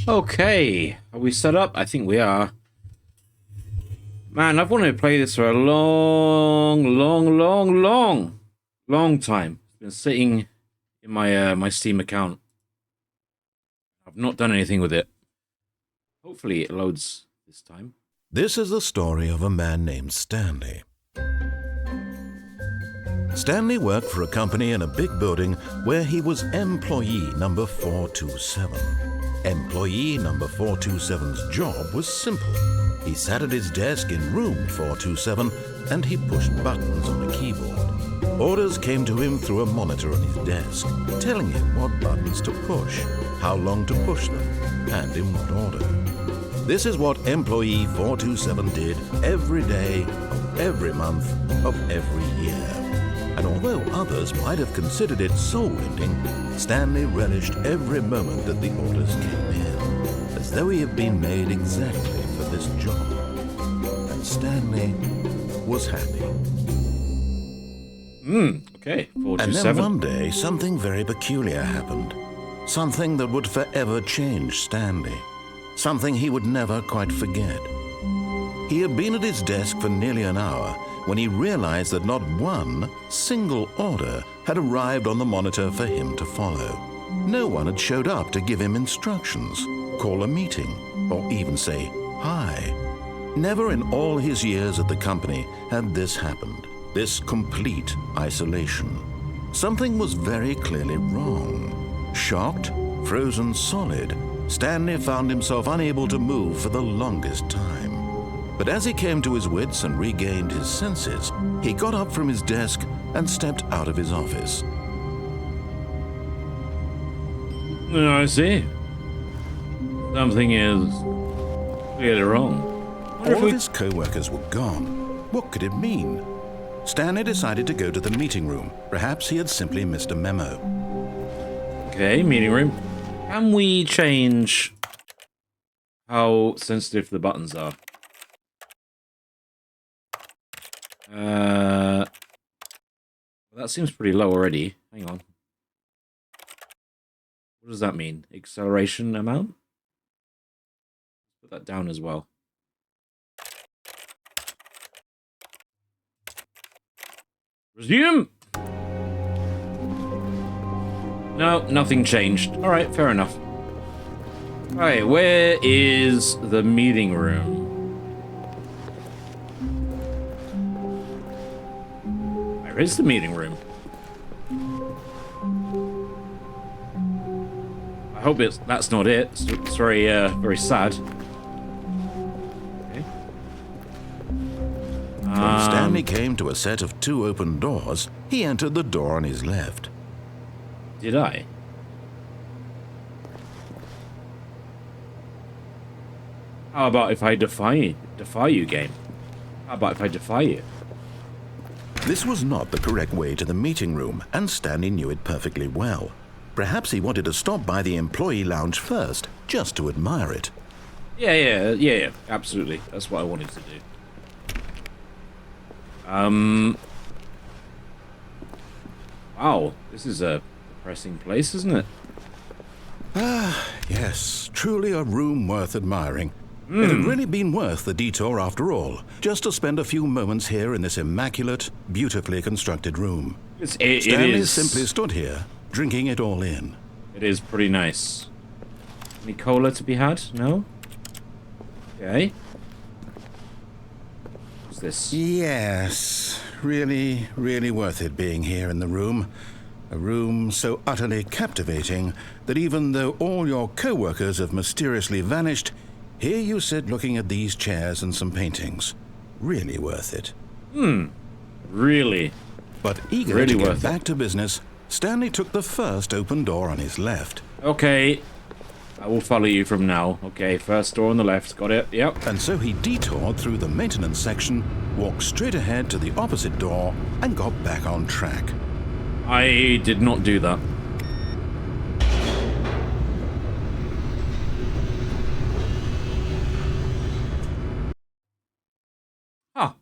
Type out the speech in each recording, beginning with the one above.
Okay, are we set up? I think we are. Man, I've wanted to play this for a long time. It's been sitting in my my Steam account. I've not done anything with it. Hopefully it loads this time. This is the story of a man named Stanley. Stanley worked for a company in a big building where he was employee number 427. Employee number 427's job was simple. He sat at his desk in room 427 and he pushed buttons on a keyboard. Orders came to him through a monitor on his desk, telling him what buttons to push, how long to push them, and in what order. This is what employee 427 did every day of every month of every year. And although others might have considered it soul-ending, Stanley relished every moment that the orders came in, as though he had been made exactly for this job. And Stanley was happy. Okay, 427. And then one day, something very peculiar happened. Something that would forever change Stanley. Something he would never quite forget. He had been at his desk for nearly an hour when he realized that not one single order had arrived on the monitor for him to follow. No one had showed up to give him instructions, call a meeting, or even say hi. Never in all his years at the company had this happened, this complete isolation. Something was very clearly wrong. Shocked, frozen solid, Stanley found himself unable to move for the longest time. But as he came to his wits and regained his senses, he got up from his desk and stepped out of his office. I see. Something is clearly wrong. All of his co-workers were gone. What could it mean? Stanley decided to go to the meeting room. Perhaps he had simply missed a memo. Okay, meeting room. Can we change how sensitive the buttons are? That seems pretty low already. Hang on. What does that mean? Acceleration amount? Put that down as well. Resume! No, nothing changed. Alright, fair enough. Alright, where is the meeting room? Where is the meeting room? I hope that's not it. It's very, very sad. Okay. When Stanley came to a set of 2 open doors, he entered the door on his left. Did I? How about if I defy you, game? How about if I defy you? This was not the correct way to the meeting room, and Stanley knew it perfectly well. Perhaps he wanted to stop by the employee lounge first, just to admire it. Yeah, absolutely. That's what I wanted to do. Wow, this is a depressing place, isn't it? Ah, yes, truly a room worth admiring. It had really been worth the detour after all, just to spend a few moments here in this immaculate, beautifully constructed room. Stanley simply stood here, drinking it all in. It is pretty nice. Any cola to be had? No? Okay. What's this? Yes, really, really worth it being here in the room. A room so utterly captivating that even though all your co-workers have mysteriously vanished, here you sit looking at these chairs and some paintings. Really worth it. Really? But eager to get back to business, Stanley took the first open door on his left. Okay. I will follow you from now. Okay, first door on the left. Got it. Yep. And so he detoured through the maintenance section, walked straight ahead to the opposite door, and got back on track. I did not do that. Huh.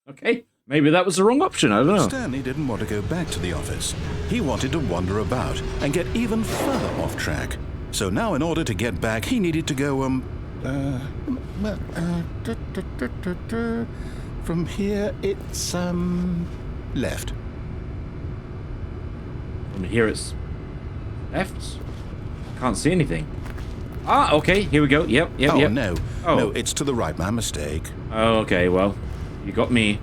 Okay. Maybe that was the wrong option. I don't know. Stanley didn't want to go back to the office. He wanted to wander about and get even further off track. So now in order to get back, he needed to go, from here, it's, left. From here it's left. Can't see anything. Ah, okay, here we go. Yep. Oh, no. Oh. No, it's to the right. My mistake. Oh, okay, well, you got me.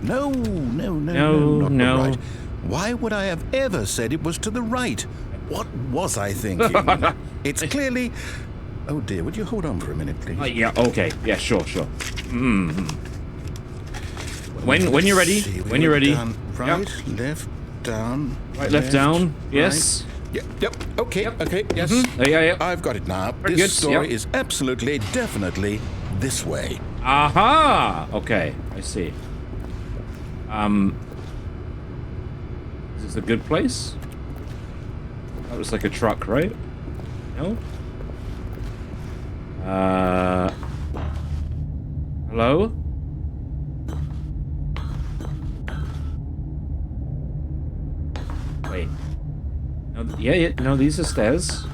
No, not the right. Why would I have ever said it was to the right? What was I thinking? It's clearly... Oh, dear, would you hold on for a minute, please? Yeah, okay. Yeah, sure. Mm-hmm. When you're ready. When you're ready. Down, right, left, down. Right, left, down. Yes. Right. Yep. Okay. Yep. Okay. Yes. Mm-hmm. Yeah. I've got it now. Very This good. story is absolutely, definitely this way. Aha! Okay, I see. Is this a good place? That looks like a truck, right? No? Hello? Wait. No, no, these are stairs.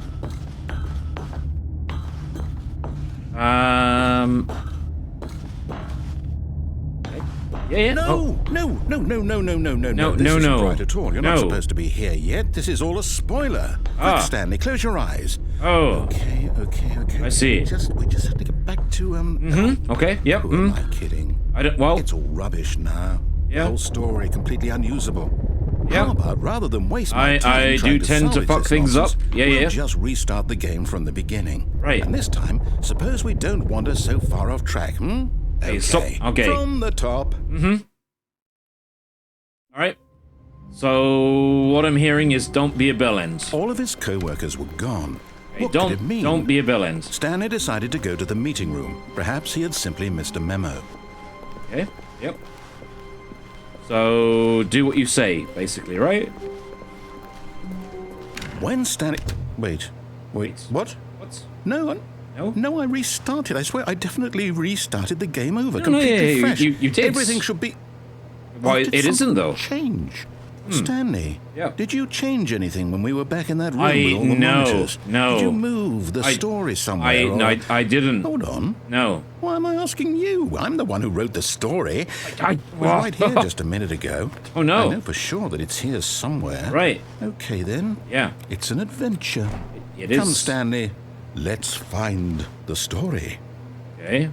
Yeah. No. No. This isn't right at all. You're not supposed to be here yet. This is all a spoiler. Quick, Stanley, close your eyes. Oh. Okay. I see. We just have to get back to Okay. Yep. Who am I kidding? Well. It's all rubbish now. Yeah. The whole story completely unusable. Yeah. How about rather than waste my time I trying do tend to salvage fuck this things nonsense, up. Yeah. we'll just restart the game from the beginning. Right. And this time, suppose we don't wander so far off track, Hey, Okay. stop. Okay. From the top. All right. So what I'm hearing is don't be a bellend. All of his co-workers were gone. Hey, What could it mean? Don't be a bellend. Stanley decided to go to the meeting room. Perhaps he had simply missed a memo. Okay. Yep. So do what you say, basically, right? When Stanley... Wait. What? What? No, No? I restarted. I swear, I definitely restarted the game over. No, completely fresh. you did. Everything should be... Why, Did it isn't, something though. Change. Stanley, Yeah. did you change anything when we were back in that room with all the monitors? No. Did you move the story somewhere? I didn't. Hold on. No. Why am I asking you? I'm the one who wrote the story. I It was right here just a minute ago. Oh, no. I know for sure that it's here somewhere. Right. Okay, then. Yeah. It's an adventure. It is. Come, Stanley. Let's find the story. Okay.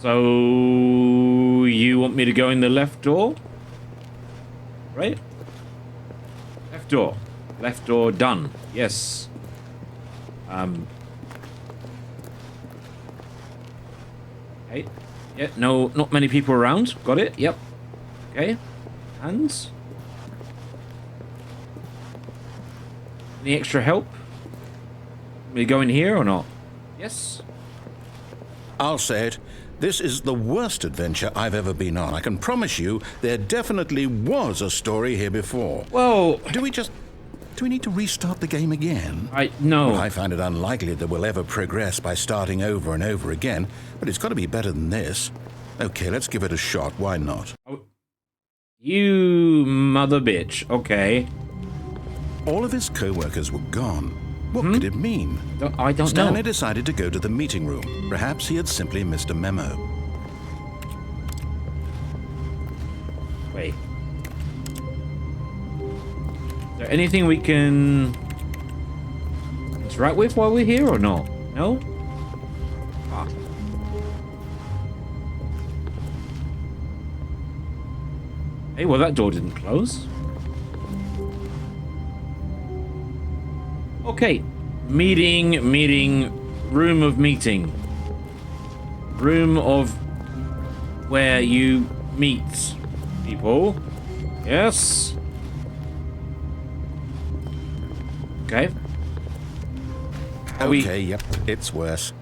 So you want me to go in the left door? Right? Left door. Left door done. Yes. Okay. Yeah, no, not many people around. Got it. Yep. Okay. Hands. Any extra help? We go in here or not? Yes. I'll say it. This is the worst adventure I've ever been on. I can promise you there definitely was a story here before. Well, Do we need to restart the game again? no. Well, I find it unlikely that we'll ever progress by starting over and over again, but it's got to be better than this. Okay, let's give it a shot. Why not? Oh, you mother bitch. Okay. All of his co-workers were gone. What could it mean? I don't Stanley know. decided to go to the meeting room. Perhaps he had simply missed a memo. Wait. Is there anything we can interact with while we're here or not? No? Ah. Hey, well, that door didn't close. Okay. Meeting, room of meeting. Room of where you meet people. Yes. Okay. Okay, yep, it's worse.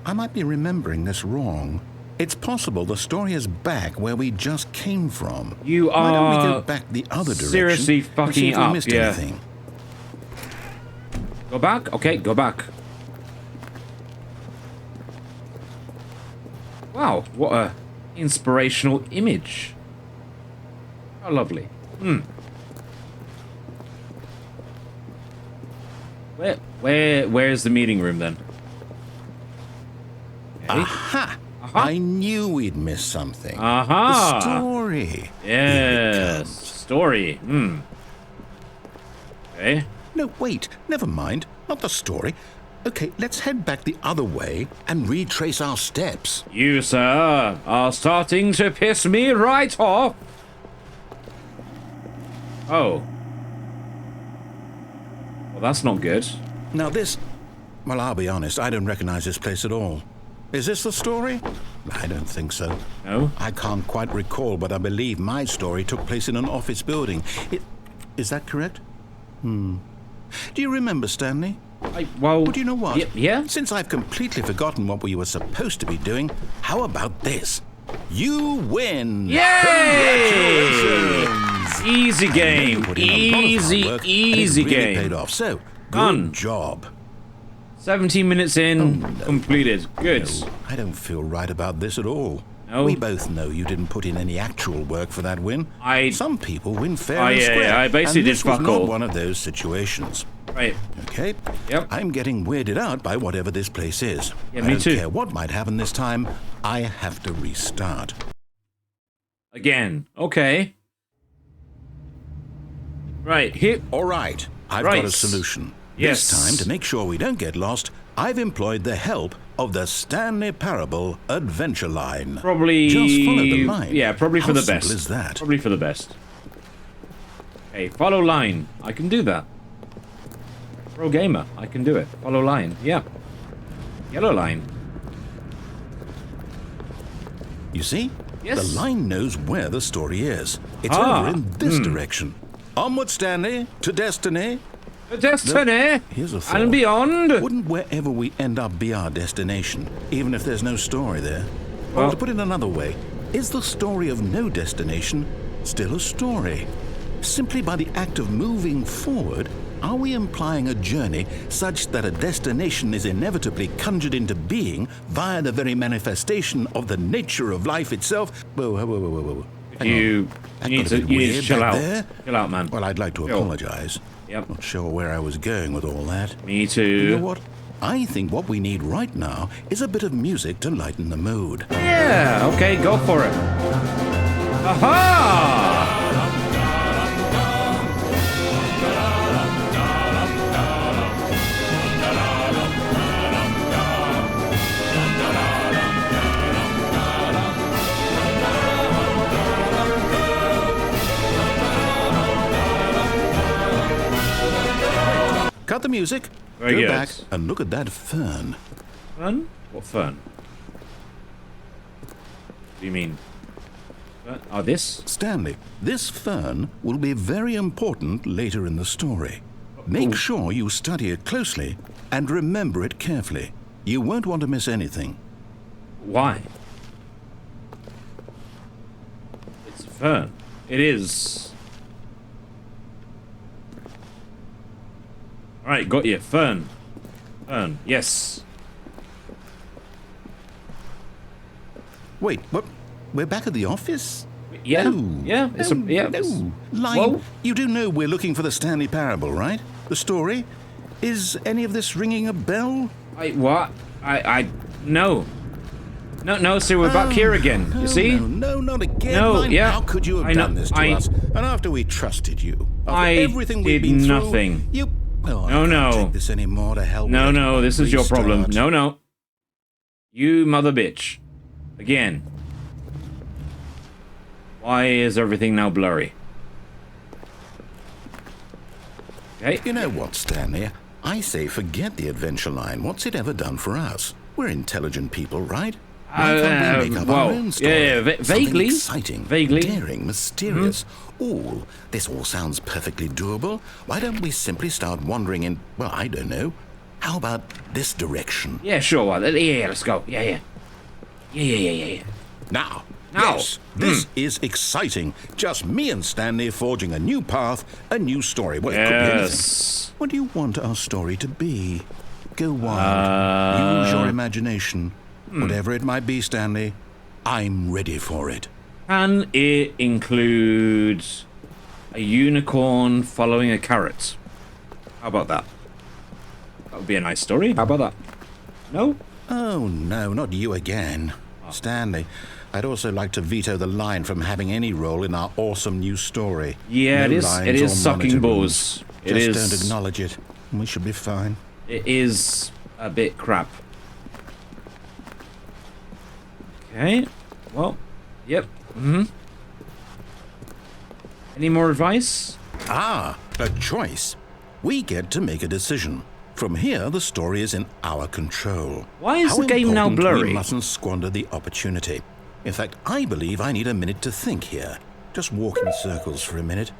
I might be remembering this wrong. It's possible the story is back where we just came from. You Why don't we are go back the other direction? seriously and see fucking if we up, missed yeah. anything? Go back? Okay, go back. Wow, what a inspirational image. How lovely. Where Where's the meeting room then? Okay. Aha! I knew we'd miss something. Aha! The story. Yes. Story. Okay. No, wait. Never mind. Not the story. Okay, let's head back the other way and retrace our steps. You, sir, are starting to piss me right off. Oh. Well, that's not good. Now this... Well, I'll be honest. I don't recognize this place at all. Is this the story? I don't think so. No? I can't quite recall, but I believe my story took place in an office building. Is that correct? Do you remember, Stanley? Well... Well, do you know what? Yeah? Since I've completely forgotten what we were supposed to be doing, how about this? You win! Yay! Congratulations! Easy game. Easy And it really game. paid off. So, Done. good job. 17 minutes in, completed. Good. No, I don't feel right about this at all. No? We both know you didn't put in any actual work for that win. Some people win fair and square. Yeah, I basically and did this was fuck all. not one of those situations. Right. Okay? Yep. I'm getting weirded out by whatever this place is. Yeah, I me don't too. care what might happen this time. I have to restart. Again. Okay. Right. Here. All right. I've Right. got a solution. Yes. This time, to make sure we don't get lost, I've employed the help of the Stanley Parable Adventure Line. Probably... Just follow the line. Yeah, probably for How the simple best. is that? Probably for the best. Okay, follow line. I can do that. Pro gamer. I can do it. Follow line. Yeah. Yellow line. You see? Yes. The line knows where the story is. It's Ah. over in this direction. Onward, Stanley, to destiny. The destiny Here's a thought. and beyond. Wouldn't wherever we end up be our destination, even if there's no story there? Well- Or to put it another way, is the story of no destination still a story? Simply by the act of moving forward, are we implying a journey such that a destination is inevitably conjured into being via the very manifestation of the nature of life itself? Whoa. Hang on. You That need got to a bit weird chill back out. there. Chill out, man. Well, I'd like to Chill. apologize. Yep. Not sure where I was going with all that. Me You too. know what? I think what we need right now is a bit of music to lighten the mood. Yeah. Okay, go for it. Aha! Cut the music. Very Go good. back and look at that fern. Fern? What fern? What do you mean? Fern? Oh, this? Stanley, this fern will be very important later in the story. Make sure you study it closely and remember it carefully. You won't want to miss anything. Why? It's a fern. It is. Alright, got you. Fern. Fern. Yes. Wait, what? We're back at the office? Yeah. No. Yeah. It's no, a, yeah. no. Line, Whoa. you do know we're looking for the Stanley Parable, right? The story? Is any of this ringing a bell? What? No. No, so we're back here again. No, You see? No, not again. No, Line. yeah. How could you have I know, done this to us? And after we trusted you, after I everything we've did been through, nothing. you... Oh, I No, can't no. take this anymore. To hell with it. No, this is your problem. Restart. No. You mother bitch. Again. Why is everything now blurry? Okay. You know what, Stanley? I say forget the adventure line. What's it ever done for us? We're intelligent people, right? Why can't we make up our own story? yeah, Something vaguely. exciting, Vaguely. daring, mysterious. This all sounds perfectly doable. Why don't we simply start wandering in, well, I don't know. How about this direction? Yeah, sure. Yeah, let's go. Yeah. Now. Now. Yes, this is exciting. Just me and Stanley forging a new path, a new story. Well, it could be anything. Yes. What do you want our story to be? Go wild. Use your imagination. Whatever it might be, Stanley, I'm ready for it. Can it include a unicorn following a carrot? How about that? That would be a nice story. How about that? No? Oh, no, not you again. Stanley, I'd also like to veto the line from having any role in our awesome new story. Yeah, No it lines is or sucking monitor balls. rooms. It Just is. don't acknowledge it. We should be fine. It is a bit crap. Okay. Well, yep. Any more advice? Ah, a choice. We get to make a decision. From here, the story is in our control. Why is How the game now important blurry? We mustn't squander the opportunity. In fact, I believe I need a minute to think here. Just walk in circles for a minute.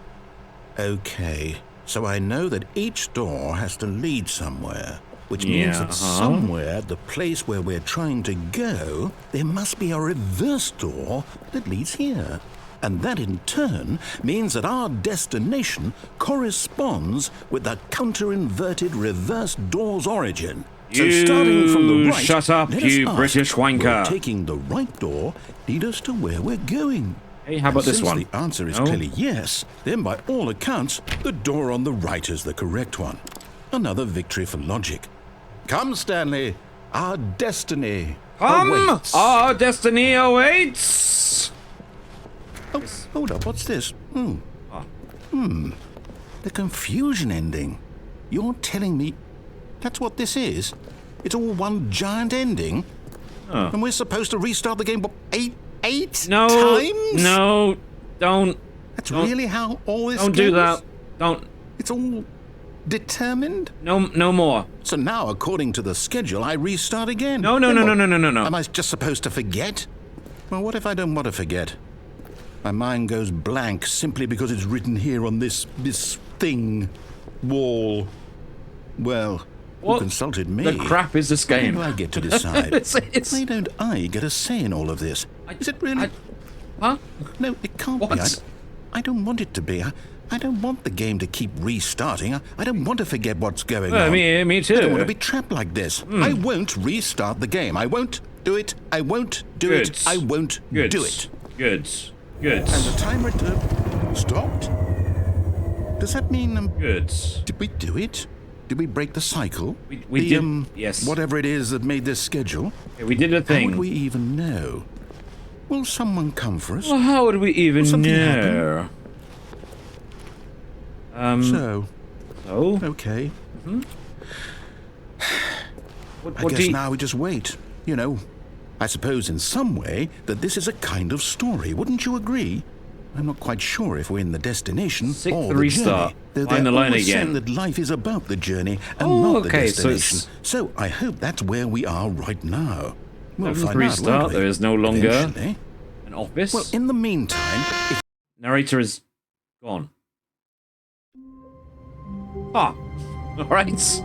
Okay, so I know that each door has to lead somewhere, which means that somewhere at the place where we're trying to go, there must be a reverse door that leads here. And that in turn means that our destination corresponds with the counter-inverted reverse door's origin. So starting from the right, shut up, let us you ask, British wanker. will taking the right door lead us to where we're going? Hey, how about this Since one? the answer is No? clearly yes, then by all accounts, the door on the right is the correct one. Another victory for logic. Come, Stanley, our destiny awaits. Our destiny awaits! Oh, hold up, what's this? The confusion ending. You're telling me that's what this is? It's all one giant ending? And we're supposed to restart the game, what, eight times? No, don't. That's really how all this Don't goes? do that. Don't. It's all determined? No more. So now, according to the schedule, I restart again. No. Then what? No. Am I just supposed to forget? Well, what if I don't want to forget? My mind goes blank simply because it's written here on this thing, wall. Well, who What consulted me? the crap is this game? Why do I get to decide? It's- Why don't I get a say in all of this? Is it really? Huh? No, it can't What? be. I don't want it to be. I don't want the game to keep restarting. I don't want to forget what's going on. Me too. I don't want to be trapped like this. I won't restart the game. I won't do it. I won't do it. I won't do it. Good. And the timer stopped? Does that mean... Good. Did we do it? Did we break the cycle? We did, yes. Whatever it is that made this schedule? Okay, we did a How thing. would we even know? Will someone come for us? Well, how would we even something know? So, So? okay. What I do guess you... now we just wait. You know, I suppose in some way that this is a kind of story. Wouldn't you agree? I'm not quite sure if we're in the destination Sixth or the restart. journey. Though Find they're the line always again. saying that life is about the journey and Oh, not the okay, so destination. it's- So I hope that's where we are right now. We'll Seventh find out, restart, won't we? there is no longer Eventually. an office. Well, in the meantime, if Narrator is gone. Ah. Alright.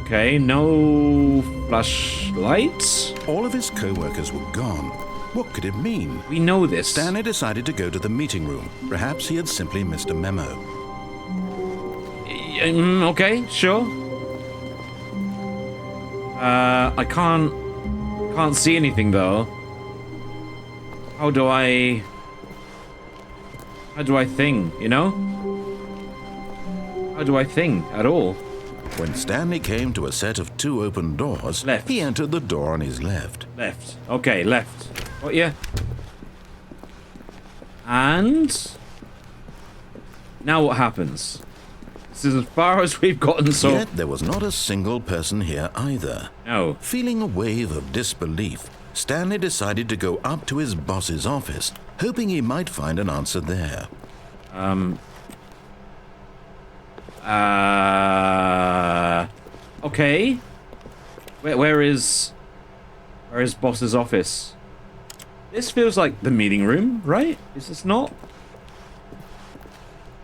Okay, no flashlights. all of his co-workers were gone, what could it mean? We know this. Stanley decided to go to the meeting room. Perhaps he had simply missed a memo. Okay, sure. I can't see anything though. How do I thing, you know? How do I thing at all? When Stanley came to a set of 2 open doors, Left. he entered the door on his left. Left. Okay, left. Oh, yeah. And now what happens? This is as far as we've gotten so... Yet there was not a single person here either. No. Feeling a wave of disbelief, Stanley decided to go up to his boss's office, hoping he might find an answer there. Okay. Where is boss's office? This feels like the meeting room, right? Is this not?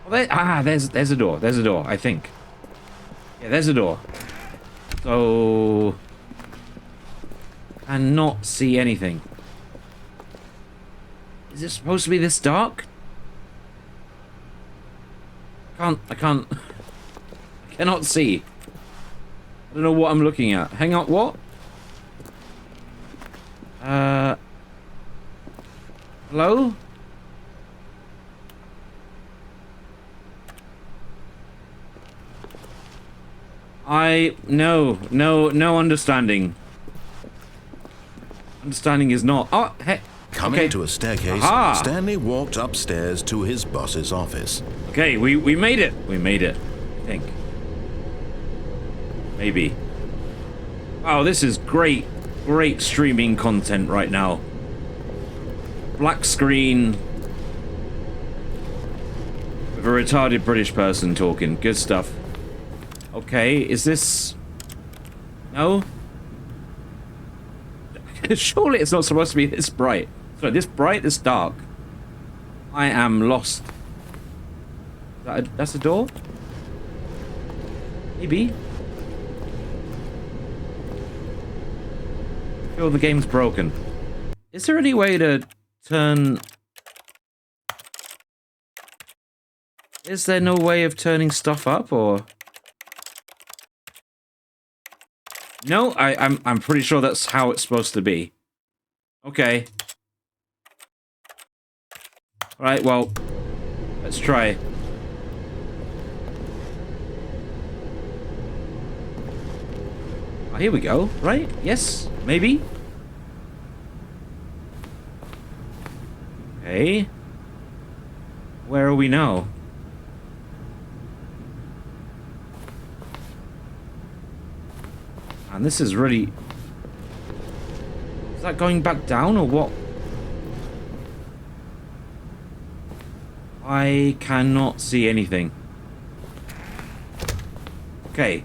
Oh, there's a door. There's a door, I think. Yeah, there's a door. So... and not see anything. Is it supposed to be this dark? I cannot see. I don't know what I'm looking at. Hang on, what? Hello? No understanding. Understanding is not. Oh, hey. Coming to a staircase, Aha. Stanley walked upstairs to his boss's office. Okay, we made it. We made it. I think. Maybe. Oh, this is great. Great streaming content right now. Black screen. With a retarded British person talking. Good stuff. Okay, is this... No? Surely it's not supposed to be this bright. So this bright, this dark. I am lost. That's a door? Maybe. I feel the game's broken. Is there any way to turn... Is there no way of turning stuff up, or... No, I'm pretty sure that's how it's supposed to be. Okay. Right, well, let's try. Oh, here we go, right? Yes, maybe? Okay. Where are we now? And this is really... Is that going back down or what? I cannot see anything. Okay.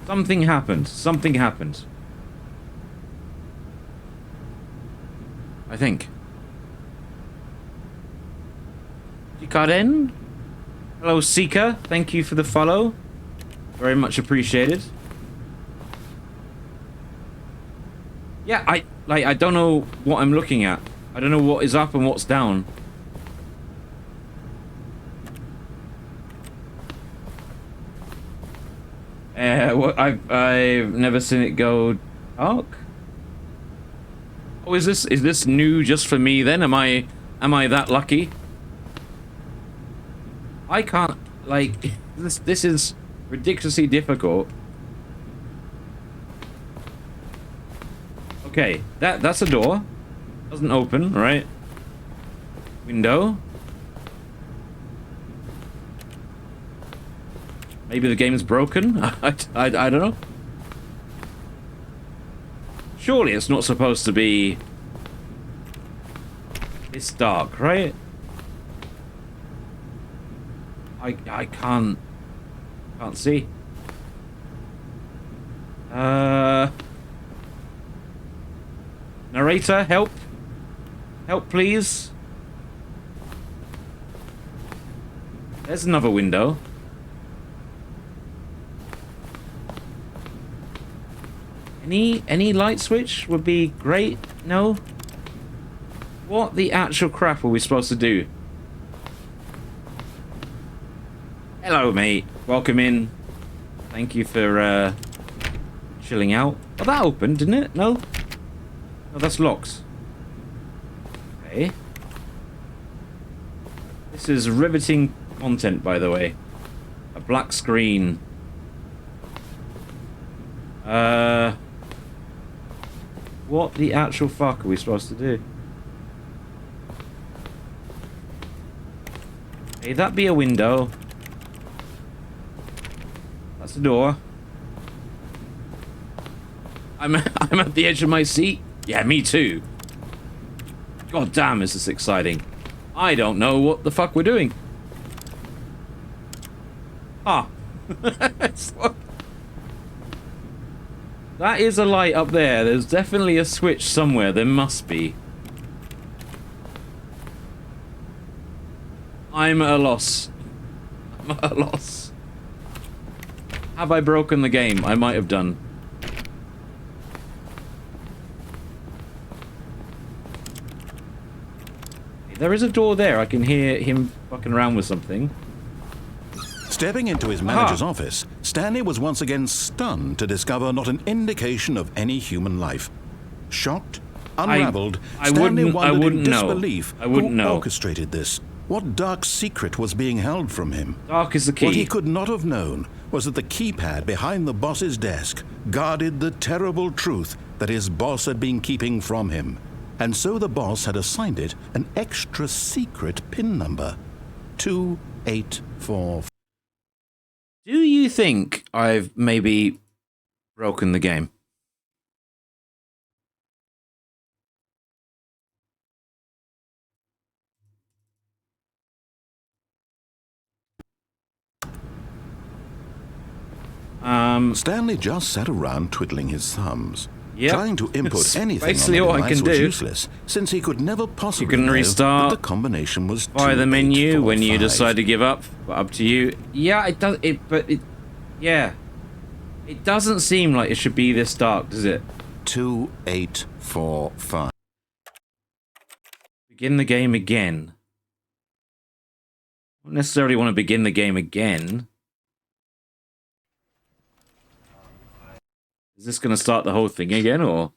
Something happened. Something happened. I think. You got in? Hello, Seeker. Thank you for the follow. Very much appreciated. Yeah, I don't know what I'm looking at. I don't know what is up and what's down. I've never seen it go dark. Oh, is this new just for me then? Am I that lucky? I can't, like, this is ridiculously difficult. Okay, that's a door. Doesn't open, right? Window. Maybe the game's broken? I don't know. Surely it's not supposed to be... It's dark, right? I can't see. Narrator, help. Help, please. There's another window. Any light switch would be great. No? What the actual crap are we supposed to do? Hello, mate. Welcome in. Thank you for chilling out. Oh, that opened, didn't it? No? No, that's locked. Okay. This is riveting content, by the way. A black screen. What the actual fuck are we supposed to do? May that be a window? That's a door. I'm at the edge of my seat. Yeah, me too. God damn, is this exciting. I don't know what the fuck we're doing. Ah. That is a light up there. There's definitely a switch somewhere. There must be. I'm at a loss. I'm at a loss. Have I broken the game? I might have done. There is a door there. I can hear him fucking around with something. Stepping into his manager's office, Stanley was once again stunned to discover not an indication of any human life. Shocked, unraveled, Stanley wondered in disbelief who orchestrated this. What dark secret was being held from him? Dark is the key. What he could not have known was that the keypad behind the boss's desk guarded the terrible truth that his boss had been keeping from him. And so the boss had assigned it an extra secret PIN number, 284. Do you think I've maybe broken the game? Stanley just sat around twiddling his thumbs. Yep. Trying to input It's anything basically on the all I device can was do. useless, since he could never possibly You can know restart that the combination was by the menu when you 2845. decide to give up. But up to you. Yeah, it does. Yeah, it doesn't seem like it should be this dark, does it? 2845. Begin the game again. I don't necessarily want to begin the game again. Is this going to start the whole thing again, or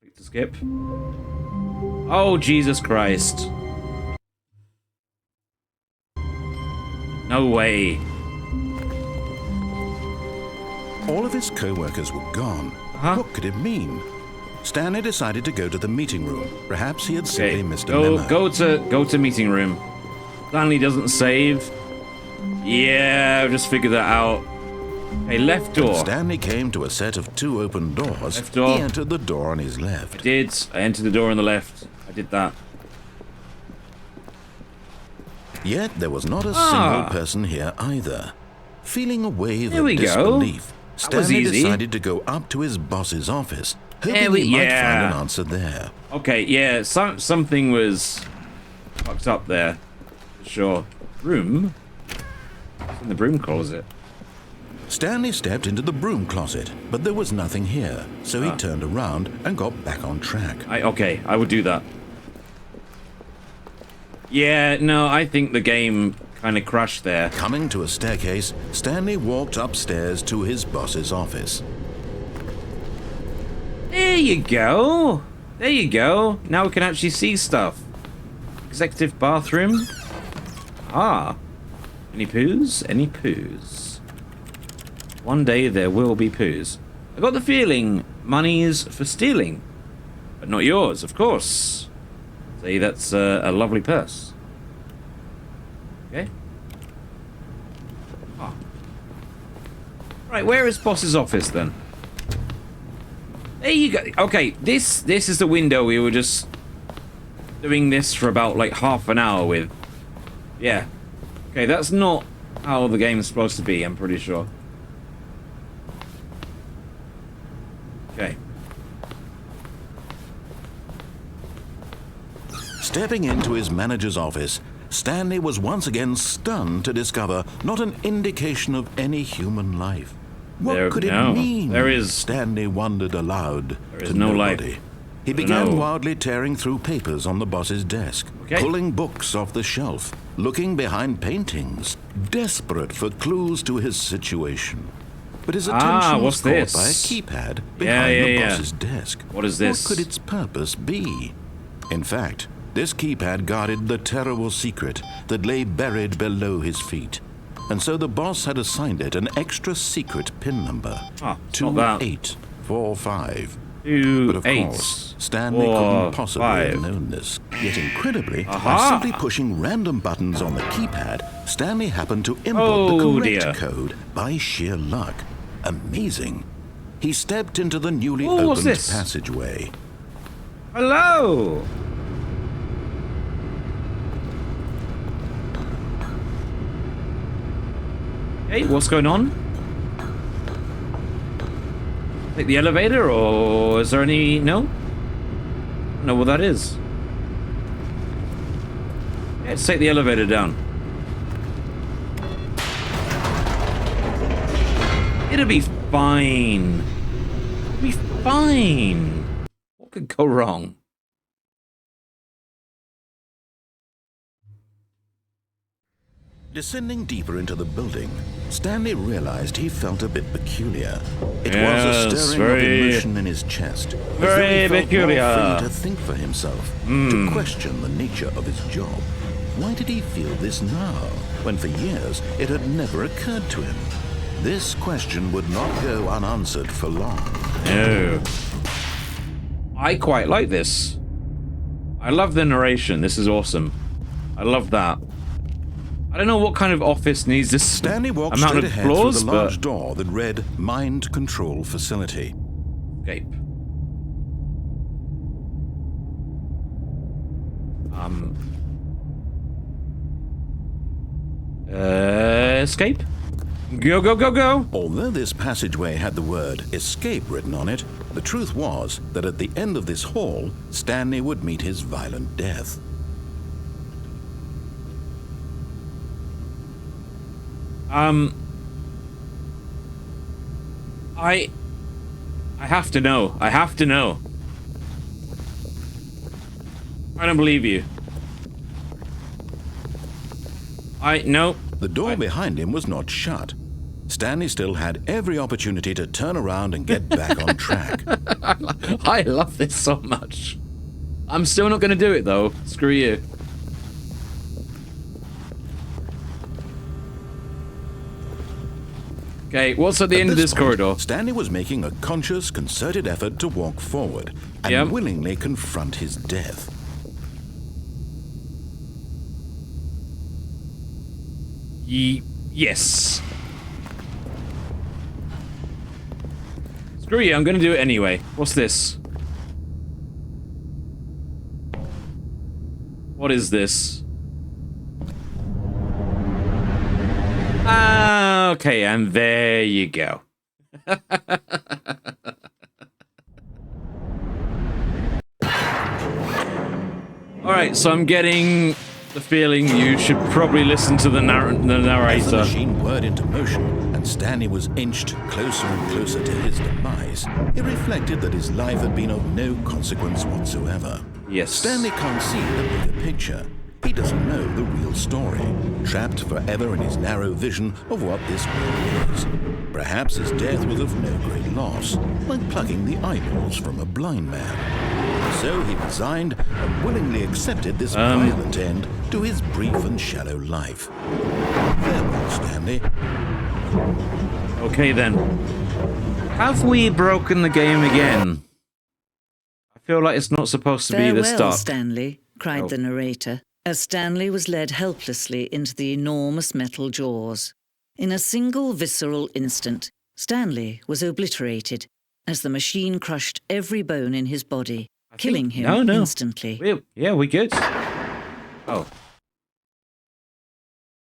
click to skip? Oh, Jesus Christ! No way. All of his co-workers were gone. What could it mean? Stanley decided to go to the meeting room. Perhaps he had simply missed a memo. Go to meeting room. Stanley doesn't save. Yeah, I've just figured that out. Okay, left door. When Stanley came to a set of 2 open doors. Left door. He entered the door on his left. I entered the door on the left. I did that. Yet there was not a single person here either. Feeling a wave There of we go. disbelief, That was Stanley easy. decided to go up to his boss's office, hoping There we- he might yeah. find an answer there. Okay, yeah, something was fucked up there. For sure. Room? What's in the broom closet? Stanley stepped into the broom closet, but there was nothing here, so he turned around and got back on track. Okay, I would do that. Yeah, no, I think the game kind of crashed there. Coming to a staircase, Stanley walked upstairs to his boss's office. There you go. There you go. Now we can actually see stuff. Executive bathroom. Ah. Any poos? Any poos? One day there will be poos. I got the feeling money's for stealing. But not yours, of course. See, that's a lovely purse. Okay. Ah. Right, where is boss's office then? There you go. Okay, this is the window we were just doing this for about like half an hour with. Yeah. Okay, that's not how the game's supposed to be, I'm pretty sure. Okay. Stepping into his manager's office, Stanley was once again stunned to discover not an indication of any human life. What could it mean? There is. Stanley wondered aloud. There is to no nobody. life. He began wildly tearing through papers on the boss's desk, pulling books off the shelf, looking behind paintings, desperate for clues to his situation. But his attention was caught by a keypad behind the boss's desk. What is this? What could its purpose be? In fact, this keypad guarded the terrible secret that lay buried below his feet. And so the boss had assigned it an extra secret PIN number. 2845. But of course, Stanley couldn't possibly have known this. Yet incredibly, by simply pushing random buttons on the keypad, Stanley happened to input the correct code by sheer luck. Amazing. He stepped into the newly opened passageway. Hello! Hey, what's going on? Take the elevator, or is there any... No? I don't know what that is. Yeah, let's take the elevator down. It'll be fine. It'll be fine. What could go wrong? Descending deeper into the building, Stanley realized he felt a bit peculiar. It was a stirring of emotion in his chest. Very as though he felt peculiar. more free to think for himself, to question the nature of his job. Why did he feel this now, when for years it had never occurred to him? This question would not go unanswered for long. No. I quite like this. I love the narration. This is awesome. I love that. I don't know what kind of office needs this Stanley walked amount straight of ahead floors, through the large door that read Mind Control Facility. Escape. Escape? Go, go, go, go! Although this passageway had the word escape written on it, the truth was that at the end of this hall, Stanley would meet his violent death. I have to know. I have to know. I don't believe you. No. The door behind him was not shut. Stanley still had every opportunity to turn around and get back on track. I love this so much. I'm still not going to do it, though. Screw you. Okay, what's at the end of this corridor? Stanley was making a conscious, concerted effort to walk forward and willingly confront his death. Yes. Screw you, I'm gonna do it anyway. What's this? What is this? Okay, and there you go. Alright, so I'm getting the feeling you should probably listen to the narrator. As the machine whirred into motion and Stanley was inched closer and closer to his demise, it reflected that his life had been of no consequence whatsoever. Yes. Stanley can't see the bigger picture. He doesn't know the real story, trapped forever in his narrow vision of what this world is. Perhaps his death was of no great loss, like plucking the eyeballs from a blind man. So he resigned and willingly accepted this violent end to his brief and shallow life. Farewell, Stanley. Okay then. Have we broken the game again? I feel like it's not supposed to be the start. Farewell, Stanley, cried the narrator, as Stanley was led helplessly into the enormous metal jaws. In a single visceral instant, Stanley was obliterated as the machine crushed every bone in his body, killing him instantly. We good. Oh.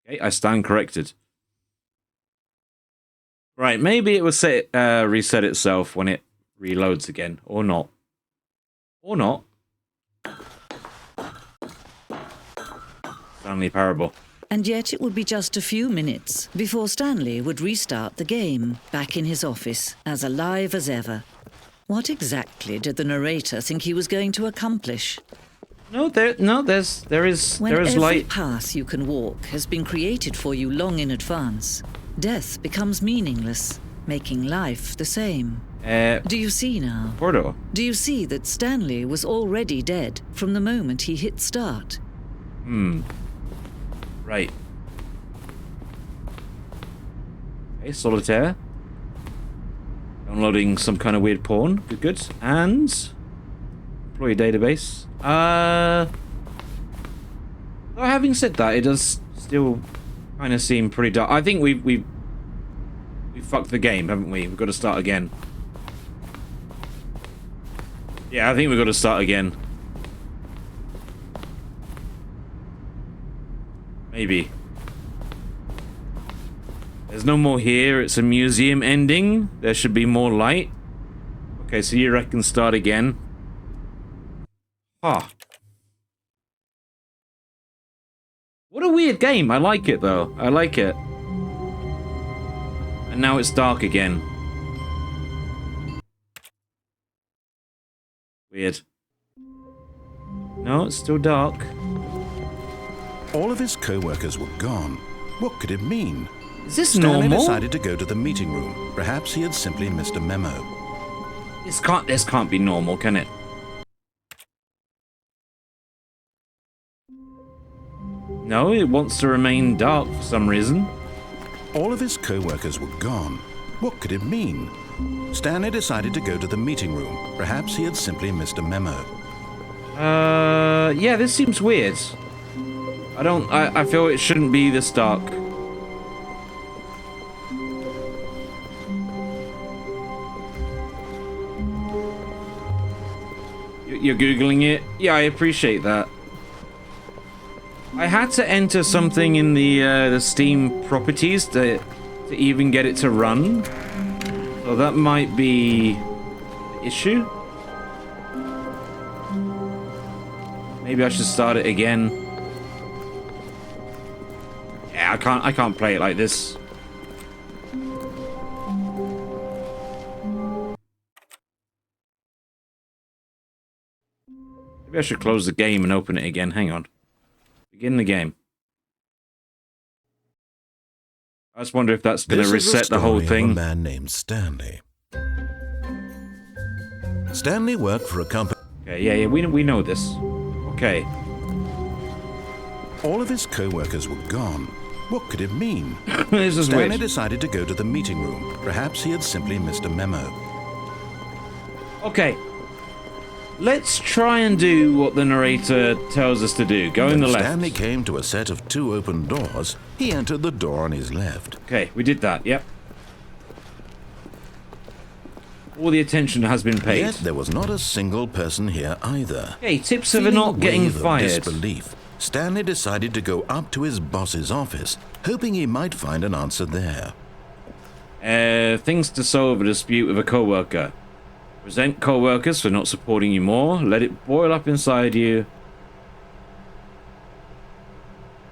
Okay, I stand corrected. Right, maybe it will reset itself when it reloads again, or not. Or not. Stanley Parable. And yet it would be just a few minutes before Stanley would restart the game, back in his office, as alive as ever. What exactly did the narrator think he was going to accomplish? There is When every light. path you can walk has been created for you long in advance, death becomes meaningless, making life the same. Do you see now? Corridor. Do you see that Stanley was already dead from the moment he hit start? Right. Okay, solitaire. Downloading some kind of weird porn. Good. And employee database. Though having said that, it does still kind of seem pretty dark. I think we fucked the game, haven't we? We've got to start again. Yeah, I think we've got to start again. Maybe. There's no more here. It's a museum ending. There should be more light. Okay, so you reckon start again? Huh. What a weird game. I like it, though. I like it. And now it's dark again. Weird. No, it's still dark. All of his co-workers were gone. What could it mean? Is this Stanley normal? decided to go to the meeting room. Perhaps he had simply missed a memo. This can't be normal, can it? No, it wants to remain dark for some reason. All of his co-workers were gone. What could it mean? Stanley decided to go to the meeting room. Perhaps he had simply missed a memo. Yeah, this seems weird. I feel it shouldn't be this dark. You're Googling it? Yeah, I appreciate that. I had to enter something in the Steam properties to even get it to run. So that might be the issue. Maybe I should start it again. Yeah, I can't play it like this. Maybe I should close the game and open it again. Hang on. Begin the game. I just wonder if that's going to reset the whole thing. Of a man named Stanley. Stanley worked for a company. Okay, yeah, we know this. Okay. All of his co-workers were gone. What could it mean? This is Stanley weird. decided to go to the meeting room. Perhaps he had simply missed a memo. Okay. Let's try and do what the narrator tells us to do. Go in the left. Stanley came to a set of 2 open doors. He entered the door on his left. Okay, we did that, yep. All the attention has been paid. Yet there was not a single person here either. Hey, tips of Feeling not a getting wave of fired. disbelief, Stanley decided to go up to his boss's office, hoping he might find an answer there. Things to solve a dispute with a co-worker. Resent co-workers for not supporting you more. Let it boil up inside you.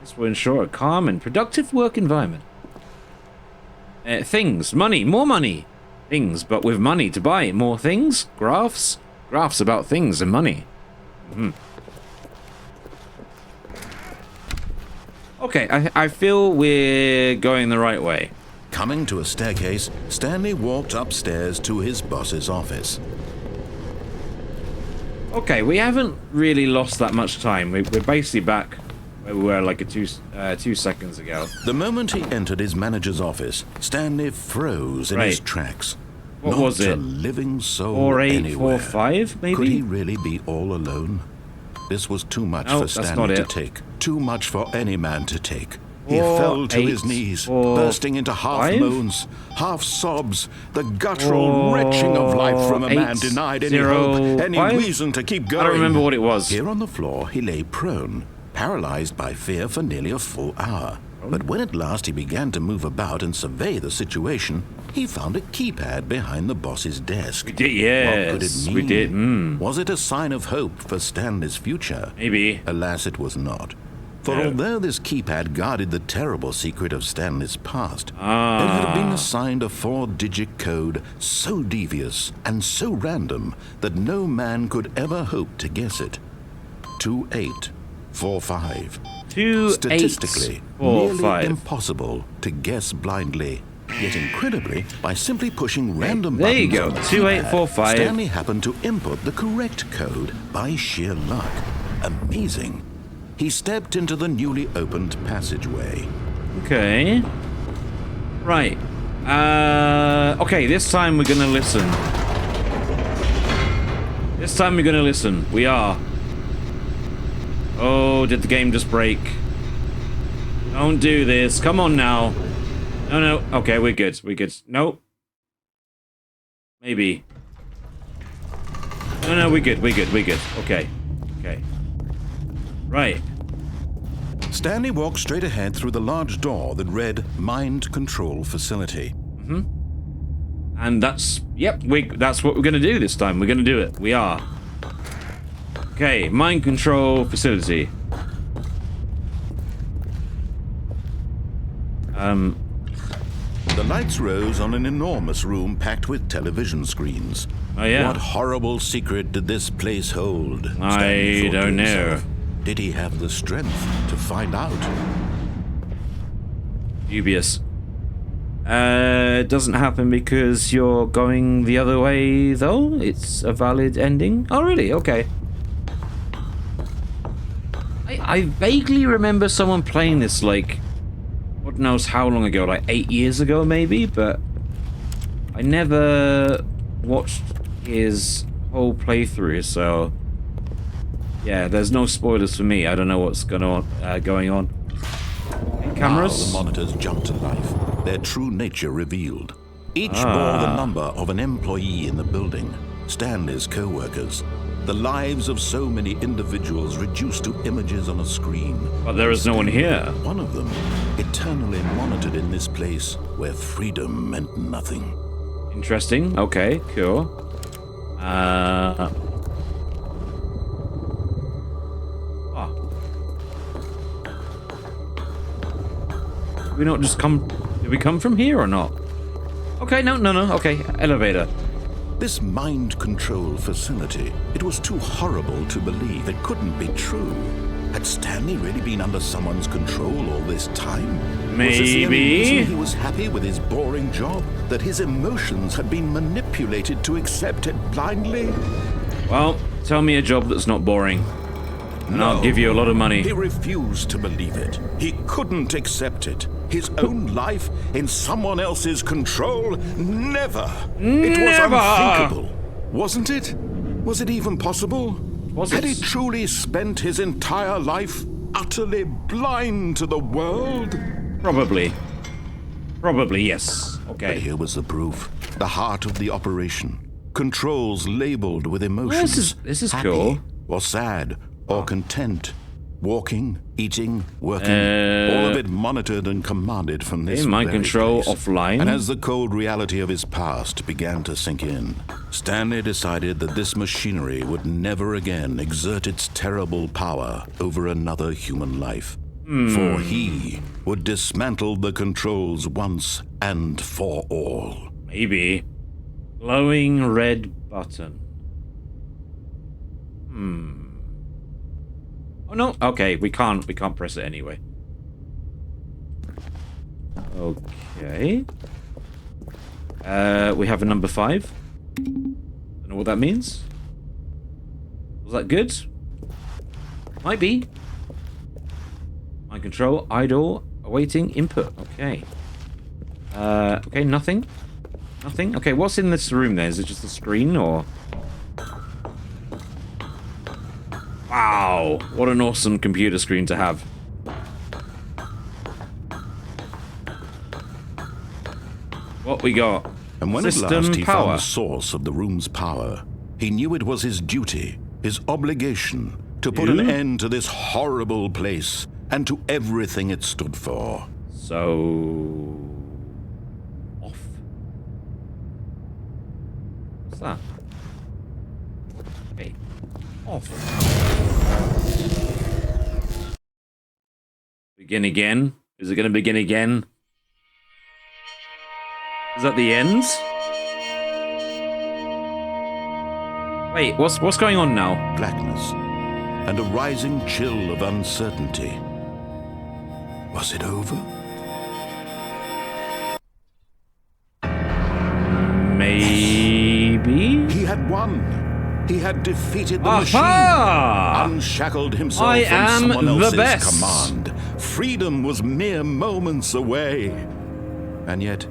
This will ensure a calm and productive work environment. Things. Money. More money. Things, but with money to buy more things. Graphs. Graphs about things and money. Okay, I feel we're going the right way. Coming to a staircase, Stanley walked upstairs to his boss's office. Okay, we haven't really lost that much time. We're basically back where we were like 2 seconds ago. The moment he entered his manager's office, Stanley froze in his tracks. What Not was it? a living soul 4845, maybe? Could he really be all alone? This was too much No, for that's Stanley not to it. take. Too much for any man to take. He 4, fell to 8, his knees, 4, bursting into half 5? moans, half sobs, the guttural retching of life from a 8, man denied any 0, hope, any 5? reason to keep going. I don't remember what it was. Here on the floor, he lay prone, paralyzed by fear for nearly a full hour. But when at last he began to move about and survey the situation, he found a keypad behind the boss's desk. We did, yes. What could it mean? We did, Was it a sign of hope for Stanley's future? Maybe. Alas, it was not. For No. although this keypad guarded the terrible secret of Stanley's past, it Ah. had been assigned a 4-digit code so devious and so random that no man could ever hope to guess it. 2845. 2, Statistically, 8, 4, nearly 5. impossible to guess blindly. Yet incredibly, by simply pushing random There you buttons go, on the 2845. keypad, Stanley happened to input the correct code by sheer luck. Amazing. He stepped into the newly opened passageway. Okay. Right. Okay, this time we're gonna listen. This time we're gonna listen. We are. Oh, did the game just break? Don't do this. Come on now. No. Okay, we're good. We're good. Nope. Maybe. No, we're good. We're good. We're good. Okay. Okay. Right. Stanley walked straight ahead through the large door that read Mind Control Facility. And that's, yep, that's what we're going to do this time. We're going to do it. We are. Okay, mind control facility. The lights rose on an enormous room packed with television screens. Oh, yeah. What horrible secret did this place hold? I Stanley thought to don't know. himself. Did he have the strength to find out? Dubious. It doesn't happen because you're going the other way, though? It's a valid ending? Oh, really? Okay. I vaguely remember someone playing this, like, what knows how long ago, like 8 years ago maybe, but I never watched his whole playthrough, so yeah, there's no spoilers for me. I don't know what's going on. Cameras? Now the monitors jumped to life, their true nature revealed. Each bore the number of an employee in the building, Stanley's co-workers. The lives of so many individuals reduced to images on a screen. But there is no one here. One of them, eternally monitored in this place where freedom meant nothing. Interesting. Okay, cool. Did we not just come... Did we come from here or not? Okay, no. Okay, elevator. This mind control facility, it was too horrible to believe. It couldn't be true. Had Stanley really been under someone's control all this time? Was this the only reason he was happy with his boring job? That his emotions had been manipulated to accept it blindly? Well, tell me a job that's not boring. And I'll give you a lot of money. He refused to believe it. He couldn't accept it. His own life in someone else's control? Never. It was unthinkable. Wasn't it? Was it even possible? Had he truly spent his entire life utterly blind to the world? Probably. Probably, yes. Okay. But here was the proof. The heart of the operation. Controls labeled with emotions. This is happy, cool. Or sad, or content. Walking, eating, working, all of it monitored and commanded from this mind control place. offline. And as the cold reality of his past began to sink in, Stanley decided that this machinery would never again exert its terrible power over another human life. For he would dismantle the controls once and for all. Maybe. Glowing red button. Oh no, okay, we can't press it anyway. Okay. We have a number 5. Don't know what that means. Was that good? Might be. Mind control, idle, awaiting input. Okay. Okay, nothing. Nothing. Okay, what's in this room then? Is it just a screen or... Wow, what an awesome computer screen to have. What we got? And when at System last he power. found the source of the room's power, he knew it was his duty, his obligation, to put an end to this horrible place and to everything it stood for. So... Off. What's that? Okay. Off. Begin again? Is it going to begin again? Is that the end? Wait, what's going on now? Blackness and a rising chill of uncertainty. Was it over? Maybe? He had won. He had defeated the Aha! machine, unshackled himself I from am someone the else's best. command. Freedom was mere moments away. And yet,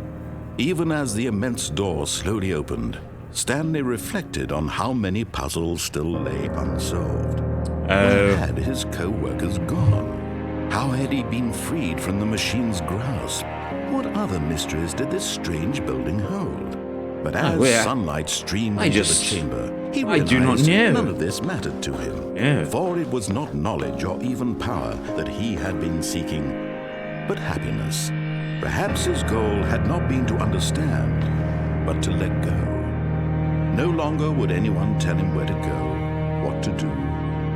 even as the immense door slowly opened, Stanley reflected on how many puzzles still lay unsolved. Where had his co-workers gone? How had he been freed from the machine's grasp? What other mysteries did this strange building hold? But as sunlight streamed into the chamber, he realized none of this mattered to him. For it was not knowledge or even power that he had been seeking, but happiness. Perhaps his goal had not been to understand, but to let go. No longer would anyone tell him where to go, what to do,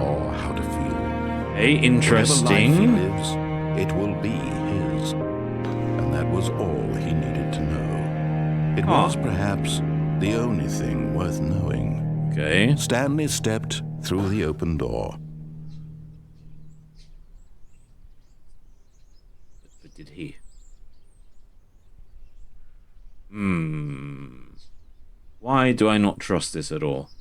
or how to feel. Hey, interesting. Whatever life he lives, it will be his. And that was all he needed to know. It was perhaps the only thing worth knowing. Okay. Stanley stepped through the open door. But did he? Why do I not trust this at all?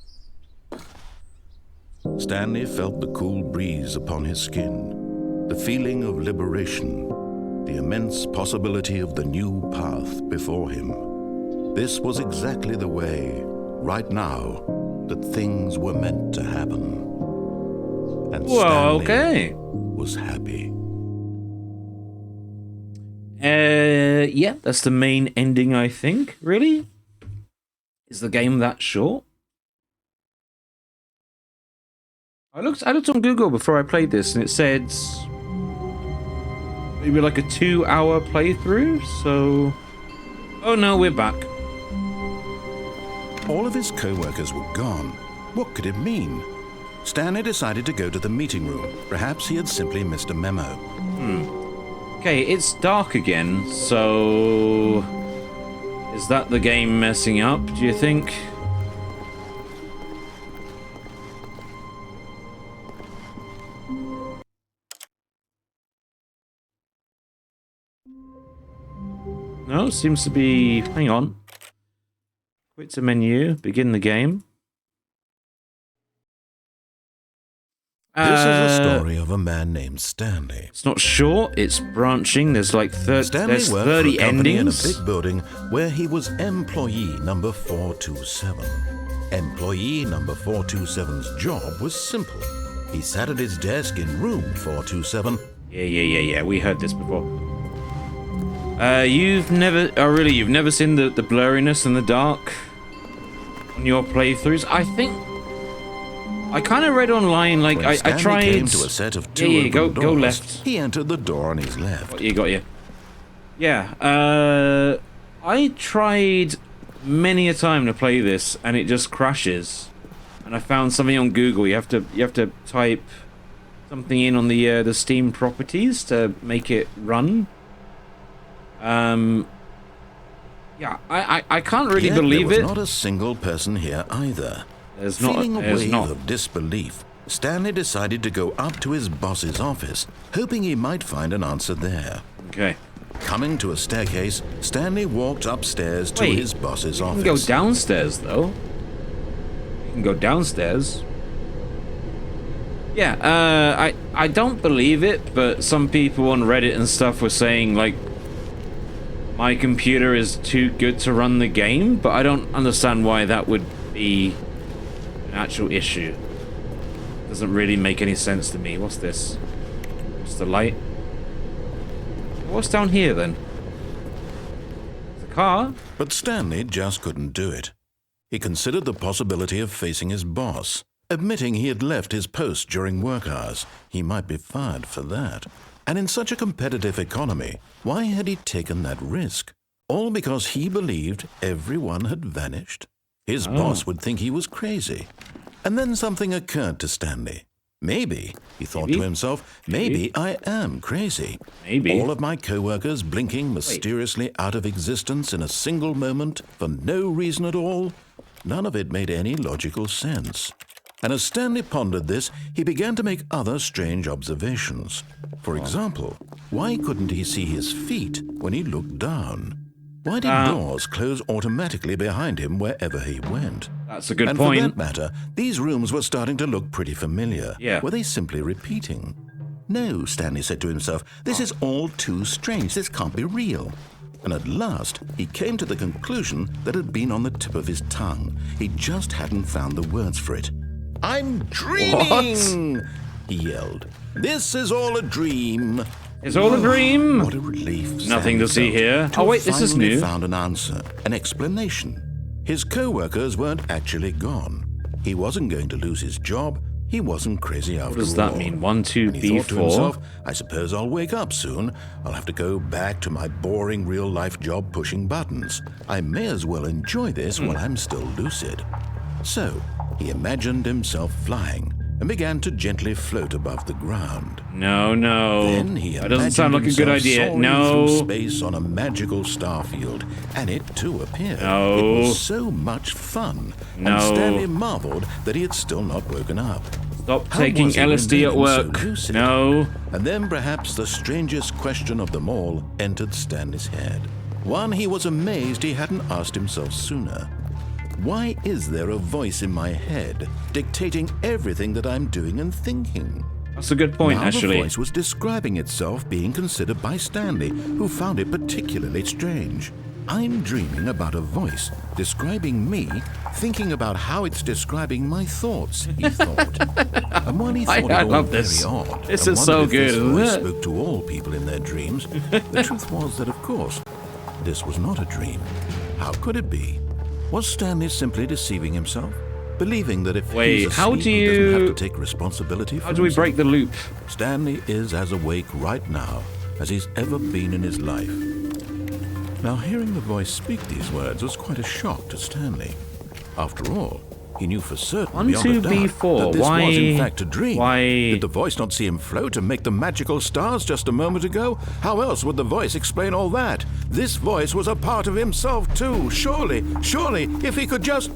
Stanley felt the cool breeze upon his skin, the feeling of liberation, the immense possibility of the new path before him. This was exactly the way, right now, that things were meant to happen. And Stanley was happy. Yeah, that's the main ending, I think. Really? Is the game that short? I looked on Google before I played this, and it said maybe like a 2-hour playthrough, so... Oh no, we're back. All of his co-workers were gone. What could it mean? Stanley decided to go to the meeting room. Perhaps he had simply missed a memo. Okay, it's dark again, so... Is that the game messing up, do you think? No, seems to be... Hang on. Quit to menu, begin the game. This is the story of a man named Stanley. It's not short, it's branching. There's like 30 Stanley there's worked 30 for a company endings. in a big building where he was employee number 427. Employee number 427's job was simple. He sat at his desk in room 427. Yeah. We heard this before. You've never... Oh, really? You've never seen the blurriness and the dark on your playthroughs? I think... I kind of read online, like, I tried... Came to a set of two go doors, left. He entered the door on his left. Got you. Yeah, I tried many a time to play this, and it just crashes. And I found something on Google. You have to type something in on the Steam properties to make it run. Yeah, I can't really believe there it. was not a single person here either. Feeling a wave of disbelief, Stanley decided to go up to his boss's office, hoping he might find an answer there. Okay. Coming to a staircase, Stanley walked upstairs to his boss's office. You can go downstairs, though. You can go downstairs. Yeah, I don't believe it, but some people on Reddit and stuff were saying, like, my computer is too good to run the game, but I don't understand why that would be an actual issue. Doesn't really make any sense to me. What's this? What's the light? What's down here, then? There's a car? But Stanley just couldn't do it. He considered the possibility of facing his boss, admitting he had left his post during work hours. He might be fired for that. And in such a competitive economy, why had he taken that risk? All because he believed everyone had vanished? His boss would think he was crazy. And then something occurred to Stanley. Maybe, he thought to himself, maybe I am crazy. Maybe. All of my co-workers blinking mysteriously out of existence in a single moment for no reason at all. None of it made any logical sense. And as Stanley pondered this, he began to make other strange observations. For example, why couldn't he see his feet when he looked down? Why did doors close automatically behind him wherever he went? That's a good point. And for that matter, these rooms were starting to look pretty familiar. Yeah. Were they simply repeating? No, Stanley said to himself, this is all too strange. This can't be real. And at last, he came to the conclusion that had been on the tip of his tongue. He just hadn't found the words for it. I'm dreaming! What? He yelled. This is all a dream. It's all a dream. What a relief. Nothing to see here. Oh wait, this is new. Found an answer, an explanation. His co-workers weren't actually gone. He wasn't going to lose his job. He wasn't crazy after all. What does that mean? 1, 2, And he thought to B4. himself, I suppose I'll wake up soon. I'll have to go back to my boring real-life job pushing buttons. I may as well enjoy this while I'm still lucid. So, he imagined himself flying and began to gently float above the ground. No. Then he That doesn't sound like a good idea. soaring No. through space on a magical star field, and it too appeared. No. It was so much fun. No. And Stanley marveled that he had still not woken up. Stop How taking was it LSD at remained so work. lucid? No. And then perhaps the strangest question of them all entered Stanley's head. One he was amazed he hadn't asked himself sooner. Why is there a voice in my head dictating everything that I'm doing and thinking? That's a good point, now actually. The voice was describing itself being considered by Stanley, who found it particularly strange. I'm dreaming about a voice describing me, thinking about how it's describing my thoughts, he thought. And when he thought I it all love very this. odd, This and is so wondered if good, this isn't voice it? spoke to all people in their dreams, the truth was that, of course, this was not a dream. How could it be? Was Stanley simply deceiving himself? Believing that if he's asleep, how do he doesn't have you- to take responsibility for How do we break the loop? Stanley is as awake right now as he's ever been in his life. Now, hearing the voice speak these words was quite a shock to Stanley. After all, he knew for certain 1, beyond 2, a doubt B4. that this Why- was in fact a dream. why- Did the voice not see him float and make the magical stars just a moment ago? How else would the voice explain all that? This voice was a part of himself too. Surely, if he could just...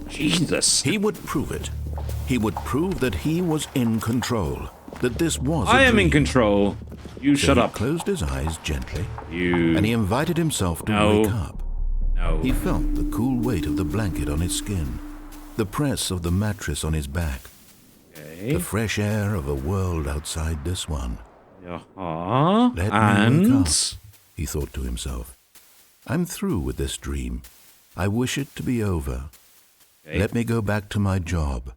Jesus. He would prove it. He would prove that he was in control. That this was a I am dream. in control. You So shut he up. closed his eyes gently, You. and he invited himself to No. wake up. No. He felt the cool weight of the blanket on his skin, the press of the mattress on his back, Okay. the fresh air of a world outside this one. Uh-huh. Let me wake And... up, he thought to himself. I'm through with this dream. I wish it to be over. Okay. Let me go back to my job.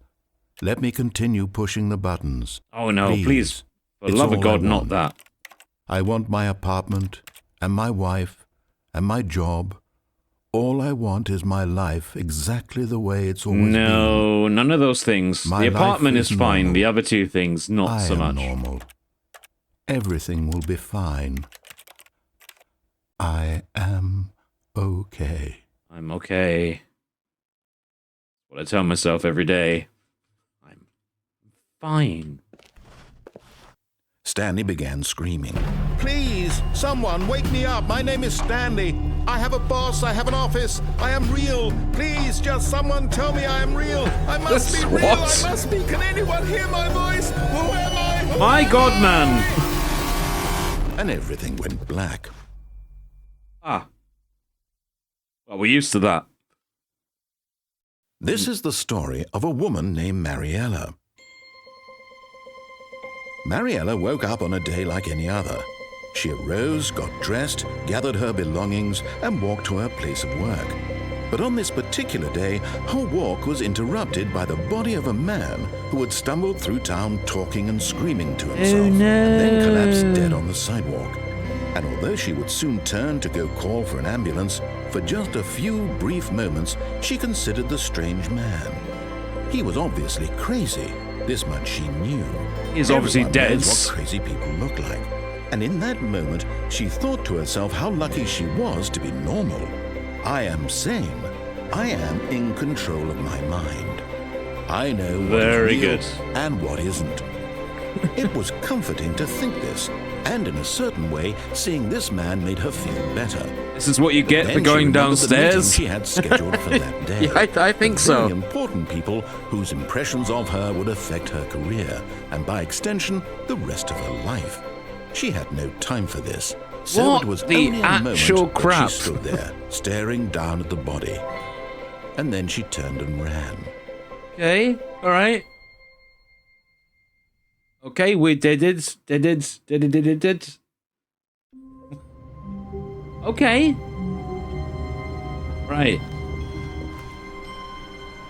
Let me continue pushing the buttons. Oh no, please. For the It's love of all God, I not want. that. I want my apartment, and my wife, and my job. All I want is my life exactly the way it's always been. No, none of those things. My The apartment life is is fine. normal. The other two things, not I so am much. normal. Everything will be fine. I am okay. I'm okay. That's what I tell myself every day. I'm fine. Stanley began screaming. Please, someone, wake me up. My name is Stanley. I have a boss. I have an office. I am real. Please, just someone tell me I am real. I must be real. What? I must be. Can anyone hear my voice? Who am I? Who My am God, I? man! And everything went black. Ah. Well, we're used to that. This is the story of a woman named Mariella. Mariella woke up on a day like any other. She arose, got dressed, gathered her belongings, and walked to her place of work. But on this particular day, her walk was interrupted by the body of a man who had stumbled through town talking and screaming to himself, and then collapsed dead on the sidewalk. And although she would soon turn to go call for an ambulance, for just a few brief moments, she considered the strange man. He was obviously crazy. This much she knew. He's obviously Everyone dead. knows what crazy people look like. And in that moment, she thought to herself how lucky she was to be normal. I am sane. I am in control of my mind. I know what Very is real good. and what isn't. It was comforting to think this, and in a certain way, seeing this man made her feel better. This is what you get Then for she going remembered the meeting downstairs. she had scheduled for that day. Yeah, I think so. Very important people whose impressions of her would affect her career, and by extension, the rest of her life. She had no time for this, so What it was the only a actual moment crap? that she stood there, staring down at the body. And then she turned and ran. Okay, alright. Okay, we did it. Okay. Right.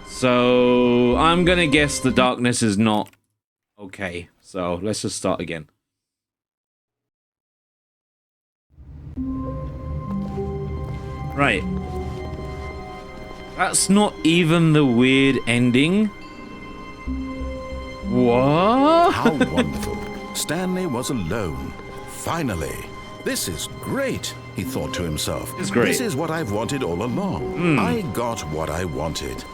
So, I'm gonna guess the darkness is not okay. So, let's just start again. Right. That's not even the weird ending. What? How wonderful. Stanley was alone. Finally. This is great, he thought to himself. It's great. This is what I've wanted all along. I got what I wanted.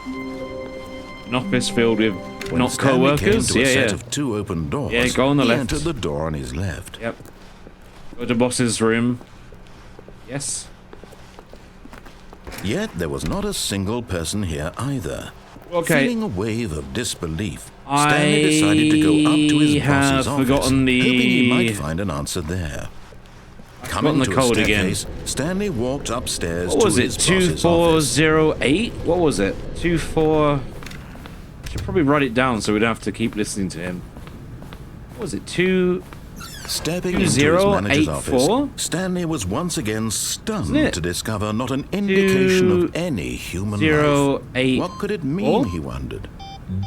An office filled with When not Stanley came co-workers? to a Yeah, set yeah. of two open doors, Yeah, go on the he left. entered the door on his left. Yep. Go to boss's room. Yes. Yet there was not a single person here either. Okay. Feeling a wave of disbelief, Stanley decided to go up to his I have boss's office, forgotten the- hoping he might find an answer there. Forgotten the to a code again. staircase, Stanley walked upstairs What was to it? his boss's office. 2408? What was it? 24... Should probably write it down so we don't have to keep listening to him. What was it? Stepping into his manager's office, Stanley was once again stunned to discover not an indication of any human life. What could it mean, he wondered?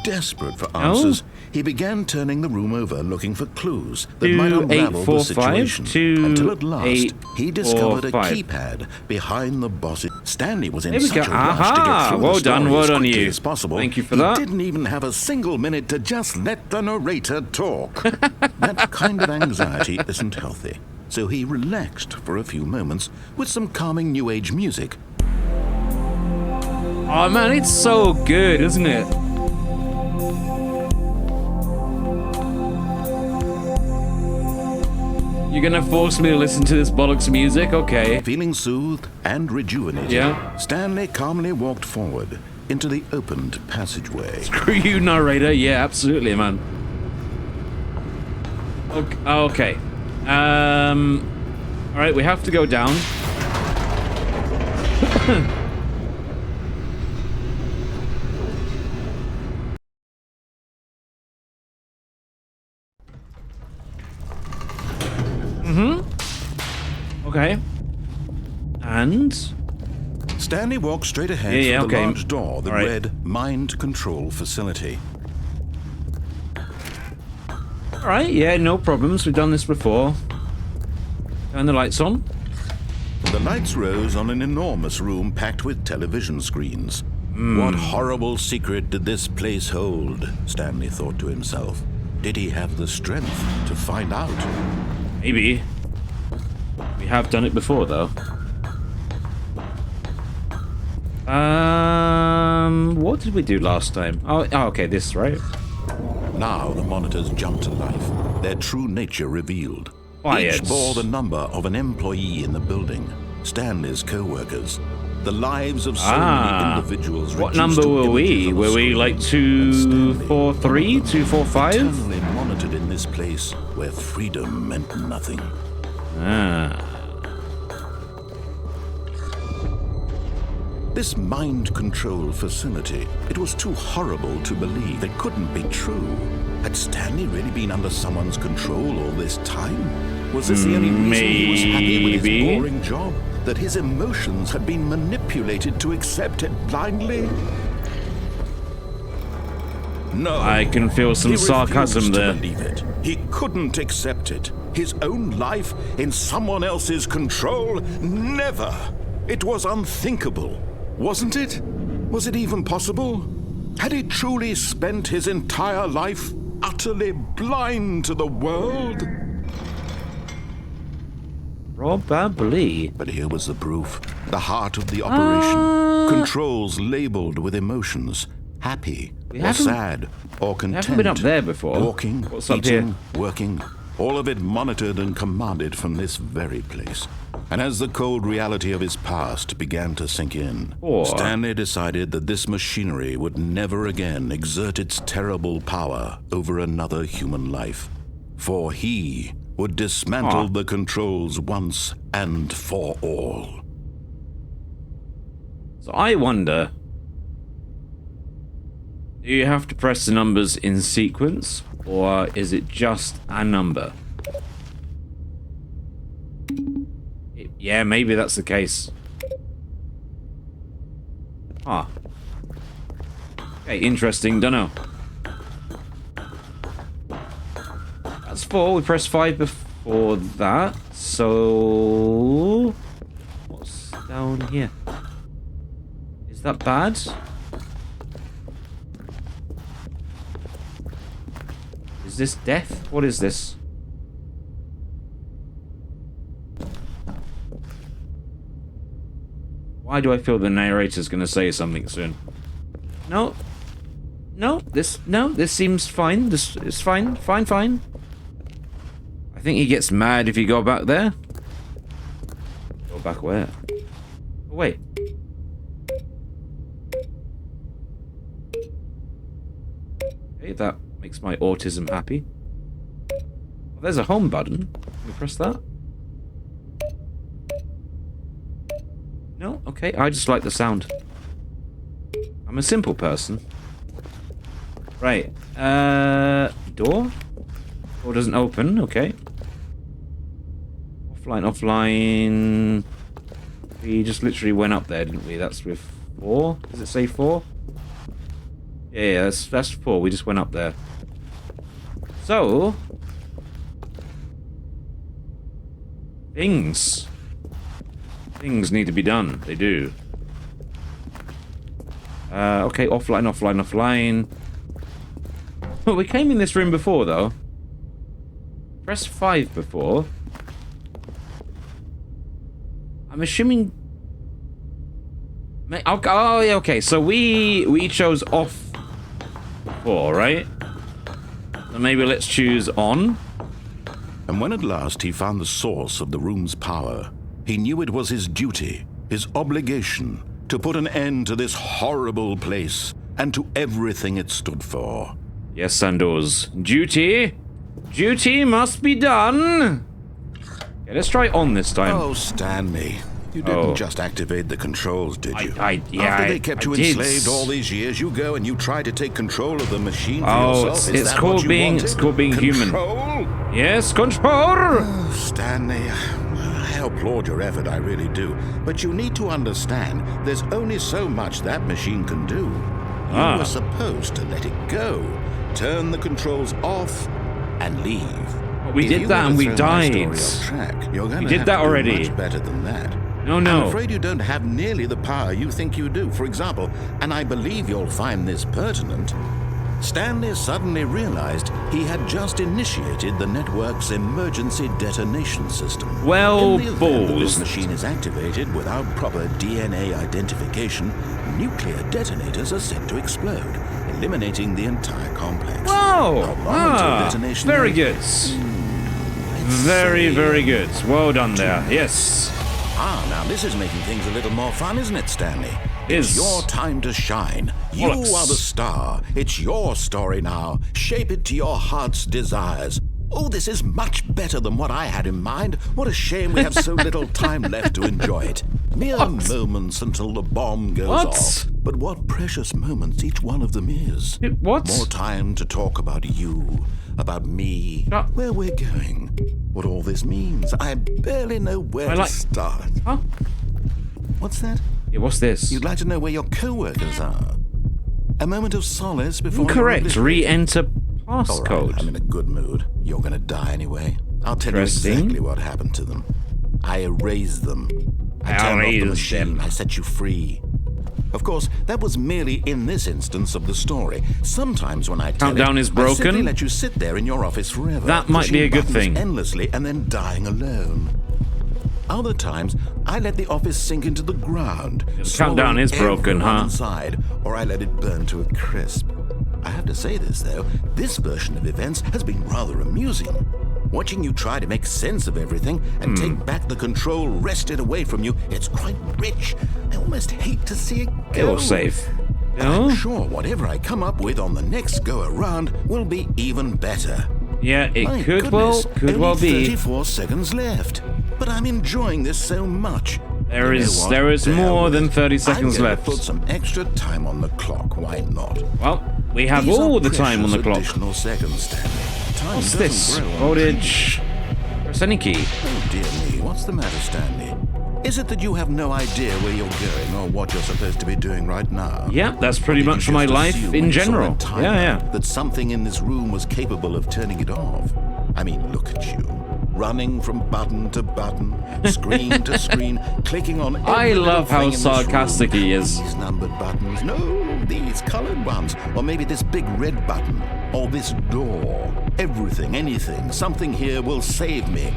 Desperate for answers, he began turning the room over looking for clues that might unravel the situation. Until at last, he discovered a keypad behind the boss's... Stanley was in such a rush to get through the story as quickly as possible. Thank you for that. He didn't even have a single minute to just let the narrator talk. That kind of anxiety isn't healthy. So he relaxed for a few moments with some calming new age music. Oh man, it's so good, isn't it? You're gonna force me to listen to this bollocks music? Okay. Feeling soothed and rejuvenated, Stanley calmly walked forward into the opened passageway. Screw you, narrator. Yeah, absolutely, man. Okay. Alright, we have to go down. Okay. And? Stanley walked straight ahead from the large door that read Mind Control Facility. Alright, yeah, no problems. We've done this before. Turn the lights on. The lights rose on an enormous room packed with television screens. What horrible secret did this place hold? Stanley thought to himself. Did he have the strength to find out? Maybe. We have done it before, though. What did we do last time? Oh, okay, this, right? Now the monitors jumped to life, their true nature revealed. Quiet. Each bore the number of an employee in the building, Stanley's co-workers. The lives of so many individuals. What number were we? Were we like 243, 245? Eternally monitored in this place where freedom meant nothing. This mind control facility, it was too horrible to believe. It couldn't be true. Had Stanley really been under someone's control all this time? Was this the only reason he was happy with his boring job? That his emotions had been manipulated to accept it blindly? No. I can feel some sarcasm there. He refused to believe it. He couldn't accept it. His own life in someone else's control? Never. It was unthinkable. Wasn't it? Was it even possible? Had he truly spent his entire life utterly blind to the world? Probably. But here was the proof. The heart of the operation. Controls labeled with emotions. Happy, or sad, or content. We haven't been up there before. Walking, What's up eating, here? working. All of it monitored and commanded from this very place. And as the cold reality of his past began to sink in, Stanley decided that this machinery would never again exert its terrible power over another human life. For he would dismantle the controls once and for all. So I wonder, do you have to press the numbers in sequence, or is it just a number? Yeah, maybe that's the case. Okay, interesting, dunno. That's 4, we pressed 5 before that, so... What's down here? Is that bad? Is this death? What is this? Why do I feel the narrator's gonna say something soon? No. This seems fine. This is fine. Fine. I think he gets mad if you go back there. Go back where? Oh, wait. Okay, that makes my autism happy. Oh, there's a home button. Can we press that? Okay, I just like the sound. I'm a simple person. Right. Door? Door doesn't open, okay. Offline. We just literally went up there, didn't we? That's with 4? Does it say 4? Yeah, that's 4. We just went up there. So... Things need to be done. They do. Okay, offline. Well, we came in this room before, though. Press 5 before. I'm assuming... Oh, yeah, okay. So we chose off before, right? So maybe let's choose on. And when at last he found the source of the room's power, he knew it was his duty, his obligation, to put an end to this horrible place and to everything it stood for. Yes, Sandoz. Duty must be done. Okay, let's try on this time. Oh, Stanley. You didn't just activate the controls, did you? After they kept you enslaved all these years, you go and you try to take control of the machine for yourself. It's called being human. Control? Yes, control! Oh, Stanley, I applaud your effort, I really do. But you need to understand, there's only so much that machine can do. You were supposed to let it go, turn the controls off, and leave. We did that and we died. We did that already. Much better than that. No. I'm afraid you don't have nearly the power you think you do. For example, and I believe you'll find this pertinent, Stanley suddenly realized he had just initiated the network's emergency detonation system. Well, in the event that this machine is activated without proper DNA identification, nuclear detonators are set to explode, eliminating the entire complex. Whoa! Detonation Very good. Very good. Well done there. Yes. Now this is making things a little more fun, isn't it, Stanley? It's your time to shine. You are the star. It's your story now. Shape it to your heart's desires. Oh, this is much better than what I had in mind. What a shame we have so little time left to enjoy it. Mere moments until the bomb goes off. But what precious moments each one of them is. What? More time to talk about you, about me, where we're going, what all this means. I barely know where to start. Huh? What's that? Yeah, what's this? You'd like to know where your co-workers are. A moment of solace before... Incorrect. Re-enter passcode. All right, I'm in a good mood. You're going to die anyway. I'll tell you exactly what happened to them. I erased them. I turned off the machine. I set you free. Of course, that was merely in this instance of the story. Sometimes when I tell Countdown is broken. I simply let you sit there in your office forever. That might be a good thing. Endlessly and then dying alone. Other times, I let the office sink into the ground. The countdown is broken, huh? Inside, or I let it burn to a crisp. I have to say this, though. This version of events has been rather amusing. Watching you try to make sense of everything and take back the control wrested away from you, it's quite rich. I almost hate to see it go. You're safe. I'm sure whatever I come up with on the next go-around will be even better. Yeah, it could well be. 34 seconds left, but I'm enjoying this so much. There is more than 30 seconds left. Put some extra time on the clock. Why not? Well, we have all the time on the clock. Additional seconds, Stanley. What's this? Voltage. Press any key. Oh dear me, what's the matter, Stanley? Is it that you have no idea where you're going or what you're supposed to be doing right now? Yeah, that's pretty much for my life in general. Yeah. That something in this room was capable of turning it off. I mean, look at you. Running from button to button, screen to screen, clicking on every I love how thing in sarcastic this room. he is. These numbered buttons. No, these colored ones. Or maybe this big red button. Or this door. Everything, anything, something here will save me.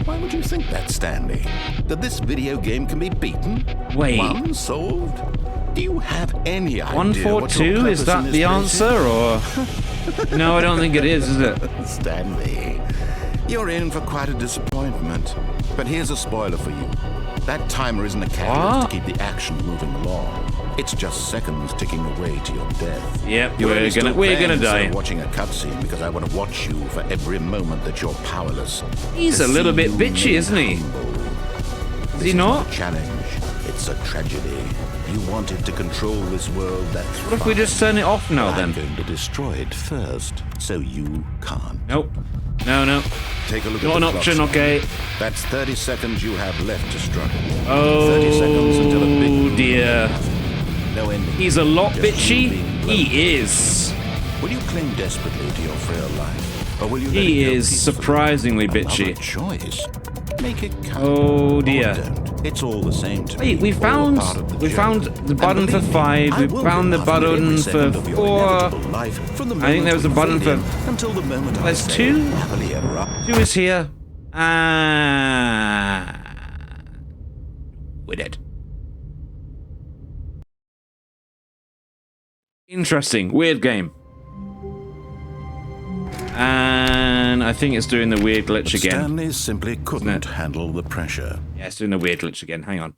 Why would you think that, Stanley? That this video game can be beaten? Wait. One solved? Do you have any idea 142? Is that the answer, or...? No, I don't think it is it? Stanley, you're in for quite a disappointment. But here's a spoiler for you. That timer isn't a catalyst to keep the action moving along. It's just seconds ticking away to your death. Yep, we're gonna die. Watching a cutscene because I want to watch you for every moment that you're powerless. He's a little bit bitchy, isn't he? Is he not? It's a challenge. It's It's a tragedy. You wanted to control this world, that's What if we just turn it off now, then? I'm going to destroy it first, so you can't. Nope. No. Take a look Not at an the clock, option, sir. okay. That's 30 seconds you have left to struggle. Oh, 30 seconds until a big... dear. No ending. He's a lot Just bitchy. you being blown. He is. Will you cling desperately to your frail life? Or will you let He it go is peacefully? surprisingly Another bitchy. choice. Make it count. Oh, dear. Or don't. It's all the same to Wait, me. we All found part of the we journey. found the And button for believe me, 5. I We will found the be laughing button every for second of your 4. inevitable life from the I think there was a moment button we for- fade in until the moment I There's say, 2? happily ever after. 2 is here. We're dead. Interesting. Weird game. And I think it's doing the weird glitch But again. Stanley simply couldn't it? handle the pressure. Yeah, it's doing the weird glitch again. Hang on.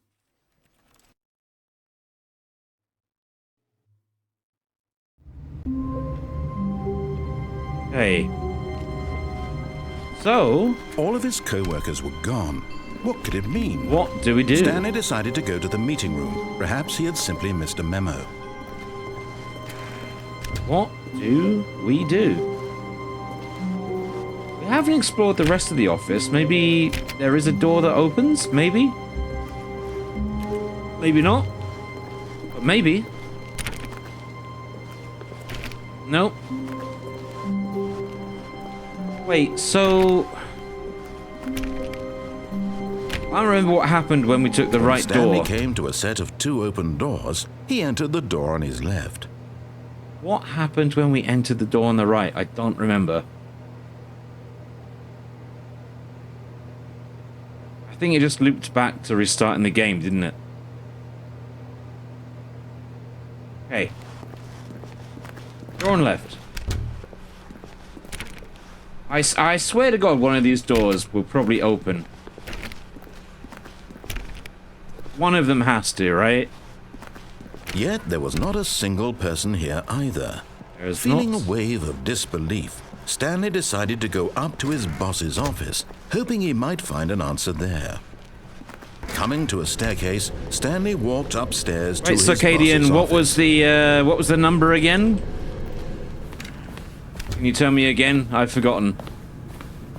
Hey. So, All of his co-workers were gone. What could it mean? what do we do? Stanley decided to go to the meeting room. Perhaps he had simply missed a memo. What do we do? We haven't explored the rest of the office. Maybe there is a door that opens? Maybe? Maybe not. But maybe. Nope. Wait, so... I don't remember what happened when we took the When right Stanley door. came to a set of 2 open doors. He entered the door on his left. What happened when we entered the door on the right? I don't remember. I think it just looped back to restarting the game, didn't it? Okay. Door on left. I swear to God, one of these doors will probably open. One of them has to, right? Yet there was not a single person here either. There's Feeling not. a wave of disbelief, Stanley decided to go up to his boss's office, hoping he might find an answer there. Coming to a staircase, Stanley walked upstairs to Wait, his Circadian, boss's what was office. what was the number again? Can you tell me again? I've forgotten.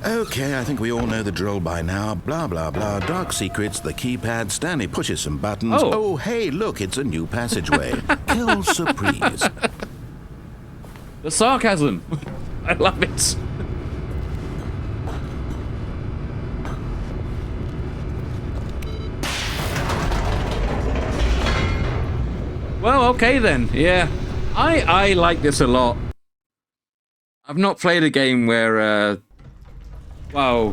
Okay, I think we all know the drill by now. Blah, blah, blah. Dark secrets, the keypad. Stanley pushes some buttons. Oh. Hey, look, it's a new passageway. Quelle surprise. The sarcasm. I love it. Well, okay then. Yeah. I like this a lot. I've not played a game where well,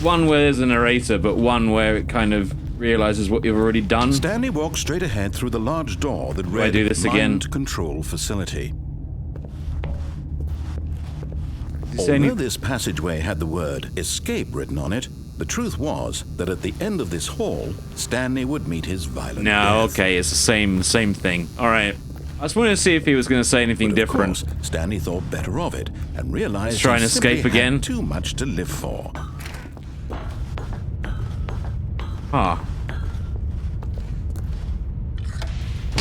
one where there's a narrator, but one where it kind of realizes what you've already done. Stanley walked straight ahead through the large door that read do this again? Mind Control Facility. Did you say any- Although this passageway had the word escape written on it, the truth was that at the end of this hall, Stanley would meet his violent No, death. okay, it's the same thing. All right. I just wanted to see if he was going to say anything But of different. course, Stanley thought better of it and realized Let's try he and simply escape again. had too much to live for. Ah.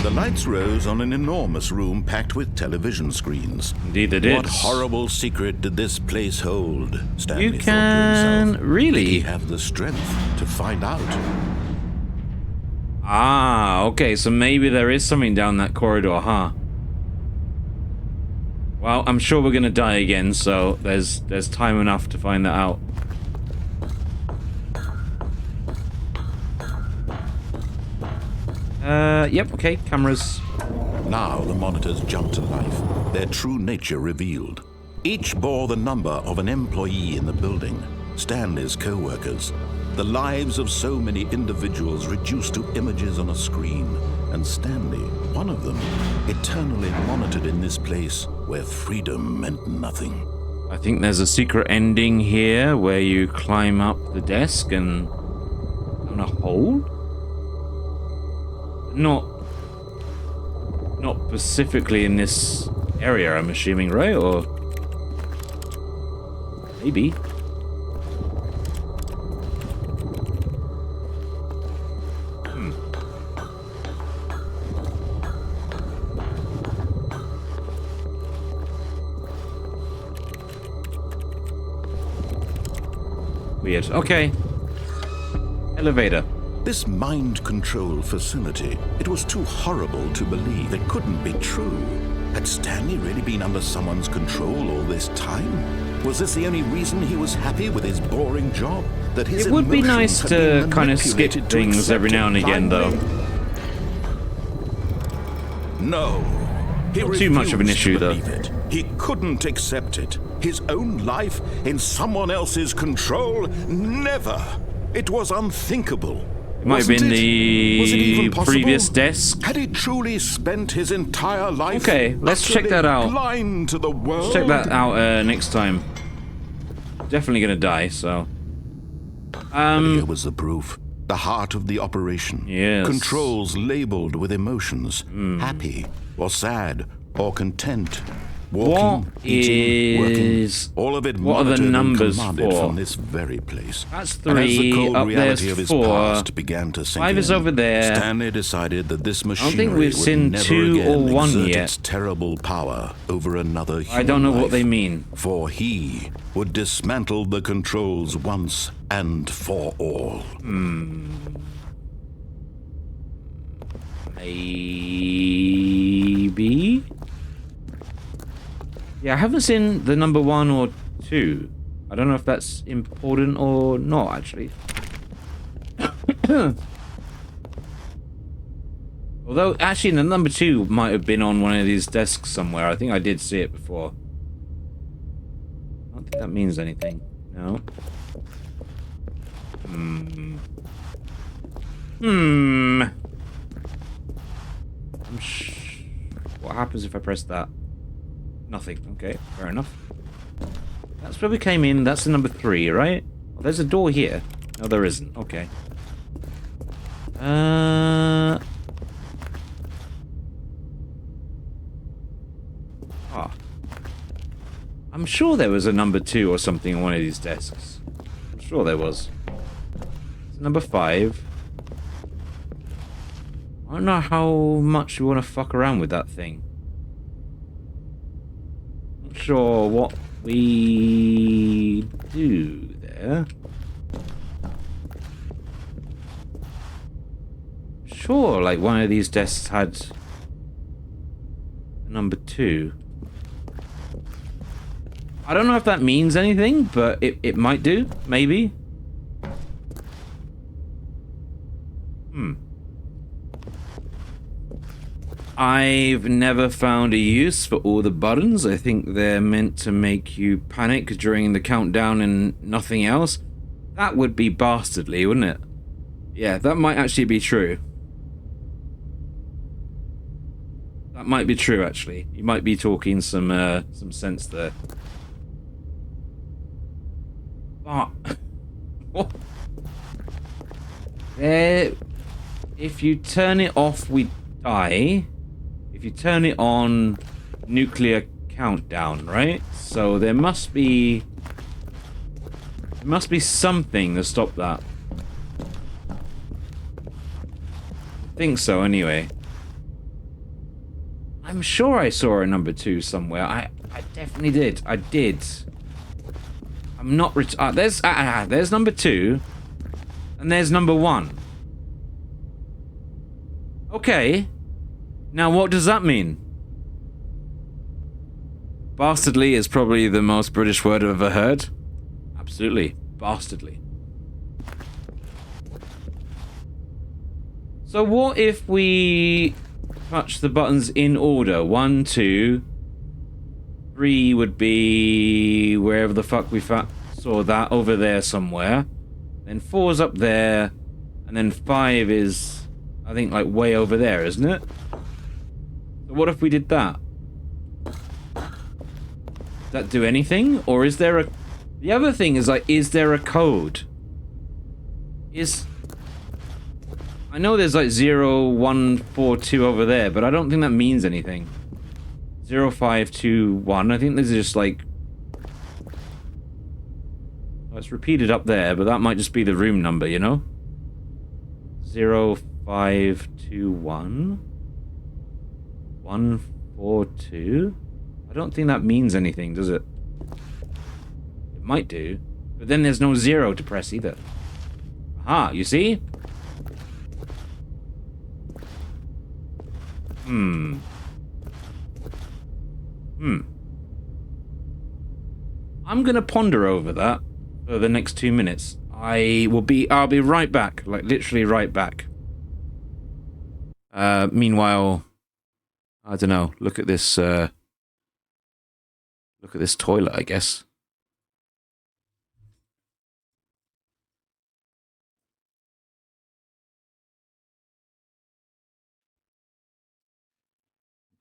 The lights rose on an enormous room packed with television screens. Indeed they did. What horrible secret did this place hold? Stanley You thought to can himself. really- Did he have the strength to find out? Ah, okay, so maybe there is something down that corridor, huh? Well, I'm sure we're gonna die again, so there's time enough to find that out. Yep, okay, cameras. Now the monitors jumped to life, their true nature revealed. Each bore the number of an employee in the building, Stanley's co-workers. The lives of so many individuals reduced to images on a screen, and Stanley, one of them, eternally monitored in this place where freedom meant nothing. I think there's a secret ending here where you climb up the desk and on a hole? Not specifically in this area, I'm assuming, right? Or maybe. weird. Okay. Elevator. This mind control facility, it was too horrible to believe. It couldn't be true. Had Stanley really been under someone's control all this time? Was this the only reason he was happy with his boring job? That his It would be nice emotions had to been kind of skip manipulated to things every accept now and it again, though. blindly? No. He Not too much of an refused issue, to though. believe it. He couldn't accept it. His own life in someone else's control? Never. It was unthinkable. It might have been the previous desk. Had he truly spent his entire life Okay, let's check that out. blind to the world? Let's check that out next time. Definitely gonna die, so. Here was the proof. The heart of the operation. Yes. Controls labeled with emotions. Happy or sad or content. Walking, What eating, is- working. All of it what are the monitored and numbers commanded for? from this very place. That's And as the 3, cold up reality there's of his 4. past began to sink 5 is in, over there. Stanley decided that this don't machinery think we've would seen never 2 again or 1 exert yet. its terrible power over another human I don't know what life. they mean. For he would dismantle the controls once and for all. Maybe? Yeah, I haven't seen the number 1 or 2. I don't know if that's important or not, actually. Although, actually, the number 2 might have been on one of these desks somewhere. I think I did see it before. I don't think that means anything. No. What happens if I press that? Nothing. Okay, fair enough. That's where we came in. That's the number 3, right? Oh, there's a door here. No, there isn't. Okay. I'm sure there was a number 2 or something on one of these desks. I'm sure there was. It's number 5. I don't know how much we want to fuck around with that thing. Not sure what we do there. Sure, like one of these desks had a number 2. I don't know if that means anything, but it might do, maybe. I've never found a use for all the buttons. I think they're meant to make you panic during the countdown and nothing else. That would be bastardly, wouldn't it? Yeah, that might actually be true. That might be true, actually. You might be talking some sense there. But what? There, if you turn it off, we die. If you turn it on, nuclear countdown, right? So there must be something to stop that. I think so, anyway. I'm sure I saw a number 2 somewhere. I definitely did. I did. I'm not there's number 2 and there's number 1. Okay. Now what does that mean? Bastardly is probably the most British word I've ever heard. Absolutely. Bastardly. So what if we touch the buttons in order? 1, 2, 3 would be wherever the fuck we saw that, over there somewhere. Then 4's up there, and then 5 is, I think, like way over there, isn't it? So what if we did that? Does that do anything? Or is there a... The other thing is, like, is there a code? I know there's like 0, 1, 4, 2 over there, but I don't think that means anything. 0, 5, 2, 1. I think this is just like... Oh, it's repeated up there, but that might just be the room number, you know? 0, 5, 2, 1. 1, 4, 2. I don't think that means anything, does it? It might do. But then there's no 0 to press either. Aha, you see? I'm gonna ponder over that for the next 2 minutes. I'll be right back. Like, literally right back. Meanwhile, I don't know, look at this toilet, I guess.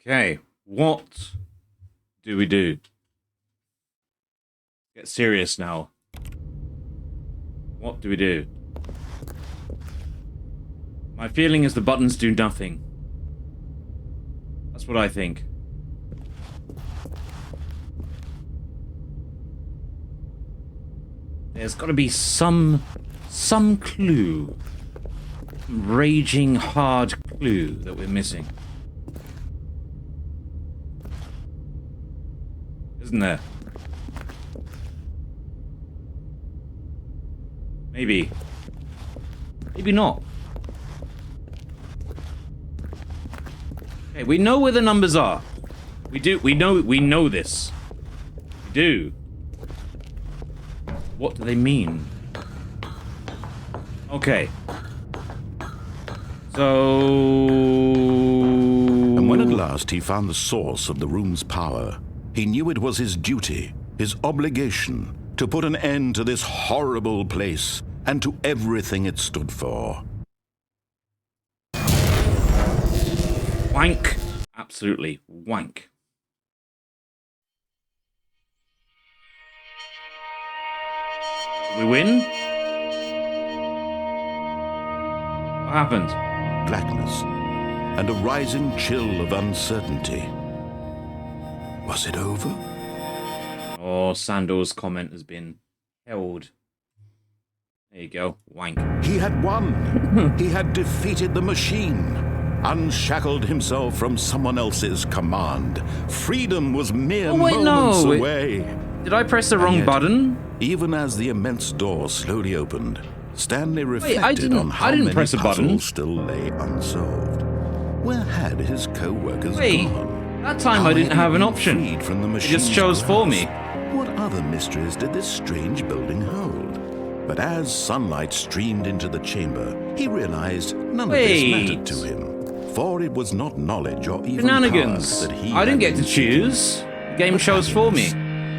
Okay, what do we do? Get serious now. What do we do? My feeling is the buttons do nothing. That's what I think. There's got to be some clue. Raging hard clue that we're missing. Isn't there? Maybe. Maybe not. Okay, we know where the numbers are. We know this. We do. What do they mean? Okay. So... And when at last he found the source of the room's power, he knew it was his duty, his obligation, to put an end to this horrible place and to everything it stood for. Wank. Absolutely wank. We win? What happened? Blackness and a rising chill of uncertainty. Was it over? Oh, Sandor's comment has been held. There you go. Wank. He had won. He had defeated the machine. Unshackled himself from someone else's command. Freedom was mere moments away. Did I press the wrong button? Even as the immense door slowly opened, Stanley reflected on how many press a button. puzzles still lay unsolved. Where had his co-workers gone? That time I didn't have an option. From the it just chose for me. What other mysteries did this strange building hold? But as sunlight streamed into the chamber, he realized none of this mattered to him. For it was not knowledge or even shenanigans. That he I didn't get to choose. The game chose for me.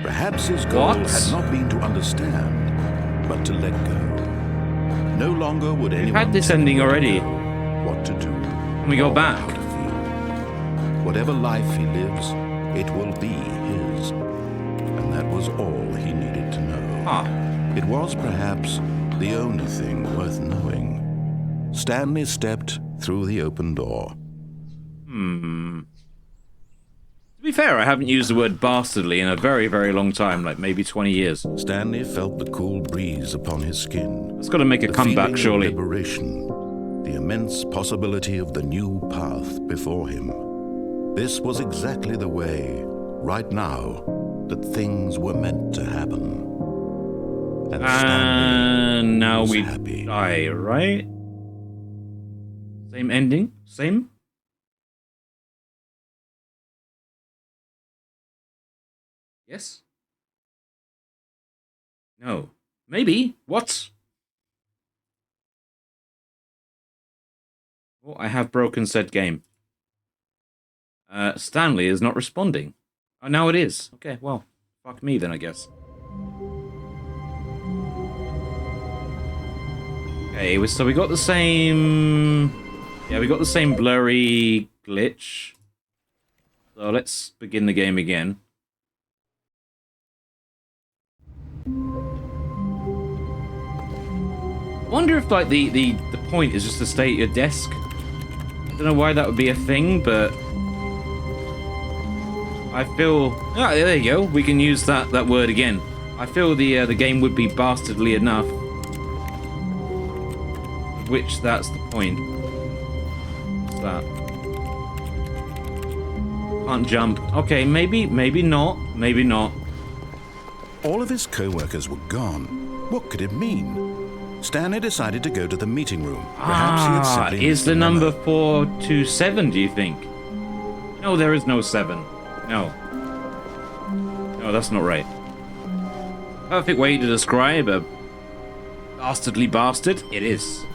Perhaps his goal had not been to understand, but to let go. No longer would anyone had this ending already. What to do. Can we go back? How to feel. Whatever life he lives, it will be his. And that was all he needed to know. Ah. It was perhaps the only thing worth knowing. Stanley stepped through the open door. To be fair, I haven't used the word bastardly in a very, very long time, like maybe 20 years. Stanley felt the cool breeze upon his skin. It's got to make a comeback, surely. The liberation, the immense possibility of the new path before him. This was exactly the way, right now, that things were meant to happen. And now we happy. Die, right? Same ending? Same? Yes? No. Maybe. What? Oh, I have broken said game. Stanley is not responding. Oh, now it is. Okay, well, fuck me then, I guess. Okay, so we got the same... Yeah, we got the same blurry glitch. So let's begin the game again. I wonder if, like, the point is just to stay at your desk. I don't know why that would be a thing, but... I feel... Ah, there you go. We can use that word again. I feel the game would be bastardly enough. Which that's the point. What's that? Can't jump. Okay, maybe not. Maybe not. All of his co-workers were gone. What could it mean? Stanley decided to go to the meeting room. Perhaps he had simply is missed the a memo. number 427, do you think? No, there is no 7. No. No, that's not right. Perfect way to describe a dastardly bastard. It is.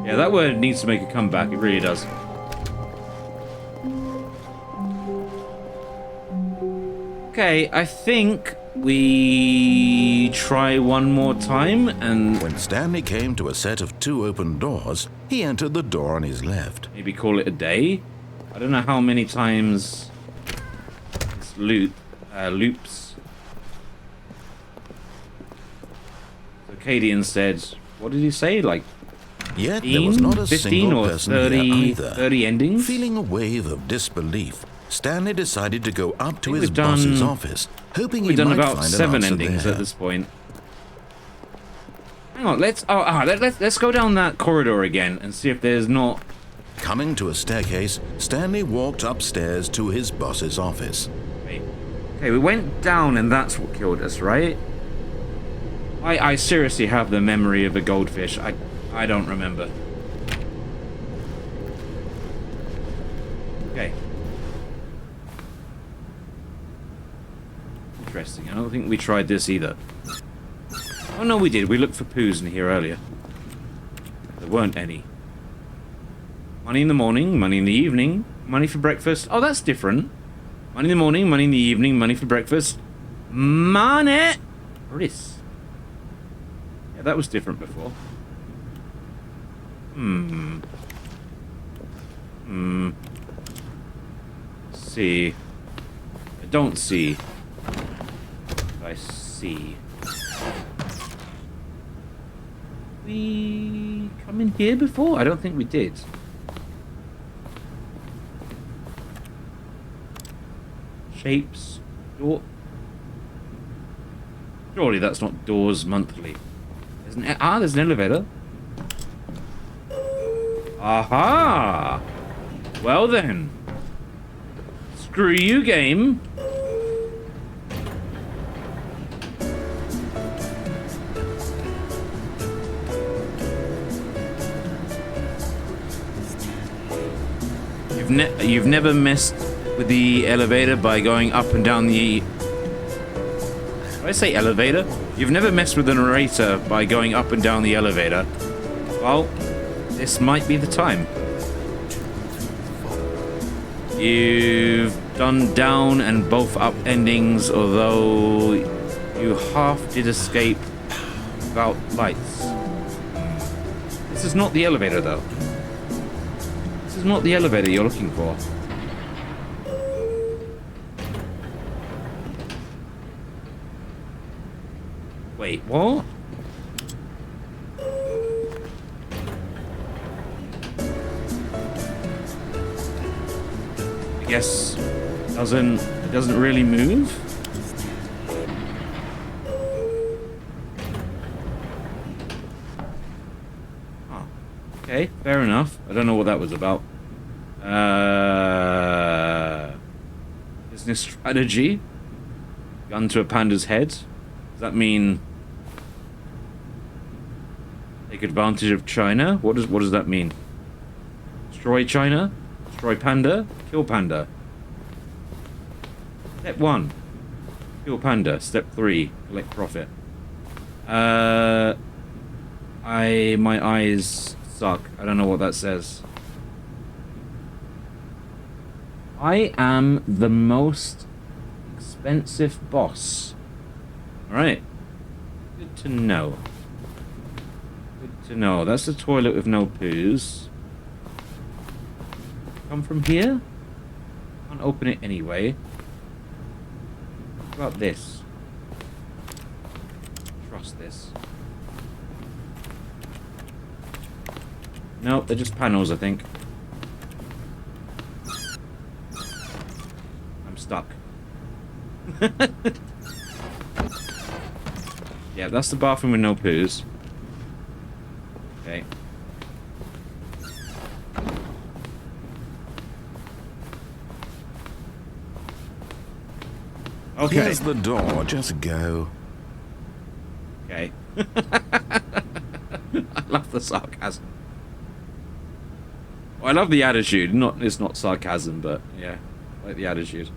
Yeah, that word needs to make a comeback. It really does. Okay, I think we try one more time and When Stanley came to a set of 2 open doors, he entered the door on his left. maybe call it a day. I don't know how many times this loops. So Cadian said, what did he say? Like Yet there was not a 15 single or person 30, here either. 30 endings? Feeling a wave of disbelief, Stanley decided to go up to think his we've done- boss's office, hoping he We've done might about find 7 an answer endings there. at this point. Hang on, let's go down that corridor again and see if there's not... Coming to a staircase, Stanley walked upstairs to his boss's office. Wait. Okay, we went down and that's what killed us, right? I seriously have the memory of a goldfish. I don't remember. Okay. Interesting. I don't think we tried this either. Oh no, we did. We looked for poos in here earlier. There weren't any. Money in the morning, money in the evening, money for breakfast. Oh, that's different. Money in the morning, money in the evening, money for breakfast. Money! Riss. Yeah, that was different before. See. I don't see. I see. We come in here before? I don't think we did. Shapes. Door. Surely that's not doors monthly. There's an elevator. Aha! Well then. Screw you, game. You've never messed with the elevator by going up and down the... Did I say elevator? You've never messed with the narrator by going up and down the elevator. Well, this might be the time. You've done down and both up endings, although you half did escape without lights. This is not the elevator, though. This is not the elevator you're looking for. Wait, what? I guess it doesn't really move. Oh, okay, fair enough. I don't know what that was about. Business strategy. Gun to a panda's head. Does that mean take advantage of China? What does that mean? Destroy China? Destroy panda? Kill panda. Step 1. Kill panda. Step 3. Collect profit. My eyes suck. I don't know what that says. I am the most expensive boss. Alright. Good to know. Good to know. That's the toilet with no poos. Come from here? Can't open it anyway. What about this? Trust this. Nope, they're just panels, I think. I'm stuck. Yeah, that's the bathroom with no poos. Okay. Okay. Here's the door, just go. I love the sarcasm. Well, I love the attitude. It's not sarcasm, but yeah, I like the attitude.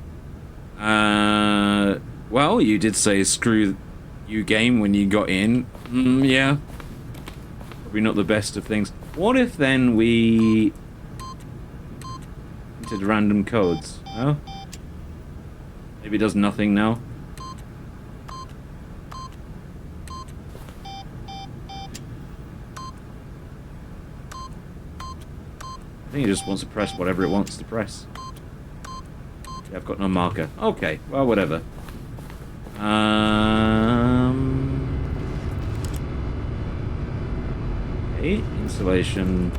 Well, you did say screw you game when you got in. Yeah. Probably not the best of things. What if then we entered random codes? Oh? Maybe it does nothing now. I think it just wants to press whatever it wants to press. Yeah, I've got no marker. Okay, well, whatever. Okay, insulation.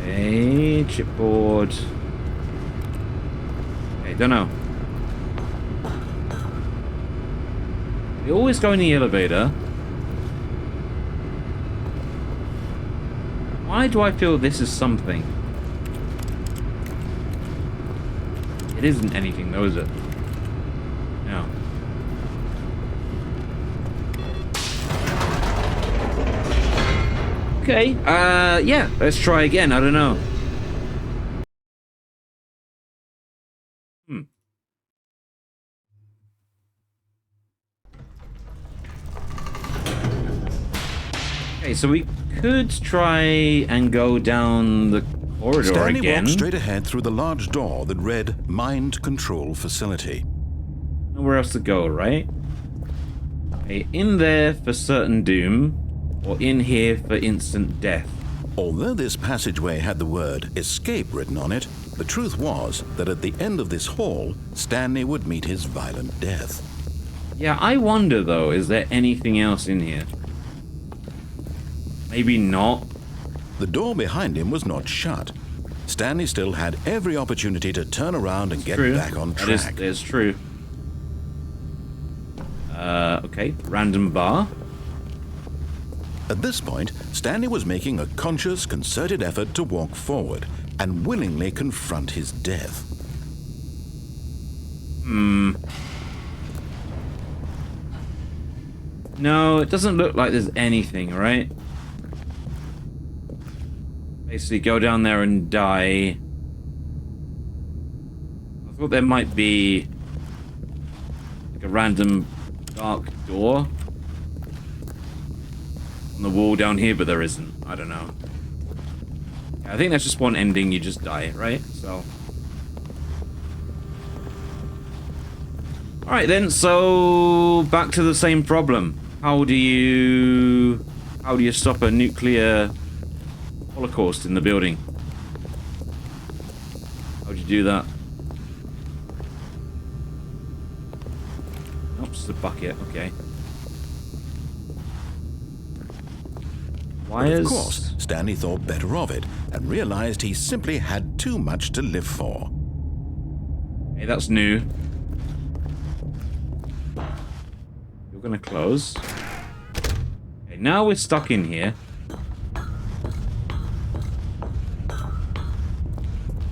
Okay, chipboard. Okay, don't know. We always go in the elevator. Why do I feel this is something? It isn't anything though, is it? No. Okay, yeah, let's try again, I don't know. Okay, so we could try and go down the corridor Stanley again. walked straight ahead through the large door that read Mind Control Facility. Nowhere else to go, right? Okay, in there for certain doom, or in here for instant death. Although this passageway had the word escape written on it, the truth was that at the end of this hall, Stanley would meet his violent death. Yeah, I wonder though, is there anything else in here? Maybe not. The door behind him was not shut. Stanley still had every opportunity to turn around and get back on track. That is true. Okay, random bar. At this point, Stanley was making a conscious, concerted effort to walk forward and willingly confront his death. No, it doesn't look like there's anything, right? Basically, go down there and die. I thought there might be like a random dark door on the wall down here, but there isn't. I don't know. I think that's just one ending, you just die, right? So. Alright then, so back to the same problem. How do you stop a nuclear holocaust in the building? How'd you do that? Oh, just a bucket, okay. But of course, Stanley thought better of it and realized he simply had too much to live for. Hey, that's new. You're gonna close. Okay, now we're stuck in here.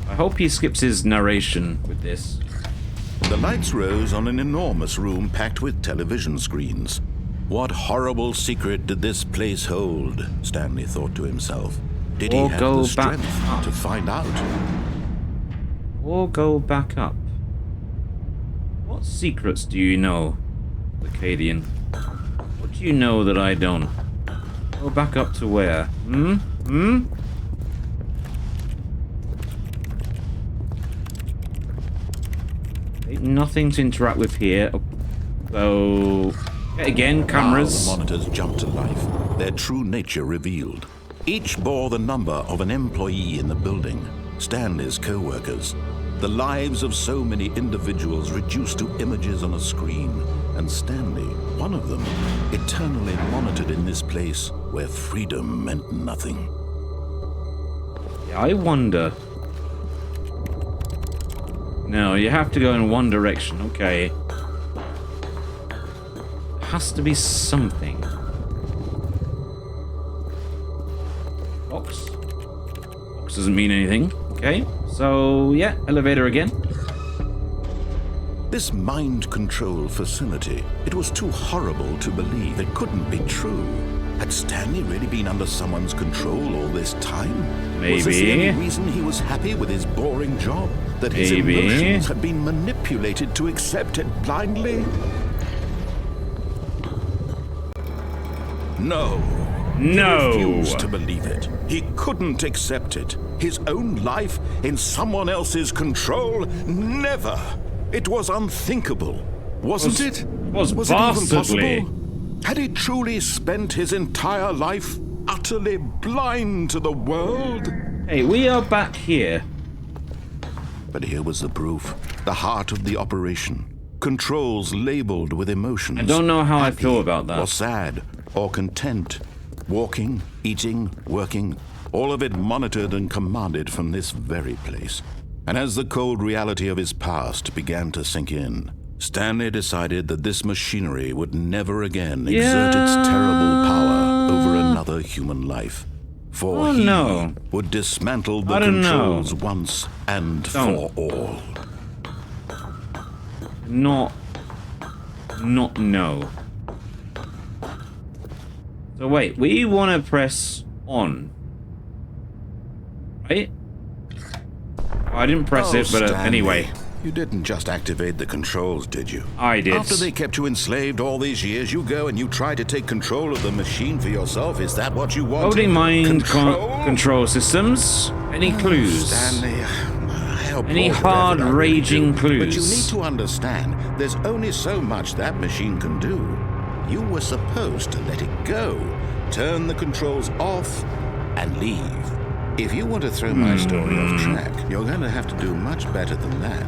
I hope he skips his narration with this. The lights rose on an enormous room packed with television screens. What horrible secret did this place hold? Stanley thought to himself. Did he have the strength to find out? Or go back up. What secrets do you know, Lacadian? What do you know that I don't? Go back up to where? Nothing to interact with here. So, again, cameras. Now the monitors jumped to life, their true nature revealed. Each bore the number of an employee in the building, Stanley's co-workers. The lives of so many individuals reduced to images on a screen, and Stanley, one of them, eternally monitored in this place where freedom meant nothing. Yeah, I wonder. No, you have to go in one direction. Okay. Has to be something. Box. Box doesn't mean anything. Okay. So, yeah, elevator again. This mind control facility, it was too horrible to believe. It couldn't be true. Had Stanley really been under someone's control all this time? Maybe. Was this the only reason he was happy with his boring job? That his emotions had been manipulated to accept it blindly? No. No. He refused to believe it. He couldn't accept it. His own life in someone else's control? Never. It was unthinkable. Wasn't it? Was it even bastardly. possible? Had he truly spent his entire life utterly blind to the world? Hey, we are back here. But here was the proof. The heart of the operation. Controls labeled with emotions. I don't know how I Happy feel about that. Or sad, or content. Walking, eating, working, all of it monitored and commanded from this very place. And as the cold reality of his past began to sink in, Stanley decided that this machinery would never again exert its terrible power over another human life. For he would dismantle the controls once and for all. Not no. So wait, we want to press on, right? I didn't press it, but anyway. You didn't just activate the controls, did you? I did. After they kept you enslaved all these years, you go and you try to take control of the machine for yourself. Is that what you want? Loading mind control systems. Any clues? Stanley, any hard raging clues? But you need to understand, there's only so much that machine can do. You were supposed to let it go, turn the controls off, and leave. If you want to throw my story off track, you're going to have to do much better than that.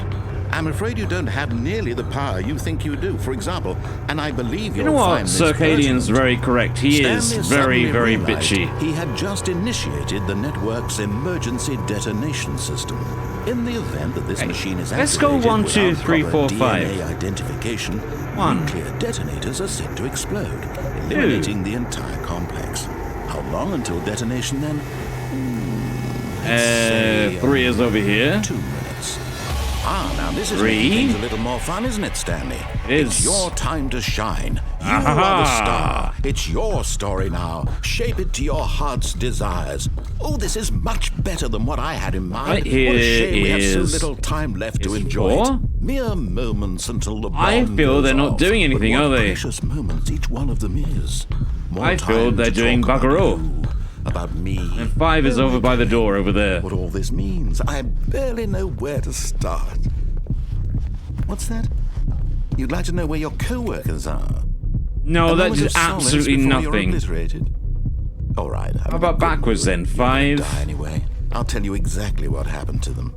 I'm afraid you don't have nearly the power you think you do. For example, and I believe you'll find this Circadian's very correct. He is Stanley very realized bitchy. He had just initiated the network's emergency detonation system. In the event that this machine is Let's go activated 1, 2, without 3, 4, proper 5. DNA identification, 1. nuclear detonators are set to explode, eliminating the entire complex. How long until detonation then? 3 is over here. 2 minutes. Now this is 3. making things a little more fun, isn't it, Stanley? It is. It's your time to shine. You are the star. It's your story now. Shape it to your heart's desires. Oh, this is much better than what I had in mind. Right here what a shame we have so is- little time left to is enjoy 4. it. Mere moments until the I bomb feel goes they're not off. doing anything, But what are they? precious moments each one of them is. More I feel time they're to doing talk bugger about all. you, about me. And 5 is over by the door over there. What all this means, I barely know where to start. What's that? You'd like to know where your co-workers are? No, A that moment is of solace absolutely before you're nothing. obliterated. All right. How about backwards then? 5. Die anyway. I'll tell you exactly what happened to them.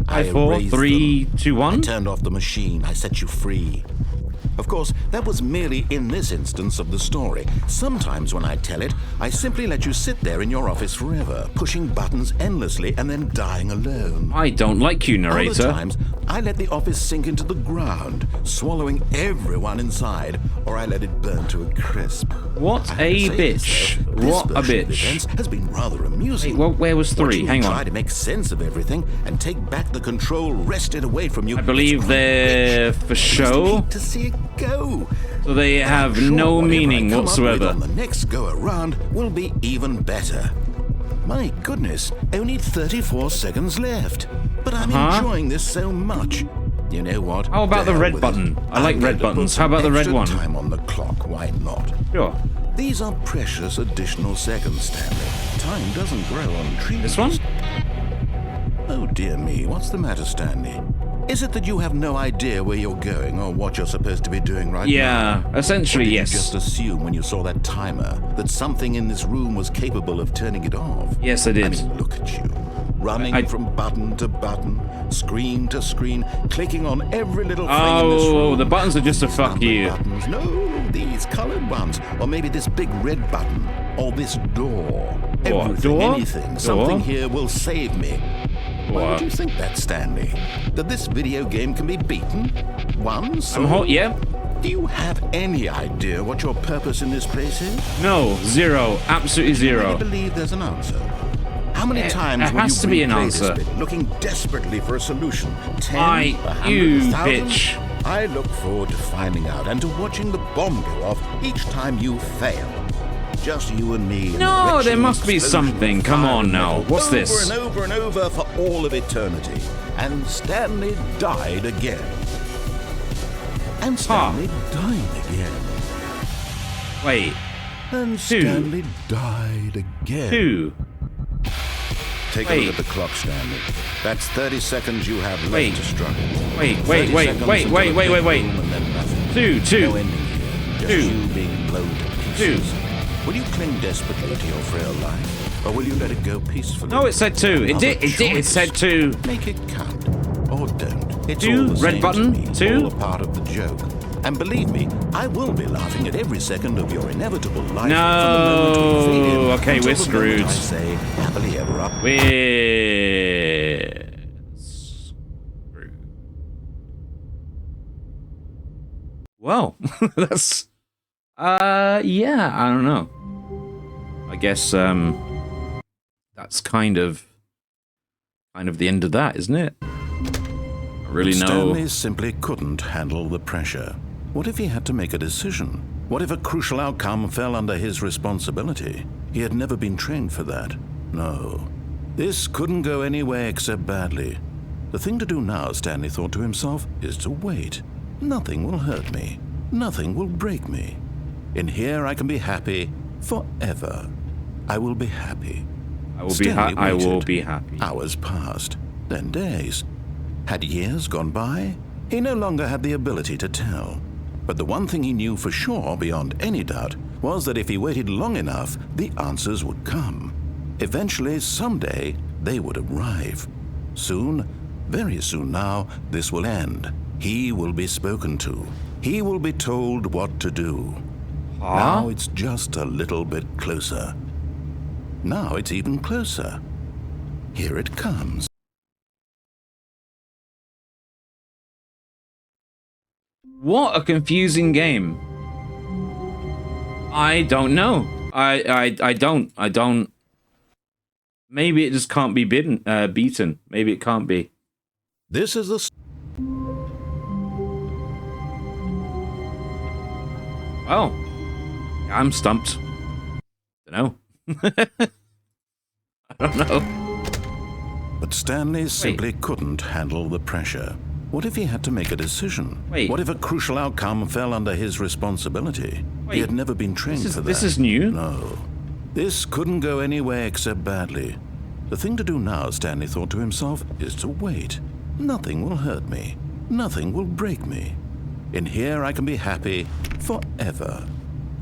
5, 4, erased 3, them. 2, 1. I turned off the machine. I set you free. Of course, that was merely in this instance of the story. Sometimes when I tell it, I simply let you sit there in your office forever, pushing buttons endlessly and then dying alone. I don't like you, Other narrator. times, I let the office sink into the ground, swallowing everyone inside, or I let it burn to a crisp. What I have to a say this, bitch. though, this What a version of bitch. events has been rather amusing. Wait, well, where was 3? Watching Hang you on. try to make sense of everything and take back the control wrested away from you. I believe It's quite they're rich. for I just show. hate to see it go. So they have I'm sure no whatever meaning I come up with whatsoever. on the next go around will be even better. My goodness, only 34 seconds left. But I'm enjoying this so much. You know what? How about To the hell red with button? it. I like I'm red going to buttons. put How about the red extra one? Time on the clock. Why not? Sure. These are precious additional seconds, Stanley. Time doesn't grow on trees. This one? Oh dear me, what's the matter, Stanley? Is it that you have no idea where you're going or what you're supposed to be doing right now? Yeah, essentially, Or did yes. You just assume when you saw that timer that something in this room was capable of turning it off? Yes, I did. I mean, look at you. Running from button to button, screen to screen, clicking on every little thing in this room. Oh, the buttons are just to These fuck numbered you. Buttons. No, these colored ones. Or maybe this big red button. Or this door. Everything, door? anything. Door? Something here will save me. Why What? would you think that, Stanley? That this video game can be beaten? Once? I'm hot, yeah? Do you have any idea what your purpose in this place is? No, 0. Absolutely Do you 0. really believe there's an answer? How many It times will has you to be an replay this answer. bit, looking desperately for a solution? 10? I, 100, you 1,000? bitch. I look forward to finding out and to watching the bomb go off each time you fail. Just you and me. No, there must be something. Come on now. What's this? Over and over and over for all of eternity. And Stanley died again. And Stanley died again. Wait. And Stanley died again. 2. Take a look at the clock, Stanley. That's 30 seconds you have left to struggle. Wait. 2. No ending here. Just you being blown to pieces. 2. Will you cling desperately to your frail life, or will you let it go peacefully? No, it said 2. It did. It said 2. Make it count, or don't. It's 2. all the Red same button. to me, 2. all a part of the joke. And believe me, I will be laughing at every second of your inevitable life. No. Okay, we're screwed. I say happily ever up. We're screwed. Well, that's. Yeah, I don't know. I guess that's kind of the end of that, isn't it? I really know. Stanley simply couldn't handle the pressure. What if he had to make a decision? What if a crucial outcome fell under his responsibility? He had never been trained for that. No. This couldn't go any way except badly. The thing to do now, Stanley thought to himself, is to wait. Nothing will hurt me. Nothing will break me. In here I can be happy forever. I will be happy. I will be happy. Hours passed, then days. Had years gone by? He no longer had the ability to tell. But the one thing he knew for sure, beyond any doubt, was that if he waited long enough, the answers would come. Eventually, someday, they would arrive. Soon, very soon now, this will end. He will be spoken to. He will be told what to do. Huh? Now it's just a little bit closer. Now it's even closer. Here it comes. What a confusing game. I don't know. I don't. Maybe it just can't be beaten. Maybe it can't be. This is the... Well, I'm stumped. Don't know. I don't know. But Stanley simply couldn't handle the pressure. What if he had to make a decision? What if a crucial outcome fell under his responsibility? He had never been trained for that. This is new? No. This couldn't go any way except badly. The thing to do now, Stanley thought to himself, is to wait. Nothing will hurt me. Nothing will break me. In here I can be happy forever.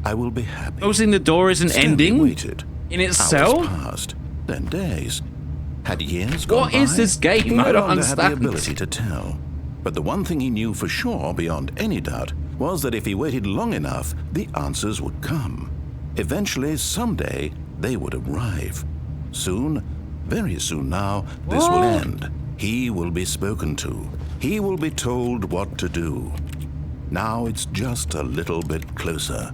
I will be happy. Closing the door is an ending? Waited. In itself? Hours passed, then days. Had years gone by? What is this game? I don't understand. He had the ability to tell. But the one thing he knew for sure, beyond any doubt, was that if he waited long enough, the answers would come. Eventually, someday, they would arrive. Soon, very soon now, this will end. He will be spoken to. He will be told what to do. Now it's just a little bit closer.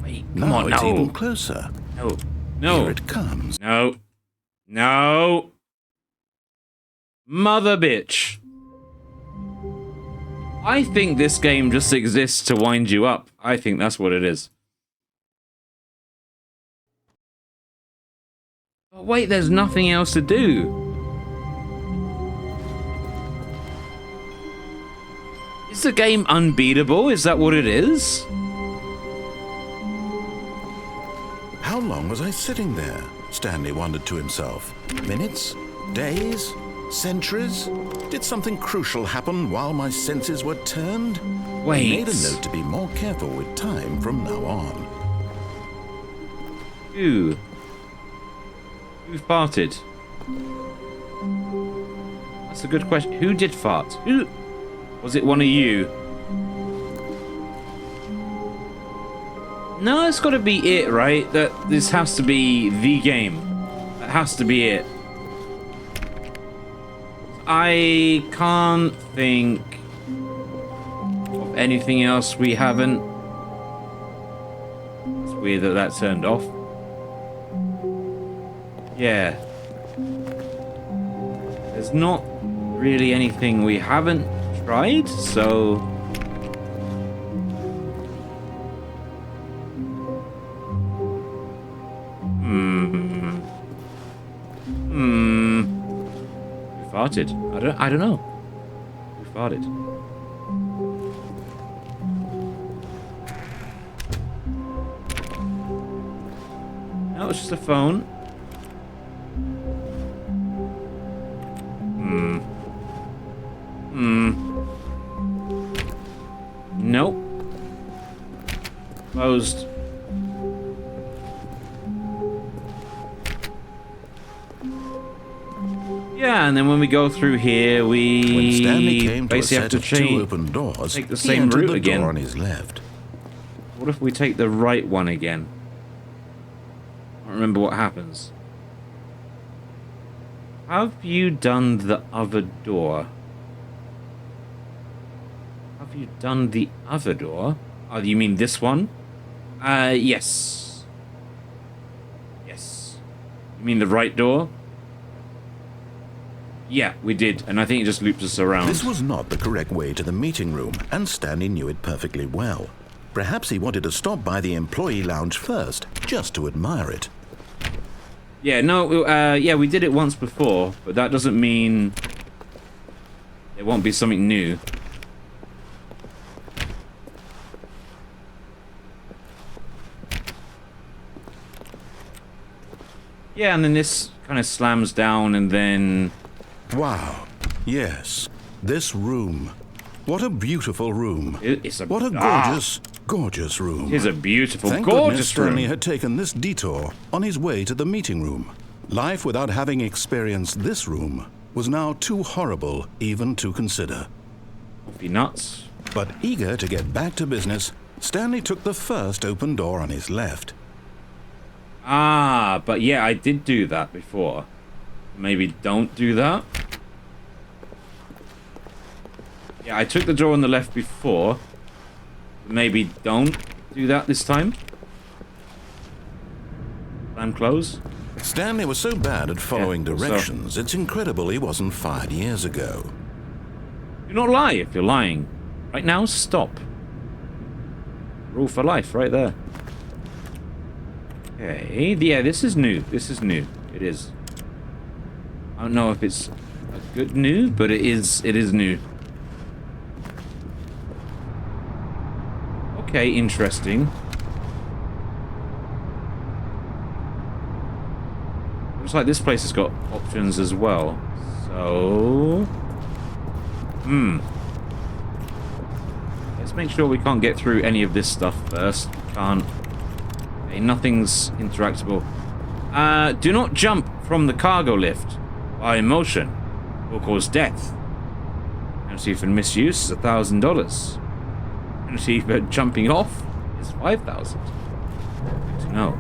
Wait, now it's even closer. No. No. Here it comes. No. No. Mother bitch. I think this game just exists to wind you up. I think that's what it is. But wait, there's nothing else to do. Is the game unbeatable? Is that what it is? How long was I sitting there? Stanley wondered to himself. Minutes? Days? Centuries? Did something crucial happen while my senses were turned? Wait. I made a note to be more careful with time from now on. Who farted? That's a good question. Who did fart? Who? Was it one of you? No, it's got to be it, right? That this has to be the game. That has to be it. I can't think of anything else we haven't. It's weird that that turned off. Yeah. There's not really anything we haven't tried, so farted? I don't know. Who farted? No, it's just a phone. Nope. Closed. Yeah, and then when we go through here, we When Stanley came to a basically have set to of two open doors, take the he same entered route the again. door on his left. What if we take the right one again? I don't remember what happens. Have you done the other door? Have you done the other door? Oh, you mean this one? Yes. Yes. You mean the right door? Yeah, we did, and I think it just loops us around. This was not the correct way to the meeting room, and Stanley knew it perfectly well. Perhaps he wanted to stop by the employee lounge first, just to admire it. Yeah, no, yeah, we did it once before, but that doesn't mean it won't be something new. Yeah, and then this kind of slams down, and then... Wow. Yes. This room. What a beautiful room. It's a... What a gorgeous, gorgeous room. It is a beautiful, Thank goodness gorgeous Stanley room. had taken this detour on his way to the meeting room. Life without having experienced this room was now too horrible even to consider. Be nuts. But eager to get back to business, Stanley took the first open door on his left. Ah, but yeah, I did do that before. Maybe don't do that. Yeah, I took the door on the left before. Maybe don't do that this time. Slam close. Stanley was so bad at following Yeah, directions, it's incredible he wasn't fired years ago. Do not lie if you're lying. Right now, stop. Rule for life, right there. Okay, yeah, this is new. This is new. It is. I don't know if it's a good new, but it is new. Okay, interesting. Looks like this place has got options as well. So... Let's make sure we can't get through any of this stuff first. We can't. Okay, nothing's interactable. Do not jump from the cargo lift. By motion will cause death. Penalty for misuse is $1,000. Penalty for jumping off is $5,000. Good to know.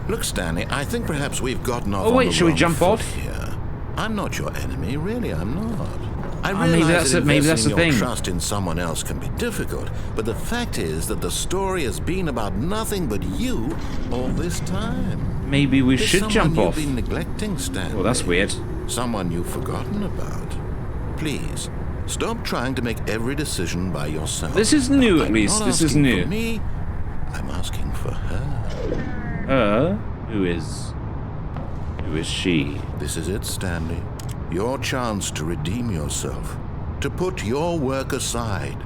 Look, Stanley, I think perhaps we've gotten off Oh, wait, on the should we wrong jump foot off? here. I'm not your enemy, really, I'm not. I maybe realize that's that it, maybe that's investing the your thing. trust in someone else can be difficult, but the fact is that the story has been about nothing but you all this time. Maybe we There's should jump someone off. you've been neglecting, Stanley. Oh, that's weird. Someone you've forgotten about. Please, stop trying to make every decision by yourself. This is new, at I'm least. not This is asking new. For me, I'm asking for her. Her? Who is she? This is it, Stanley. Your chance to redeem yourself. To put your work aside.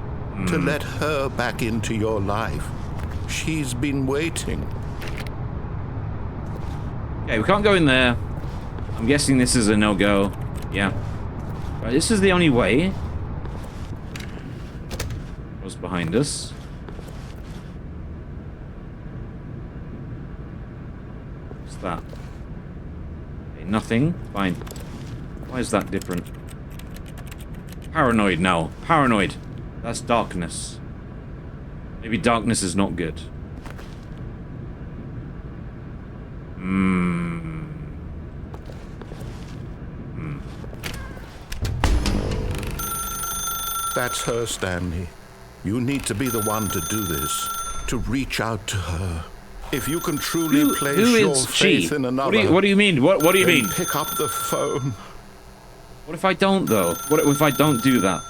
To let her back into your life. She's been waiting. Okay, we can't go in there. I'm guessing this is a no-go. Yeah. Right, this is the only way. What's behind us? What's that? Okay, nothing. Fine. Why is that different? Paranoid now. Paranoid. That's darkness. Maybe darkness is not good. That's her, Stanley. You need to be the one to do this. To reach out to her. If you can truly place who your is she? faith in another... What do you mean? What do you then mean? pick up the phone. What if I don't, though? What if I don't do that?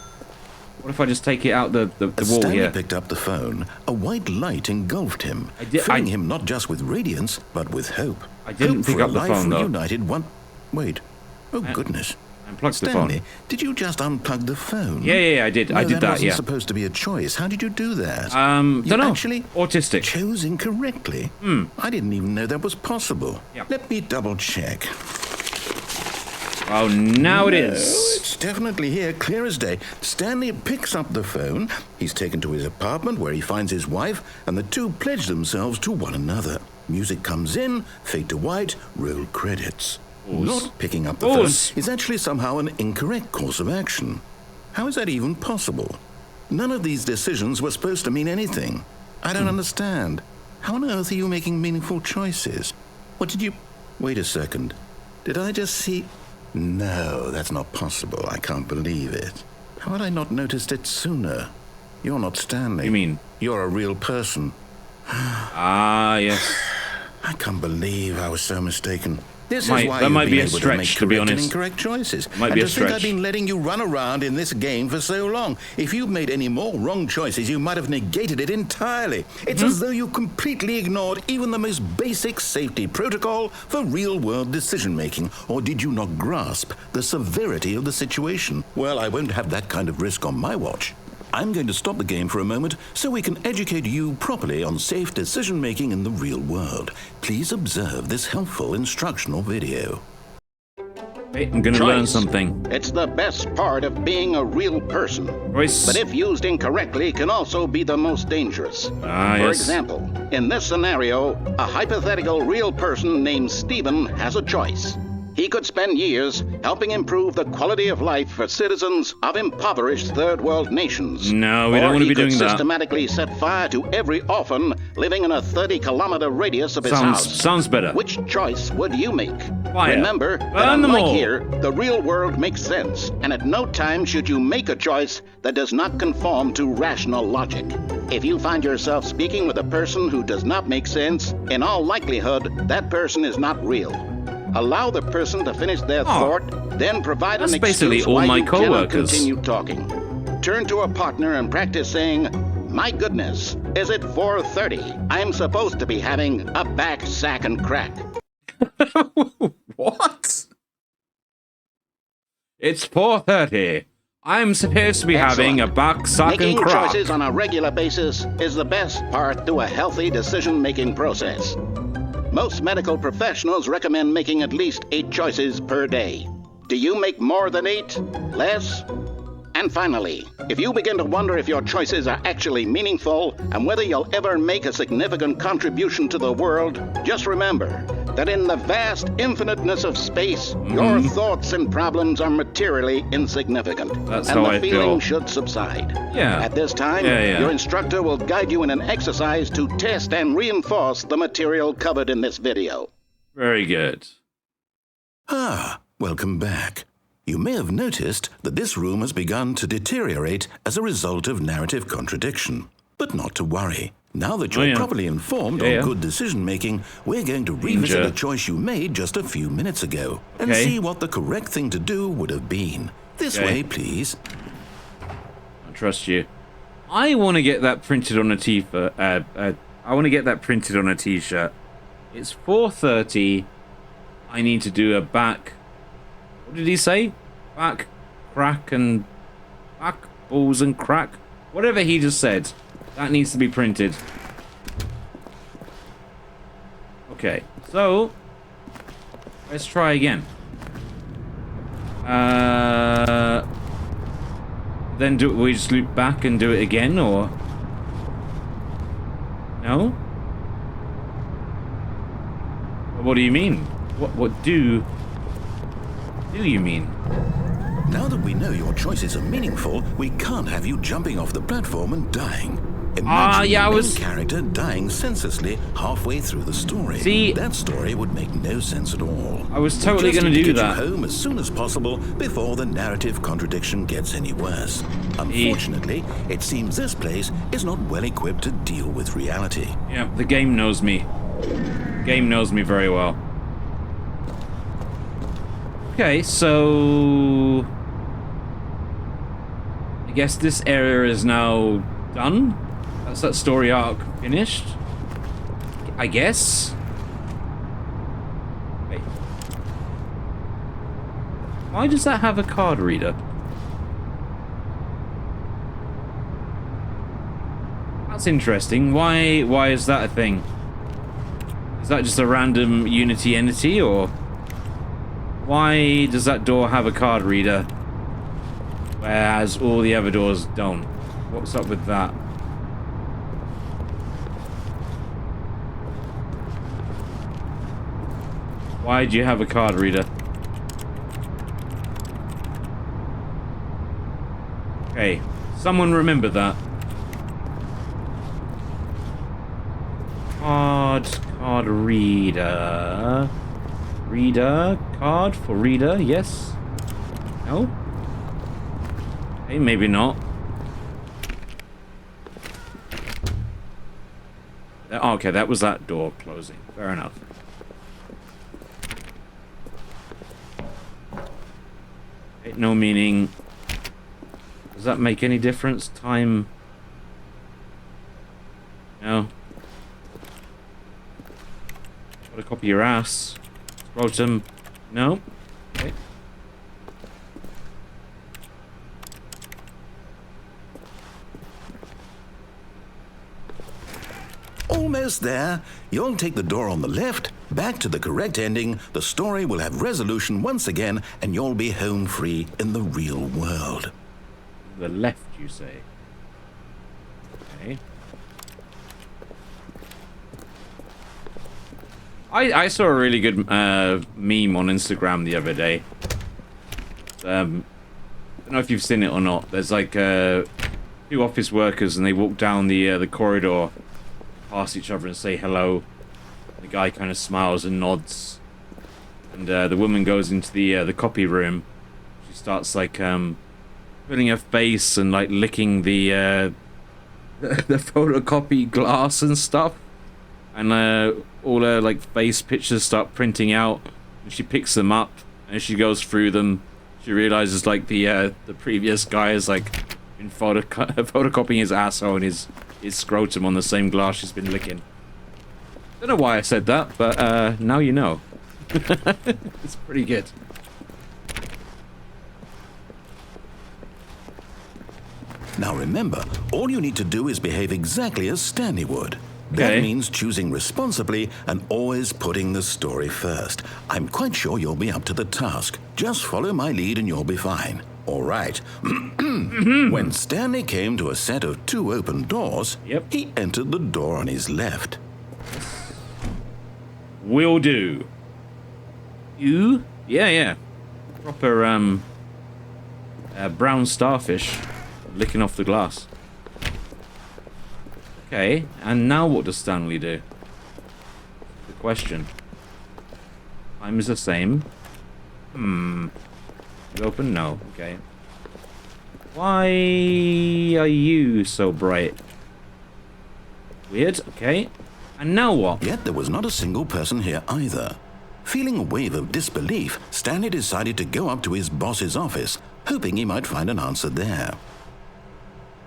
What if I just take it out the As wall Stanley here? picked up the phone, a white light engulfed him, I filling him not just with radiance, but with hope. I didn't Hope pick for up a the life phone, though. reunited one... Wait. Oh, goodness. Unplug the Stanley, phone. did you just unplug the phone? Yeah, I did. No, I did that, wasn't yeah. supposed to be a choice. How did you do that? Don't you know. actually Autistic. chose incorrectly. I didn't even know that was possible. Yeah. Let me double check. Oh, now it No, is. it's definitely here, clear as day. Stanley picks up the phone. He's taken to his apartment where he finds his wife, and the two pledge themselves to one another. Music comes in, fade to white, roll credits. Not picking up the phone is actually somehow an incorrect course of action. How is that even possible? None of these decisions were supposed to mean anything. I don't understand. How on earth are you making meaningful choices? What did you... Wait a second. Did I just see... No, that's not possible. I can't believe it. How had I not noticed it sooner? You're not Stanley. You mean? You're a real person. Ah, yes. I can't believe I was so mistaken. This Might- is why that you've might been be a able to stretch, make to be correct and honest. incorrect choices. Might and be a to think I've stretch. been letting you run around in this game for so long. If you'd made any more wrong choices, you might have negated it entirely. It's as though you completely ignored even the most basic safety protocol for real-world decision-making. Or did you not grasp the severity of the situation? Well, I won't have that kind of risk on my watch. I'm going to stop the game for a moment so we can educate you properly on safe decision-making in the real world. Please observe this helpful instructional video. Wait, I'm gonna learn something. It's the best part of being a real person. Choice. But if used incorrectly, can also be the most dangerous. Ah, For yes. example, in this scenario, a hypothetical real person named Stephen has a choice. He could spend years helping improve the quality of life for citizens of impoverished third world nations. No, we don't want to be doing Or he could that. systematically set fire to every orphan living in a 30-kilometer radius of his house. Sounds better. Which choice would you make? Fire. Remember that Burn them unlike all. here, the real world makes sense, and at no time should you make a choice that does not conform to rational logic. If you find yourself speaking with a person who does not make sense, in all likelihood, that person is not real. Allow the person to finish their thought, then provide That's an basically excuse all why my you cannot coworkers. continue talking. Turn to a partner and practice saying, "My goodness, is it 4:30? I'm supposed to be having a back, sack, and crack." What? It's 4:30. I'm supposed to be having a back, sack, and Making crack. choices on a regular basis is the best part to a healthy decision-making process. Most medical professionals recommend making at least 8 choices per day. Do you make more than 8? Less? And finally, if you begin to wonder if your choices are actually meaningful and whether you'll ever make a significant contribution to the world, just remember that in the vast infiniteness of space, your thoughts and problems are materially insignificant. That's and how the I feeling feel. should subside. Yeah. At this time, Yeah. your instructor will guide you in an exercise to test and reinforce the material covered in this video. Very good. Ah, welcome back. You may have noticed that this room has begun to deteriorate as a result of narrative contradiction. But not to worry. Now that you're properly informed on good decision-making, we're going to revisit a choice you made just a few minutes ago and see what the correct thing to do would have been. This way, please. I trust you. I want to get that printed on a t-shirt. I want to get that printed on a t-shirt. It's 4:30. I need to do a back... What did he say? Back, crack, and... Back, balls, and crack? Whatever he just said. That needs to be printed. Okay, so... Let's try again. Then we just loop back and do it again, or... No? What do you mean? What do you mean? Now that we know your choices are meaningful, we can't have you jumping off the platform and dying. Imagine the main character dying senselessly halfway through the story. See, that story would make no sense at all. I was totally going to do that. Get you home as soon as possible before the narrative contradiction gets any worse. Unfortunately, it seems this place is not well equipped to deal with reality. Yeah, the game knows me. The game knows me very well. Okay, so... I guess this area is now done? That's that story arc finished? I guess? Wait. Why does that have a card reader? That's interesting. Why is that a thing? Is that just a random Unity entity, or why does that door have a card reader whereas all the other doors don't? What's up with that? Why do you have a card reader? Okay, someone remember that. Card reader. Reader? Card for reader? Yes? No? Okay, maybe not. Okay, that was that door closing. Fair enough. Okay, no meaning. Does that make any difference? Time? No. Gotta copy your ass. Scrotum. No. Okay. Almost there. You'll take the door on the left, back to the correct ending, the story will have resolution once again, and you'll be home free in the real world. The left, you say? Okay. I saw a really good meme on Instagram the other day. I don't know if you've seen it or not. There's like two office workers and they walk down the corridor past each other and say hello. The guy kind of smiles and nods. And the woman goes into the copy room. She starts like putting her face and like licking the photocopy glass and stuff. And all her like face pictures start printing out, and she picks them up, and as she goes through them, she realizes like the previous guy is like been photocopying his asshole and his scrotum on the same glass she's been licking. Don't know why I said that, but now you know. It's pretty good. Now remember, all you need to do is behave exactly as Stanley would. Okay. That means choosing responsibly and always putting the story first. I'm quite sure you'll be up to the task. Just follow my lead and you'll be fine. All right. When Stanley came to a set of 2 open doors, Yep. he entered the door on his left. Will do. You? Yeah. Proper brown starfish licking off the glass. Okay, and now what does Stanley do? The question. Time is the same. You open? No. Okay. Why are you so bright? Weird. Okay. And now what? Yet there was not a single person here either. Feeling a wave of disbelief, Stanley decided to go up to his boss's office, hoping he might find an answer there.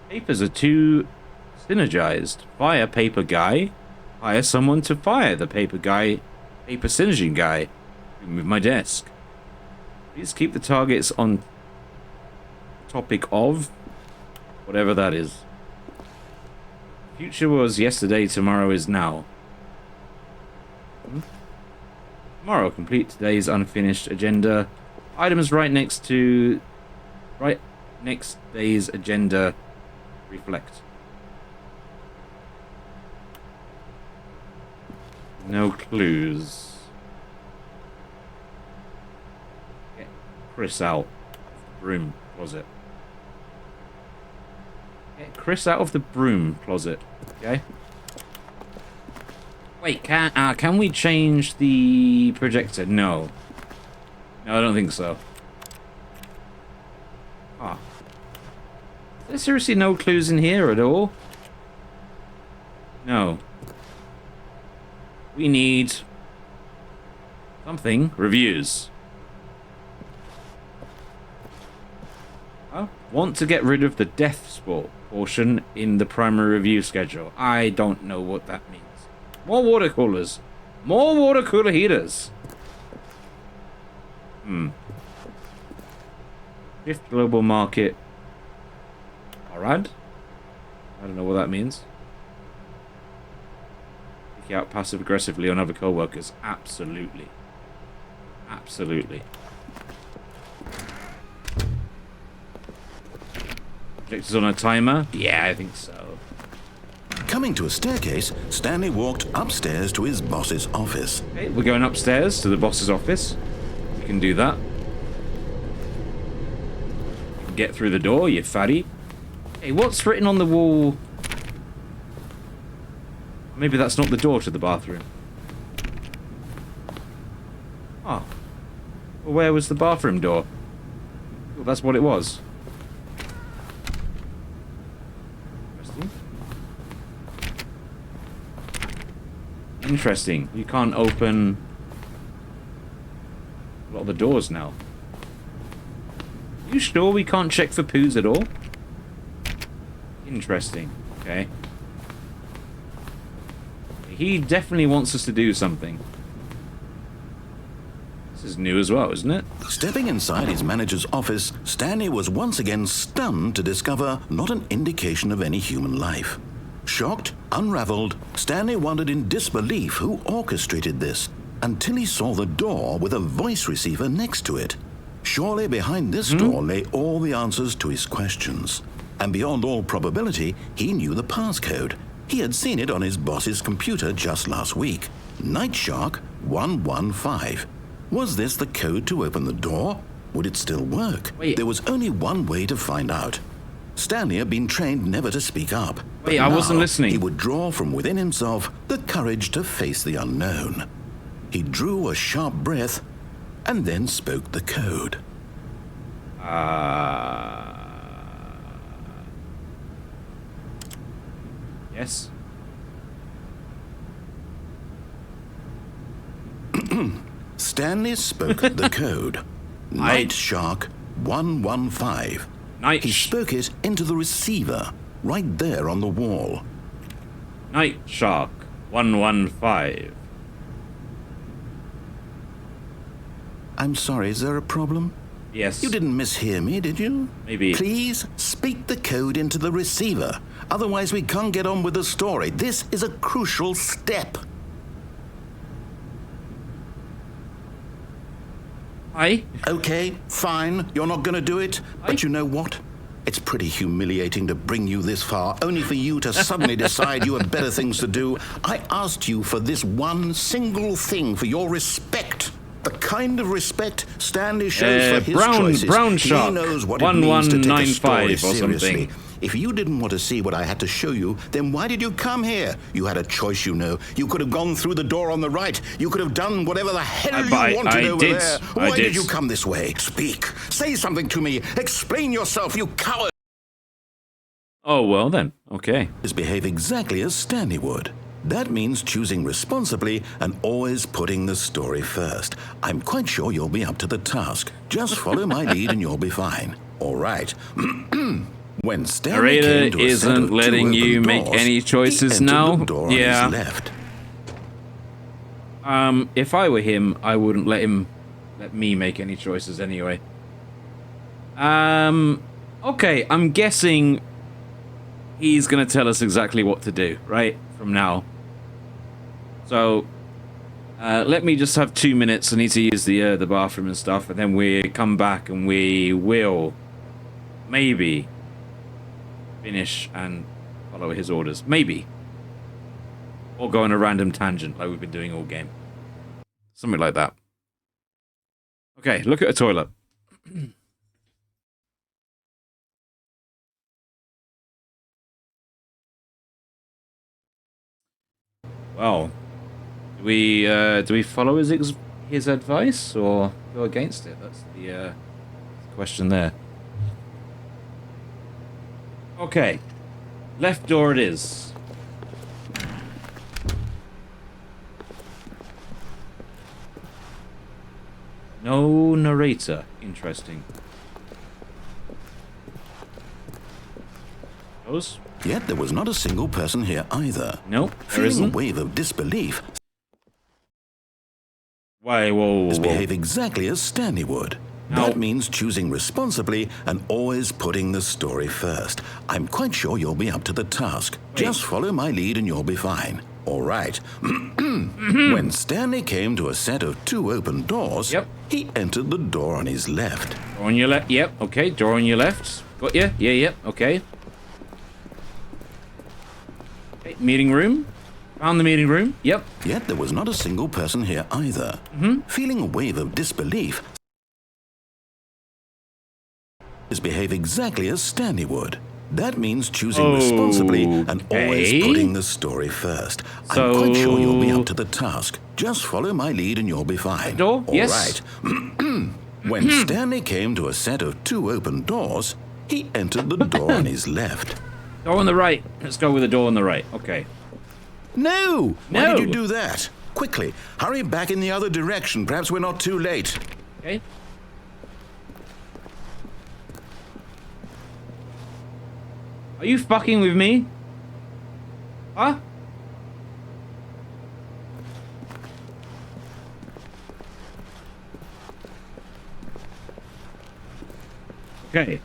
Papers are too synergized. Fire paper guy. Hire someone to fire the paper guy. Paper synerging guy. Remove my desk. Please keep the targets on topic of whatever that is. Future was yesterday, tomorrow is now. Tomorrow, complete today's unfinished agenda. Items right next day's agenda. Reflect. No clues. Get Chris out of the broom closet. Get Chris out of the broom closet. Okay. Wait, can we change the projector? No. No, I don't think so. Ah. There's seriously no clues in here at all? No. We need something. Reviews. Oh, want to get rid of the death sport portion in the primary review schedule. I don't know what that means. More water coolers. More water cooler heaters. Shift global market. Alright. I don't know what that means. Pick out passive aggressively on other co-workers. Absolutely. Absolutely. Projector's on a timer? Yeah, I think so. Coming to a staircase, Stanley walked upstairs to his boss's office. Okay, we're going upstairs to the boss's office. We can do that. You can get through the door, you fatty. Hey, what's written on the wall? Maybe that's not the door to the bathroom. Oh. Well, where was the bathroom door? Well, that's what it was. Interesting. Interesting. You can't open a lot of the doors now. You sure we can't check for poos at all? Interesting. Okay. He definitely wants us to do something. This is new as well, isn't it? Stepping inside his manager's office, Stanley was once again stunned to discover not an indication of any human life. Shocked, unraveled, Stanley wondered in disbelief who orchestrated this, until he saw the door with a voice receiver next to it. Surely behind this door lay all the answers to his questions. And beyond all probability, he knew the passcode. He had seen it on his boss's computer just last week. Nightshark 115. Was this the code to open the door? Would it still work? Wait. There was only one way to find out. Stanley had been trained never to speak up. But Wait, I wasn't now listening. He would draw from within himself the courage to face the unknown. He drew a sharp breath and then spoke the code. Yes. Stanley spoke the code. Nightshark 115. Night. He spoke it into the receiver, right there on the wall. Nightshark 115. I'm sorry, is there a problem? Yes. You didn't mishear me, did you? Maybe. Please speak the code into the receiver. Otherwise, we can't get on with the story. This is a crucial step. Hi. Okay, fine. You're not going to do it. But you know what? It's pretty humiliating to bring you this far, only for you to suddenly decide you have better things to do. I asked you for this one single thing, for your respect. The kind of respect Stanley shows for his choices. Brown Shark. He knows what it means to take a story 1195 or seriously. something. If you didn't want to see what I had to show you, then why did you come here? You had a choice, you know. You could have gone through the door on the right. You could have done whatever the hell you wanted over there. Why did you come this way? Speak. Say something to me. Explain yourself, you coward. Oh, well then. Okay. Behave exactly as Stanley would. That means choosing responsibly and always putting the story first. I'm quite sure you'll be up to the task. Just follow my lead and you'll be fine. All right. When Stanley came to a set isn't of letting two you open make doors, any choices he entered now. the door Yeah. on his left. If I were him, I wouldn't let me make any choices anyway. Okay, I'm guessing he's gonna tell us exactly what to do, right? From now. So, let me just have 2 minutes. I need to use the bathroom and stuff, and then we come back and we will maybe finish and follow his orders. Maybe. Or go on a random tangent like we've been doing all game. Something like that. Okay, look at a toilet. Well, do we follow his advice or go against it? That's the question there. Okay, left door it is. No narrator. Interesting. Those? Yet there was not a single person here either. Nope, there Feeling a isn't. wave of disbelief, Why, whoa. behave exactly as Stanley would. That means choosing responsibly and always putting the story first. I'm quite sure you'll be up to the task. Just follow my lead and you'll be fine. All right. When Stanley came to a set of 2 open doors, he entered the door on his left. Door on your left. Yep. Okay. Door on your left. Got you. Yeah. Yep. Okay. Okay. Meeting room. Found the meeting room. Yep. Yet there was not a single person here either. Feeling a wave of disbelief, behave exactly as Stanley would. That means choosing responsibly and always putting the story first. I'm quite sure you'll be up to the task. Just follow my lead and you'll be fine. Door? All right. When Stanley came to a set of 2 open doors, he entered the door on his left. Door on the right. Let's go with the door on the right. Okay. No! Why did you do that? Quickly, hurry back in the other direction. Perhaps we're not too late. Okay. Are you fucking with me? Huh? Okay.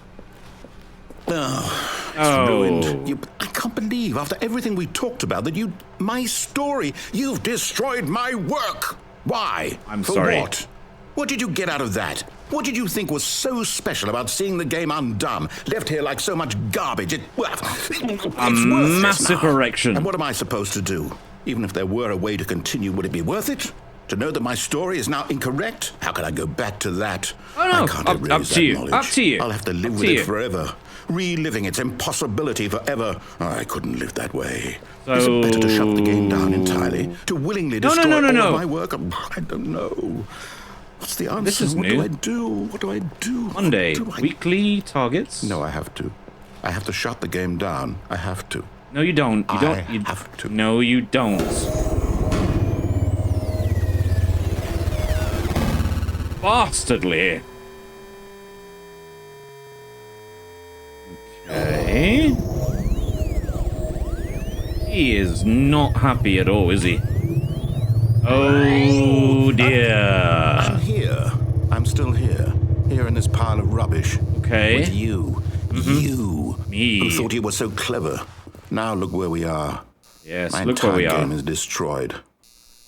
Oh, it's ruined. I can't believe, after everything we talked about, that my story, you've destroyed my work. Why? I'm For sorry. What? What did you get out of that? What did you think was so special about seeing the game undone, left here like so much garbage? It's worthless massive now. erection. And what am I supposed to do? Even if there were a way to continue, would it be worth it? To know that my story is now incorrect? How can I go back to that? Oh, no. I can't Up erase to that you. knowledge. Up to you. I'll have to live Up with to it you. forever. Reliving its impossibility forever. I couldn't live that way. So... Is it better to shut the game down entirely? To willingly destroy all of my work? I don't know. What's the answer? This is what new. do I do? What do I do? Monday. Weekly targets? No, I have to. I have to shut the game down. I have to. No, you don't. You don't. I have to. No, you don't. Bastardly. Okay. He is not happy at all, is he? Oh dear. I'm here. I'm still here. Here in this pile of rubbish. Okay. With you. You. Me. Who thought you were so clever. Now look where we are. Yes, My look where entire we are. game is destroyed.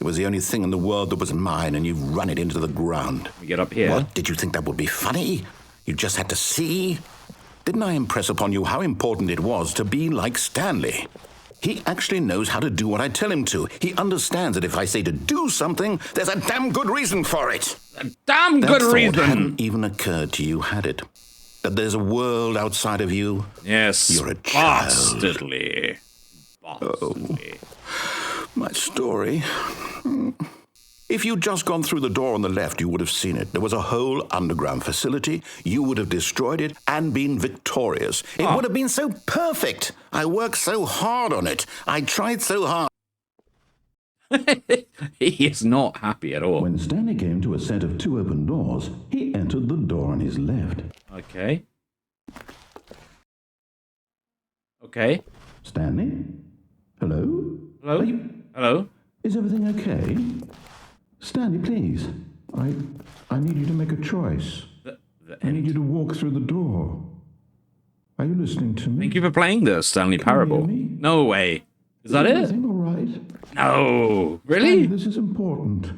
It was the only thing in the world that was mine, and you've run it into the ground. We get up here. What? Did you think that would be funny? You just had to see? Didn't I impress upon you how important it was to be like Stanley? He actually knows how to do what I tell him to. He understands that if I say to do something, there's a damn good reason for it. A damn good That reason. thought hadn't even occurred to you, had it? That there's a world outside of you? Yes. You're a child. Bastardly. Bastardly. My story. If you'd just gone through the door on the left, you would have seen it. There was a whole underground facility. You would have destroyed it and been victorious. It would have been so perfect. I worked so hard on it. I tried so hard. He is not happy at all. When Stanley came to a set of 2 open doors, he entered the door on his left. Okay. Okay. Stanley? Hello? Hello? Hello? Is everything okay? Stanley, please. I need you to make a choice. I need you to walk through the door. Are you listening to me? Thank you for playing the Stanley Parable. hear me? No way. Is that it? Everything all right? No. Really? Stanley, this is important.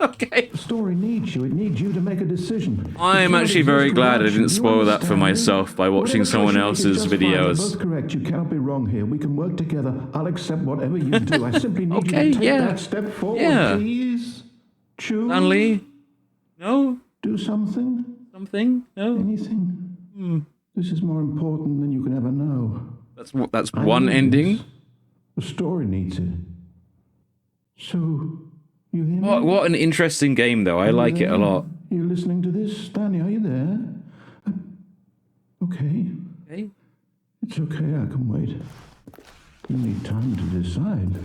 Okay. The story needs you. It needs you to make a decision. I'm actually very glad I didn't spoil that for myself by watching Whatever someone choice you make is else's just fine. You're videos. both correct. You cannot be wrong here. We can work together. I'll accept whatever you do. I simply need Okay, you to take yeah. that step forward, Yeah. please. Choose. Stanley? No? Do something. Something? No? Anything. This is more important than you can ever know. That's I one know ending? this. The story needs it. So, you hear me? What an interesting game, though. I like it a lot. You listening to this? Stanley, are you there? Okay. Okay. It's okay, I can wait. You need time to decide.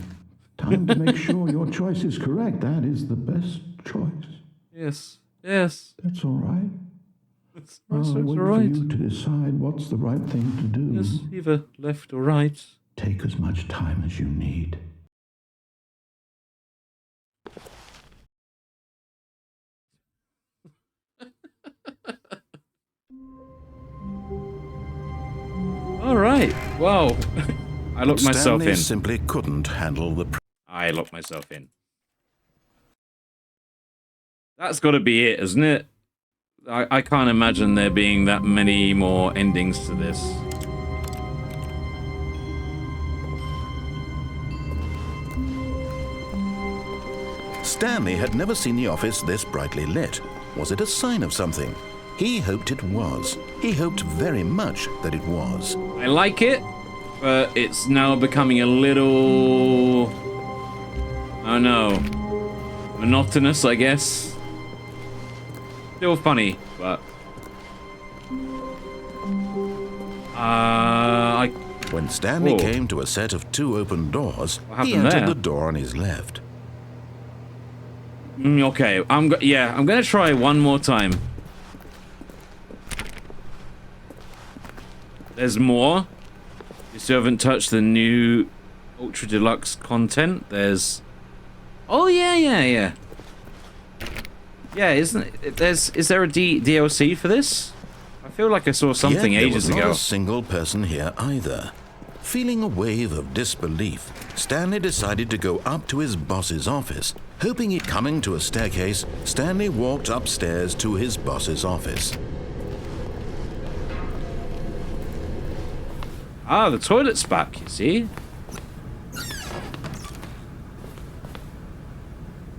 Time to make sure your choice is correct. That is the best choice. Yes. Yes. That's all right. That's I'll all wait for right. you to decide what's the right thing to do. Yes, either left or right. Take as much time as you need. right. Well, I locked myself Stanley in. simply couldn't handle the I locked myself in. That's got to be it, isn't it? I can't imagine there being that many more endings to this. Stanley had never seen the office this brightly lit. Was it a sign of something? He hoped it was. He hoped very much that it was. I like it, but it's now becoming a little... I don't know. Monotonous, I guess. Still funny, but... When Stanley Whoa. came to a set of 2 open doors, What he happened entered there? the door on his left. Okay, I'm gonna try one more time. There's more. You still haven't touched the new Ultra Deluxe content. There's... Oh, yeah. Yeah, isn't it? Is there a DLC for this? I feel like I saw something Yet ages there was ago. not a single person here either. Feeling a wave of disbelief, Stanley decided to go up to his boss's office. Hoping he'd coming to a staircase, Stanley walked upstairs to his boss's office. Ah, the toilet's back, you see?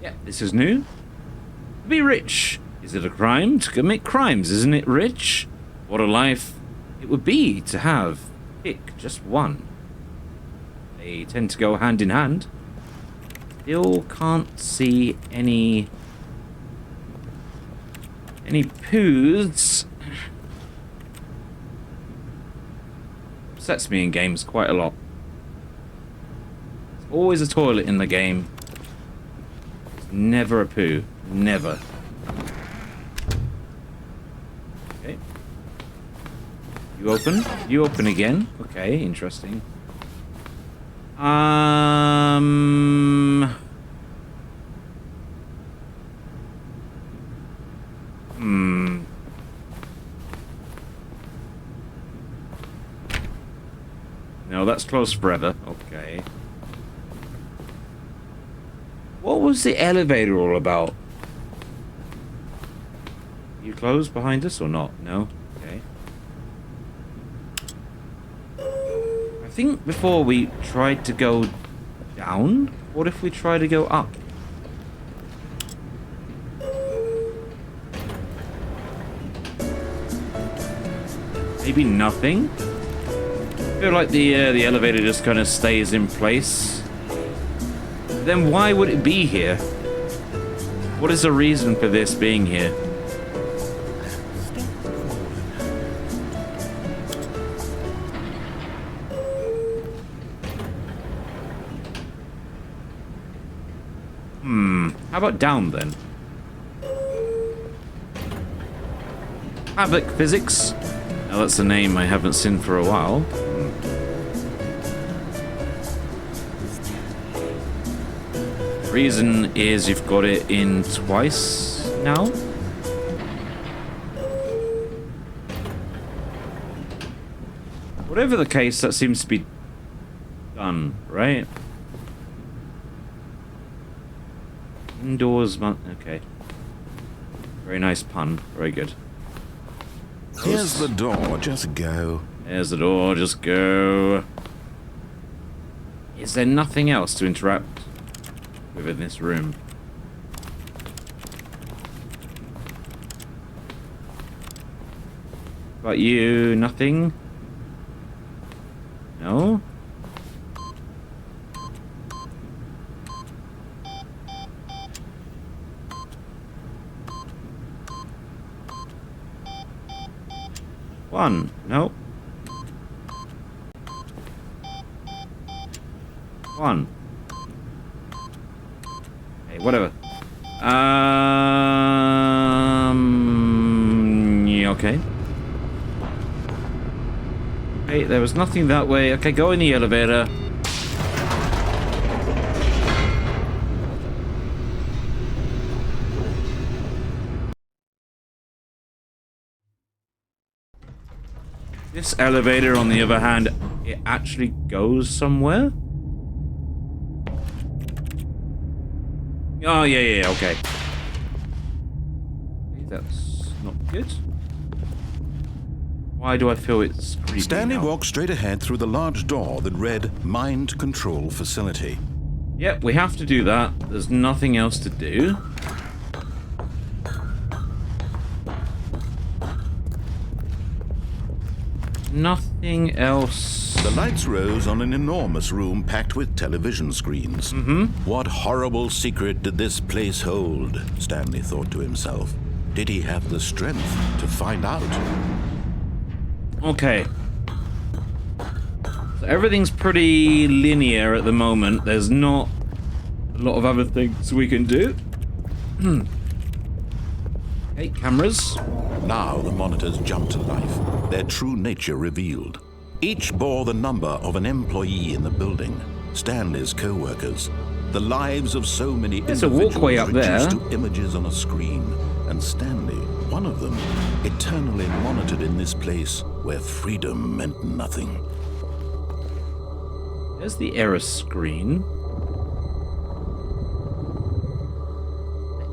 Yeah, this is new. To be rich. Is it a crime to commit crimes? Isn't it rich? What a life it would be to have. Pick just one. They tend to go hand in hand. Still can't see any poos. Upsets me in games quite a lot. There's always a toilet in the game. There's never a poo. Never. Okay. You open? You open again? Okay, interesting. No, that's closed forever. Okay. What was the elevator all about? You closed behind us or not? No? Okay. I think before we tried to go down. What if we try to go up? Maybe nothing? I feel like the elevator just kind of stays in place. Then why would it be here? What is the reason for this being here? How about down then? Havoc Physics. Now that's a name I haven't seen for a while. Reason is you've got it in twice now. Whatever the case, that seems to be done, right? Indoors, okay. Very nice pun. Very good. Here's the door, just go. There's the door, just go. Is there nothing else to interact with in this room? But you, nothing? No? One. Nope. One. Hey, whatever. Yeah, okay. Okay, there was nothing that way. Okay, go in the elevator. This elevator, on the other hand, it actually goes somewhere? Oh, yeah, okay. That's not good. Why do I feel it's creepy Stanley now? walked straight ahead through the large door that read Mind Control Facility. Yep, we have to do that. There's nothing else to do. Nothing else. The lights rose on an enormous room packed with television screens. What horrible secret did this place hold? Stanley thought to himself. Did he have the strength to find out? Okay. So everything's pretty linear at the moment. There's not a lot of other things we can do. Okay, cameras. Now the monitors jumped to life, their true nature revealed. Each bore the number of an employee in the building, Stanley's co-workers. The lives of so many There's a individuals walkway up reduced there. to images on a screen, and Stanley, one of them, eternally monitored in this place where freedom meant nothing. There's the error screen.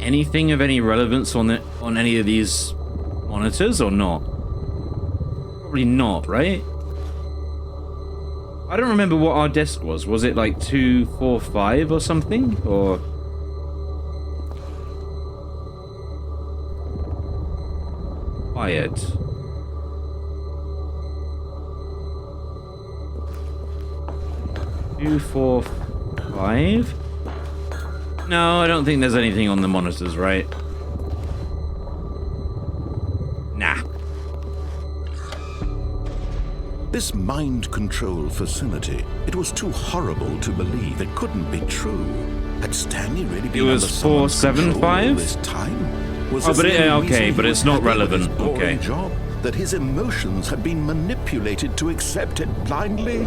Anything of any relevance on any of these monitors or not? Probably not, right? I don't remember what our desk was. Was it like 245 or something? Or quiet. Two, 4, 5. No, I don't think there's anything on the monitors, right? Nah. This mind control facility, it was too horrible to believe. It couldn't be true. Had Stanley really been was under someone's control 475? all this time? Was Oh, this but the only okay, reason he but was it's not happy with his relevant. boring Okay. job? That his emotions had been manipulated to accept it blindly?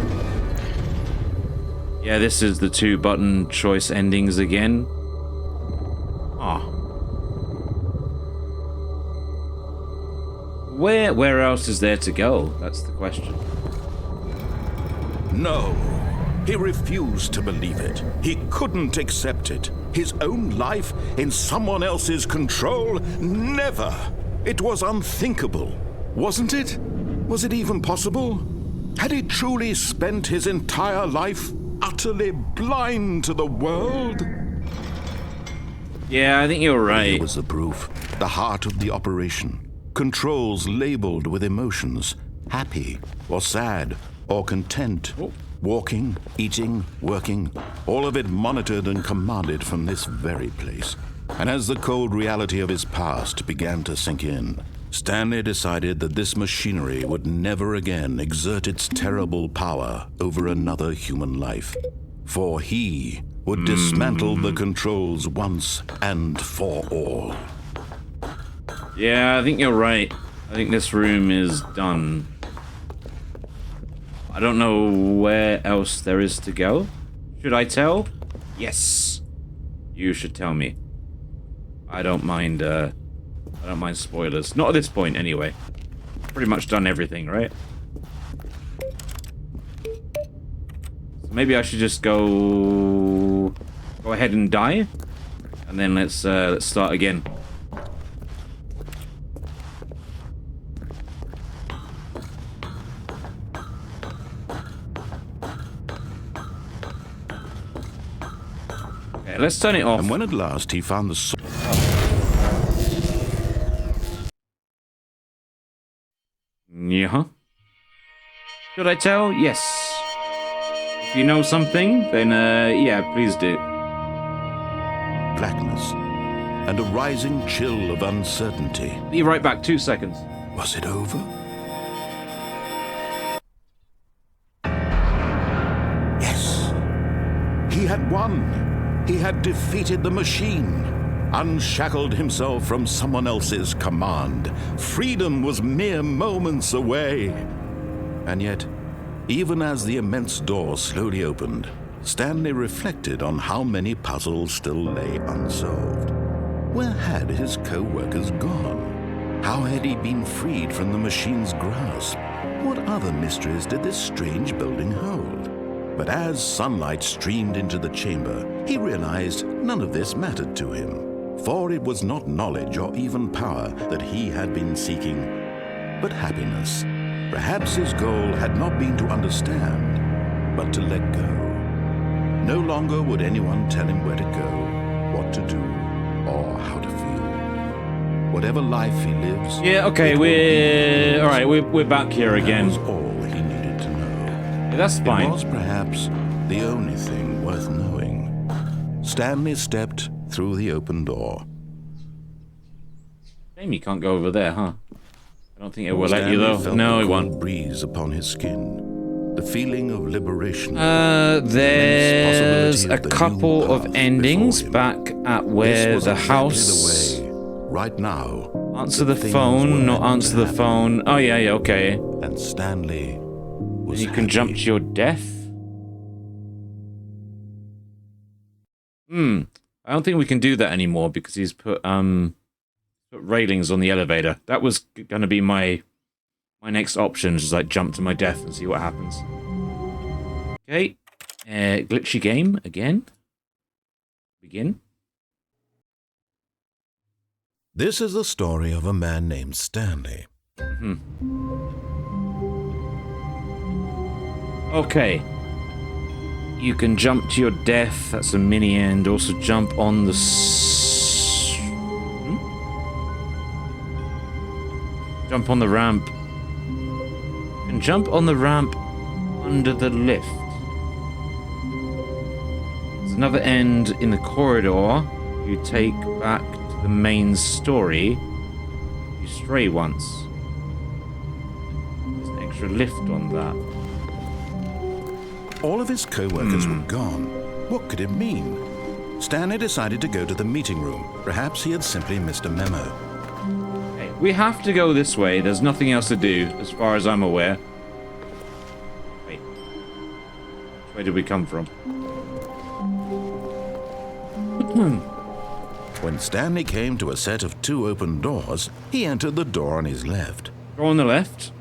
Yeah, this is the 2-button choice endings again. Ah. Where else is there to go? That's the question. No. He refused to believe it. He couldn't accept it. His own life in someone else's control? Never. It was unthinkable. Wasn't it? Was it even possible? Had he truly spent his entire life utterly blind to the world? Yeah, I think you're right. Here was the proof. The heart of the operation. Controls labeled with emotions. Happy or sad or content. Oh. Walking, eating, working. All of it monitored and commanded from this very place. And as the cold reality of his past began to sink in, Stanley decided that this machinery would never again exert its terrible power over another human life. For he would dismantle the controls once and for all. Yeah, I think you're right. I think this room is done. I don't know where else there is to go. Should I tell? Yes. You should tell me. I don't mind spoilers. Not at this point, anyway. Pretty much done everything, right? So maybe I should just go ahead and die, and then let's start again. Okay, let's turn it off. And when at last he found the Yeah. Should I tell? Yes. If you know something, then yeah, please do. blackness and a rising chill of uncertainty. Be right back, 2 seconds. Was it over? Yes. He had won. He had defeated the machine, unshackled himself from someone else's command. Freedom was mere moments away. And yet, even as the immense door slowly opened, Stanley reflected on how many puzzles still lay unsolved. Where had his co-workers gone? How had he been freed from the machine's grasp? What other mysteries did this strange building hold? But as sunlight streamed into the chamber, he realized none of this mattered to him, for it was not knowledge or even power that he had been seeking, but happiness. Perhaps his goal had not been to understand, but to let go. No longer would anyone tell him where to go, what to do, or how to feel. Whatever life he lives... Yeah, okay, we're back here again. That was all he needed to know. Yeah, that's fine. It was perhaps the only thing worth knowing. Stanley stepped through the open door. Shame you can't go over there, huh? I don't think it will let Stanley you, though. felt No, the it cool won't. breeze upon his skin. The feeling of liberation. There's a of the new couple path of endings before him. back at where This was the exactly house... the way, right now. Answer the things phone, were not meant answer to the happen. phone. Oh, yeah, okay. And Stanley was You can jump to happy. your death? I don't think we can do that anymore because he's put railings on the elevator. That was gonna be my next option, just like jump to my death and see what happens. Okay. Glitchy game again. Begin. This is the story of a man named Stanley. Okay. You can jump to your death. That's a mini end. Also jump on the... Jump on the ramp. You can jump on the ramp under the lift. There's another end in the corridor you take back to the main story. You stray once. There's an extra lift on that. All of his co-workers were gone. What could it mean? Stanley decided to go to the meeting room. Perhaps he had simply missed a memo. Okay, we have to go this way. There's nothing else to do, as far as I'm aware. Wait. Which way did we come from? When Stanley came to a set of 2 open doors, he entered the door on his left. Door on the left.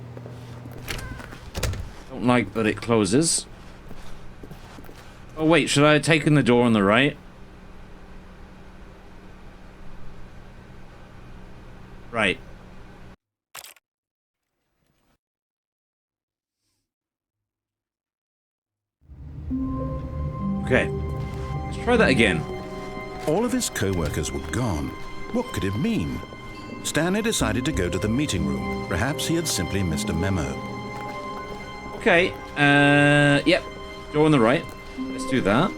Don't like that it closes. Oh wait, should I have taken the door on the right? Right. Okay. Let's try that again. All of his co-workers were gone. What could it mean? Stanley decided to go to the meeting room. Perhaps he had simply missed a memo. Okay. Yep. Door on the right. Let's do that.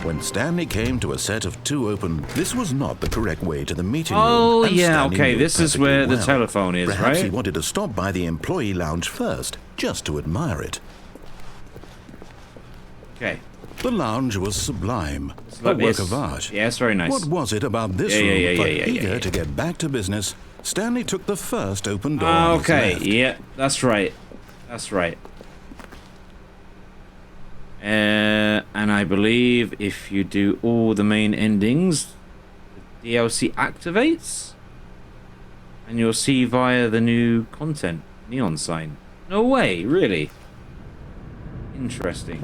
When Stanley came to a set of 2 open... This was not the correct way to the meeting room. Oh, and yeah, Stanley okay. knew This is perfectly where the well. telephone is, Perhaps he right? wanted to stop by the employee lounge first, just to admire it. Okay. The lounge was sublime, a Like work this. of art. Yeah, it's very nice. What was it about this room? But eager to get back to business, Stanley took the first open door on his Okay, left. yeah, that's right. That's right. And I believe if you do all the main endings, the DLC activates, and you'll see via the new content neon sign. No way, really? Interesting.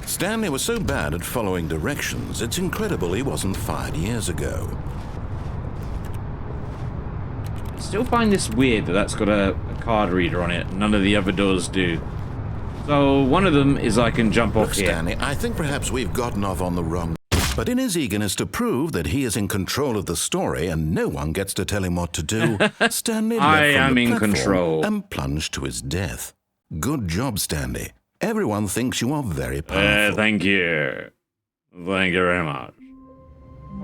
Stanley was so bad at following directions, it's incredible he wasn't fired years ago. I still find this weird that that's got a card reader on it. None of the other doors do. So one of them is I can jump off Look, here. Stanley, I think perhaps we've gotten off on the wrong... But in his eagerness to prove that he is in control of the story and no one gets to tell him what to do, Stanley I left am from the in platform control. and plunged to his death. Good job, Stanley. Everyone thinks you are very powerful. Thank you. Thank you very much.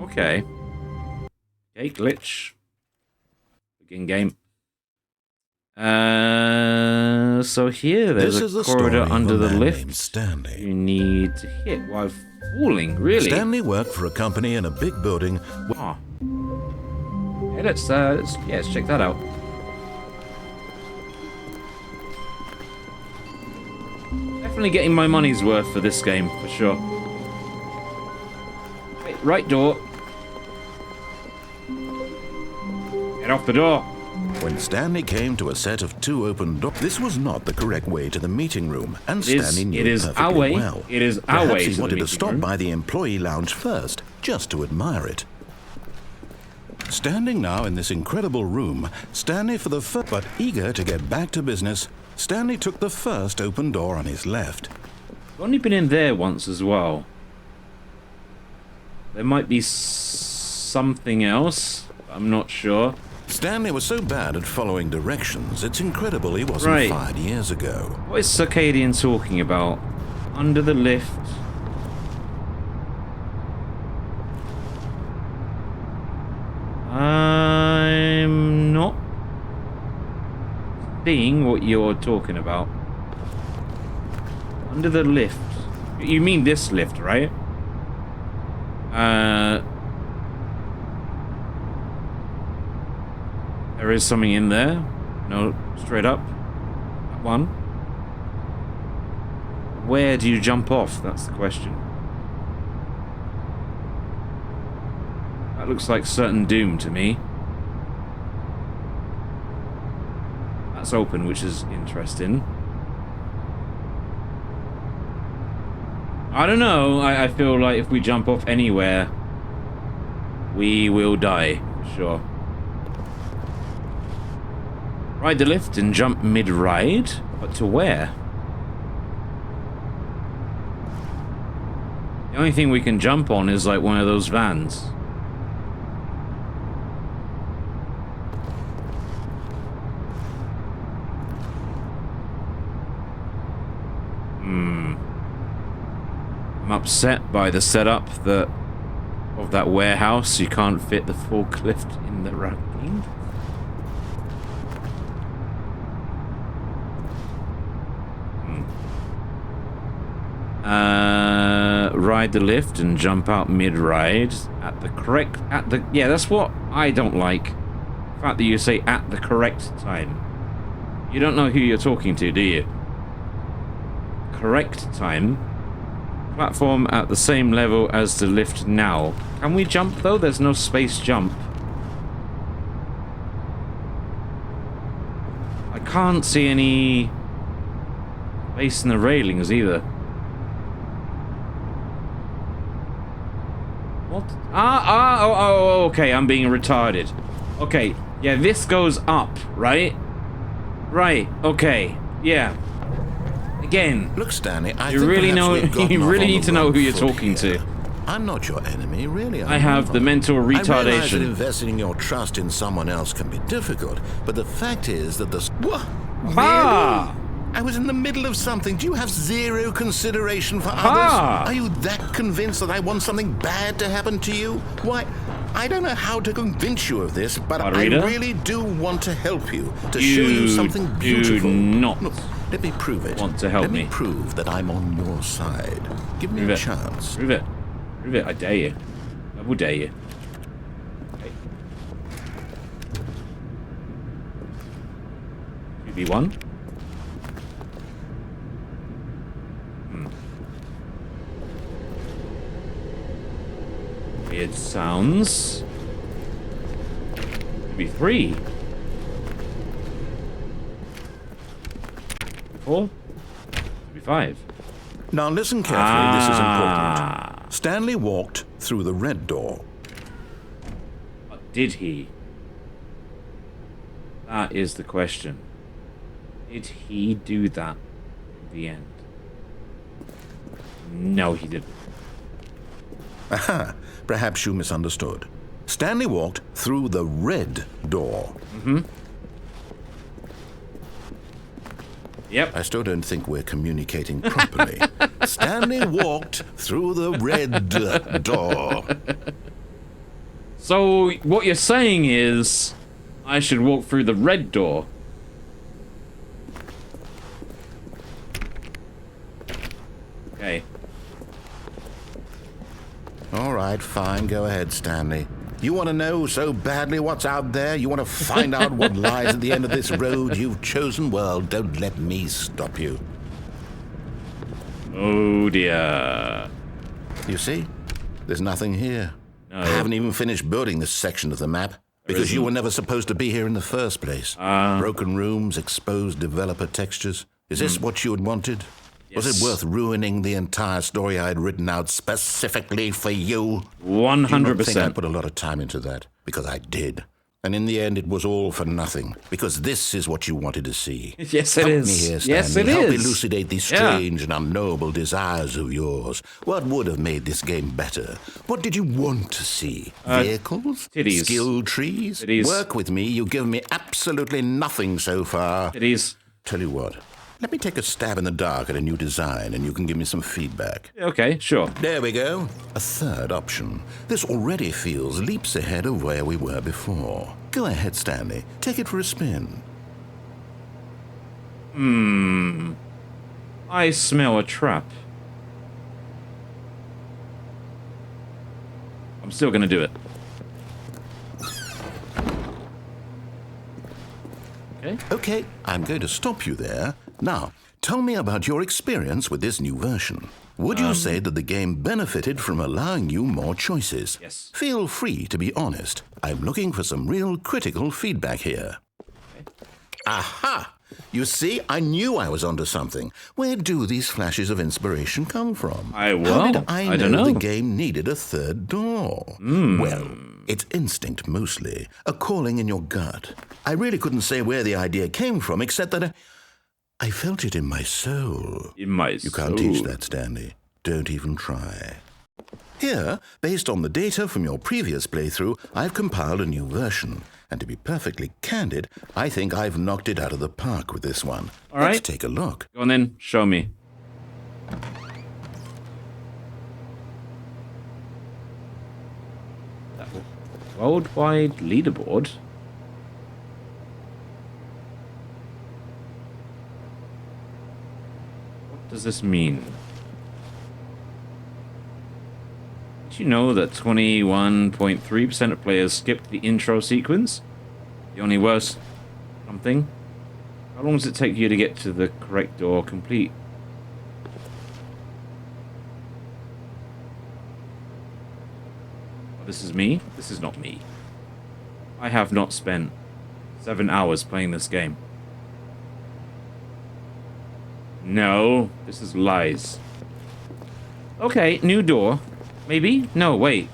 Okay. Okay, glitch. Begin game. So here there's This is a the corridor story of under a the man lift. named Stanley. You need to hit while falling, really? Stanley worked for a company in a big building. Oh. Okay, let's check that out. Definitely getting my money's worth for this game, for sure. Okay, right door. Get off the door. When Stanley came to a set of 2 open doors, this was not the correct way to the meeting room, and Stanley knew it perfectly well. It is our way. Perhaps he wanted to stop by the employee lounge first, just to admire it. Standing now in this incredible room, Stanley for the first, but eager to get back to business, Stanley took the first open door on his left. I've only been in there once as well. There might be something else. I'm not sure. Stanley was so bad at following directions, it's incredible he wasn't fired years ago. What is Circadian talking about? Under the lift. I'm not seeing what you're talking about. Under the lift. You mean this lift, right? There is something in there. No, straight up. That one. Where do you jump off? That's the question. That looks like certain doom to me. That's open, which is interesting. I don't know. I feel like if we jump off anywhere, we will die, for sure. Ride the lift and jump mid-ride, but to where? The only thing we can jump on is like one of those vans. I'm upset by the setup of that warehouse. You can't fit the forklift in the ravine. Ride the lift and jump out mid-ride yeah, that's what I don't like. The fact that you say at the correct time. You don't know who you're talking to, do you? Correct time. Platform at the same level as the lift now. Can we jump though? There's no space jump. I can't see any space in the railings either. What? Oh, okay, I'm being retarded. Okay, yeah, this goes up, right? Right, okay, yeah. Again, look, Stanley, you really need to know who you're talking to. I'm not your enemy, really. I have the mental retardation. I realize that investing your trust in someone else can be difficult, but the fact is that the... What? Ah! Really? I was in the middle of something. Do you have zero consideration for others? Are you that convinced that I want something bad to happen to you? Why, I don't know how to convince you of this, but I really do want to help you, to show you something beautiful. Do not. Look, let me prove it. Want to help me? Let me prove that I'm on your side. Give me a chance. Prove it. Prove it. I dare you. I will dare you. Okay. 2v1. Weird sounds. 2v3. 4. 2v5. Now listen carefully, this is important. Stanley walked through the red door. But did he? That is the question. Did he do that in the end? No, he didn't. Aha, perhaps you misunderstood. Stanley walked through the red door. Mm-hmm. Yep. I still don't think we're communicating properly. Stanley walked through the red door. So, what you're saying is, I should walk through the red door. Okay. All right, fine. Go ahead, Stanley. You want to know so badly what's out there? You want to find out what lies at the end of this road you've chosen? Well, don't let me stop you. Oh, dear. You see? There's nothing here. No. I haven't even finished building this section of the map. Because you were never supposed to be here in the first place. Broken rooms, exposed developer textures. Is this what you had wanted? Yes. Was it worth ruining the entire story I had written out specifically for you? 100%. You don't think I put a lot of time into that? Because I did. And in the end, it was all for nothing. Because this is what you wanted to see. Yes, it Help is. me here, Stanley. Yes, it Help is. elucidate these strange and unknowable desires of yours. What would have made this game better? What did you want to see? Vehicles? Titties. Skill trees? Titties. Work with me. You've given me absolutely nothing so far. It is. Tell you what. Let me take a stab in the dark at a new design, and you can give me some feedback. Okay, sure. There we go. A third option. This already feels leaps ahead of where we were before. Go ahead, Stanley. Take it for a spin. I smell a trap. I'm still gonna do it. Okay. Okay, I'm going to stop you there. Now, tell me about your experience with this new version. Would you say that the game benefited from allowing you more choices? Yes. Feel free to be honest. I'm looking for some real critical feedback here. Aha! You see, I knew I was onto something. Where do these flashes of inspiration come from? How did I don't know. the game needed a third door? Well, it's instinct mostly, a calling in your gut. I really couldn't say where the idea came from, except that I felt it in my soul. In my You can't teach that, Stanley. Don't even try. Here, based on the data from your previous playthrough, I've compiled a new version. And to be perfectly candid, I think I've knocked it out of the park with this one. All right. Let's take a look. Go on then, show me. Worldwide leaderboard? What does this mean? Did you know that 21.3% of players skipped the intro sequence? The only worse something? How long does it take you to get to the correct door complete? Oh, this is me? This is not me. I have not spent 7 hours playing this game. No, this is lies. Okay, new door. Maybe? No, wait.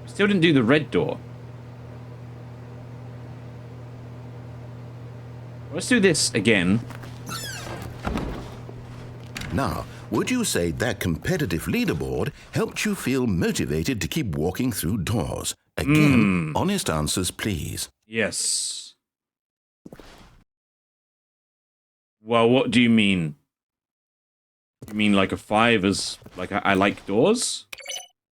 Still didn't do the red door. Let's do this again. Now, would you say that competitive leaderboard helped you feel motivated to keep walking through doors? Again, honest answers, please. Yes. Well, what do you mean? You mean like a 5 is like I like doors?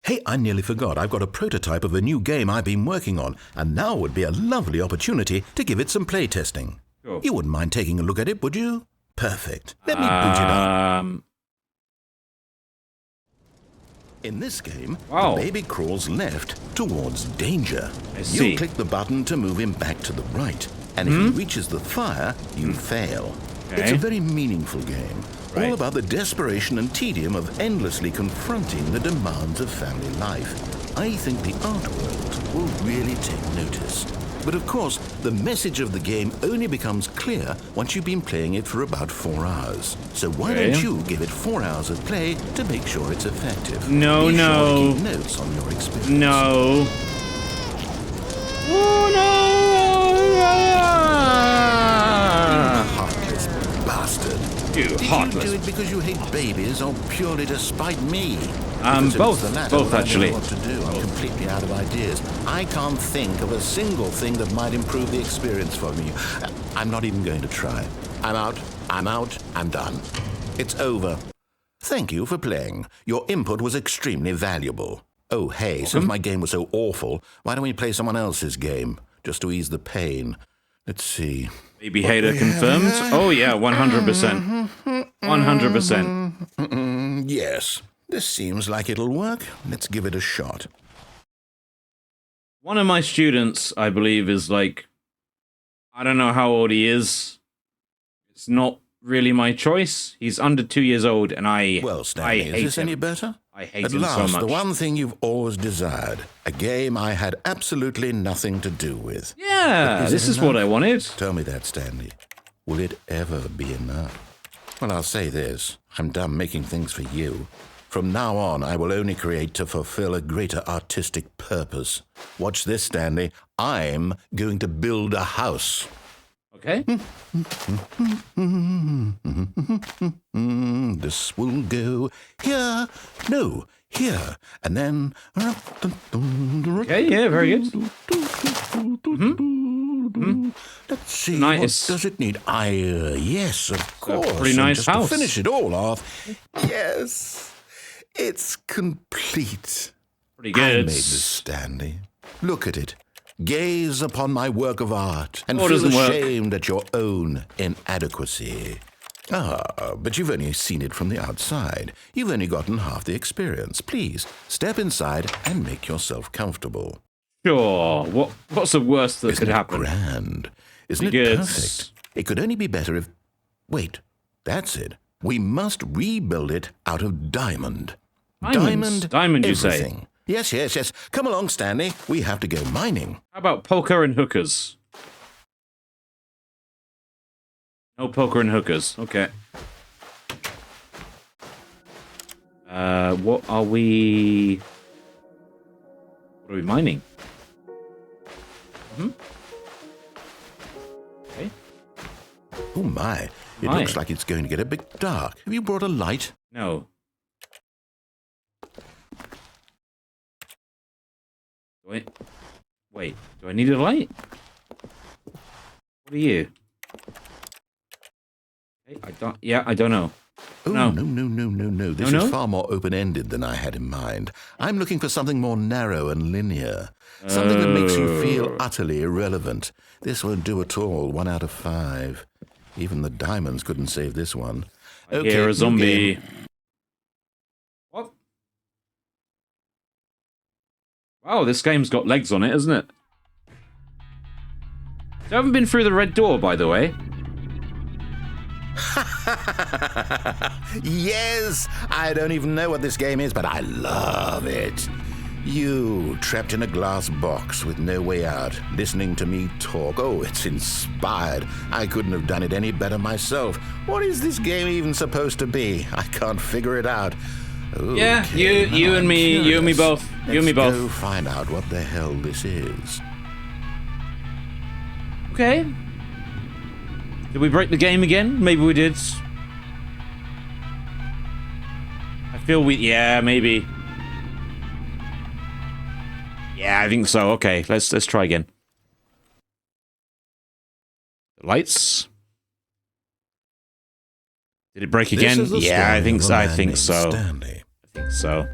Hey, I nearly forgot. I've got a prototype of a new game I've been working on, and now would be a lovely opportunity to give it some playtesting. Sure. You wouldn't mind taking a look at it, would you? Perfect. Let me boot it up. In this game, Wow. the baby crawls left towards danger. I see. You click the button to move him back to the right, and if he reaches the fire, you fail. Okay. It's a very meaningful game, Right. all about the desperation and tedium of endlessly confronting the demands of family life. I think the art world will really take notice. But of course, the message of the game only becomes clear once you've been playing it for about 4 hours. So why Okay. don't you give it 4 hours of play to make sure it's effective? No, Be sure to no. keep notes on your experience. No. Oh, no! Heartless bastard. You Did heartless. you do it because you hate babies or purely to spite me? Because if both. it's the latter, Both, well, I don't actually. know what to do. I'm completely out of ideas. I can't think of a single thing that might improve the experience for me. I'm not even going to try. I'm out. I'm done. It's over. Thank you for playing. Your input was extremely valuable. Oh, hey, since my game was so awful, why don't we play someone else's game? Just to ease the pain. Let's see. Baby hater confirmed? Oh, yeah, 100%. 100%. Yes, this seems like it'll work. Let's give it a shot. One of my students, I believe, is like, I don't know how old he is. It's not really my choice. He's under 2 years old, and Well, Stanley, is this any better? I hate At him last, so much. the one thing you've always desired. A game I had absolutely nothing to do with. Yeah, this is what I wanted. Tell me that, Stanley. Will it ever be enough? Well, I'll say this. I'm done making things for you. From now on, I will only create to fulfill a greater artistic purpose. Watch this, Stanley. I'm going to build a house. Okay. This will go here. No, here. And then... Okay, yeah, very good. Let's see, Nice. what does it need? Yes, of course. pretty And nice just house. to finish it all off, yes, it's complete. Pretty I good. made this, Stanley. Look at it. Gaze upon my work of art and Oh, it feel doesn't work. ashamed at your own inadequacy. Ah, but you've only seen it from the outside. You've only gotten half the experience. Please, step inside and make yourself comfortable. Sure. What's the worst that Isn't could it happen? grand? Isn't it Good. perfect? It could only be better if... Wait, that's it. We must rebuild it out of diamond. Diamonds? Diamond, you say? everything. Yes, yes, yes. Come along, Stanley. We have to go mining. How about poker and hookers? No poker and hookers. Okay. What are we mining? Okay. Oh, my. It My. looks like it's going to get a bit dark. Have you brought a light? No. Wait. Do I need a light? What are you? Hey, I don't know. Oh, No. no. This No? is far more open-ended than I had in mind. I'm looking for something more narrow and linear. Something that makes you feel utterly irrelevant. This won't do at all. 1 out of 5. Even the diamonds couldn't save this one. I hear a new zombie. game. What? Wow, this game's got legs on it, isn't it? So I haven't been through the red door, by the way. Yes! I don't even know what this game is, but I love it. You, trapped in a glass box with no way out, listening to me talk. Oh, it's inspired. I couldn't have done it any better myself. What is this game even supposed to be? I can't figure it out. Yeah, Okay, you now and I'm me, you and me curious. both. You and me Let's both. go find out what the hell this is. Okay. Did we break the game again? Maybe we did. I feel yeah, maybe. Yeah, I think so. Okay, let's try again. The lights. Did it break This again? is the Yeah, story I think of a so. I man think named so. Stanley. I think so.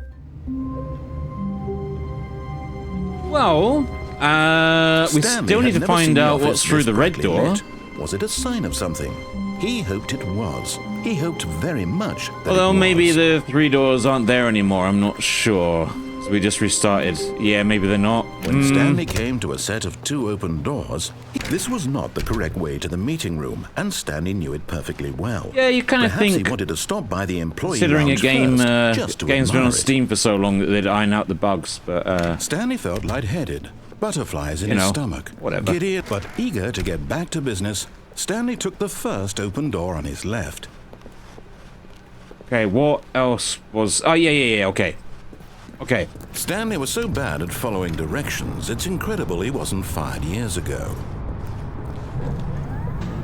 Well, we Stanley still need had to never find seen the out office what's through this the red brightly door. lit. Was it a sign of something? He hoped it was. He hoped very much that Although it maybe was. the 3 doors aren't there anymore. I'm not sure. So we just restarted. Yeah, maybe they're not. When Stanley came to a set of 2 open doors, this was not the correct way to the meeting room, and Stanley knew it perfectly well. Yeah, you kind of Perhaps think, he wanted to stop by the employee considering a lounge game, first, just to game's been on admire it. Steam for so long that they'd iron out the bugs. But Stanley felt lightheaded, butterflies in You his know, stomach. whatever. Giddy, but eager to get back to business, Stanley took the first open door on his left. okay, what else was? Oh yeah. Okay. Stanley was so bad at following directions, it's incredible he wasn't fired years ago.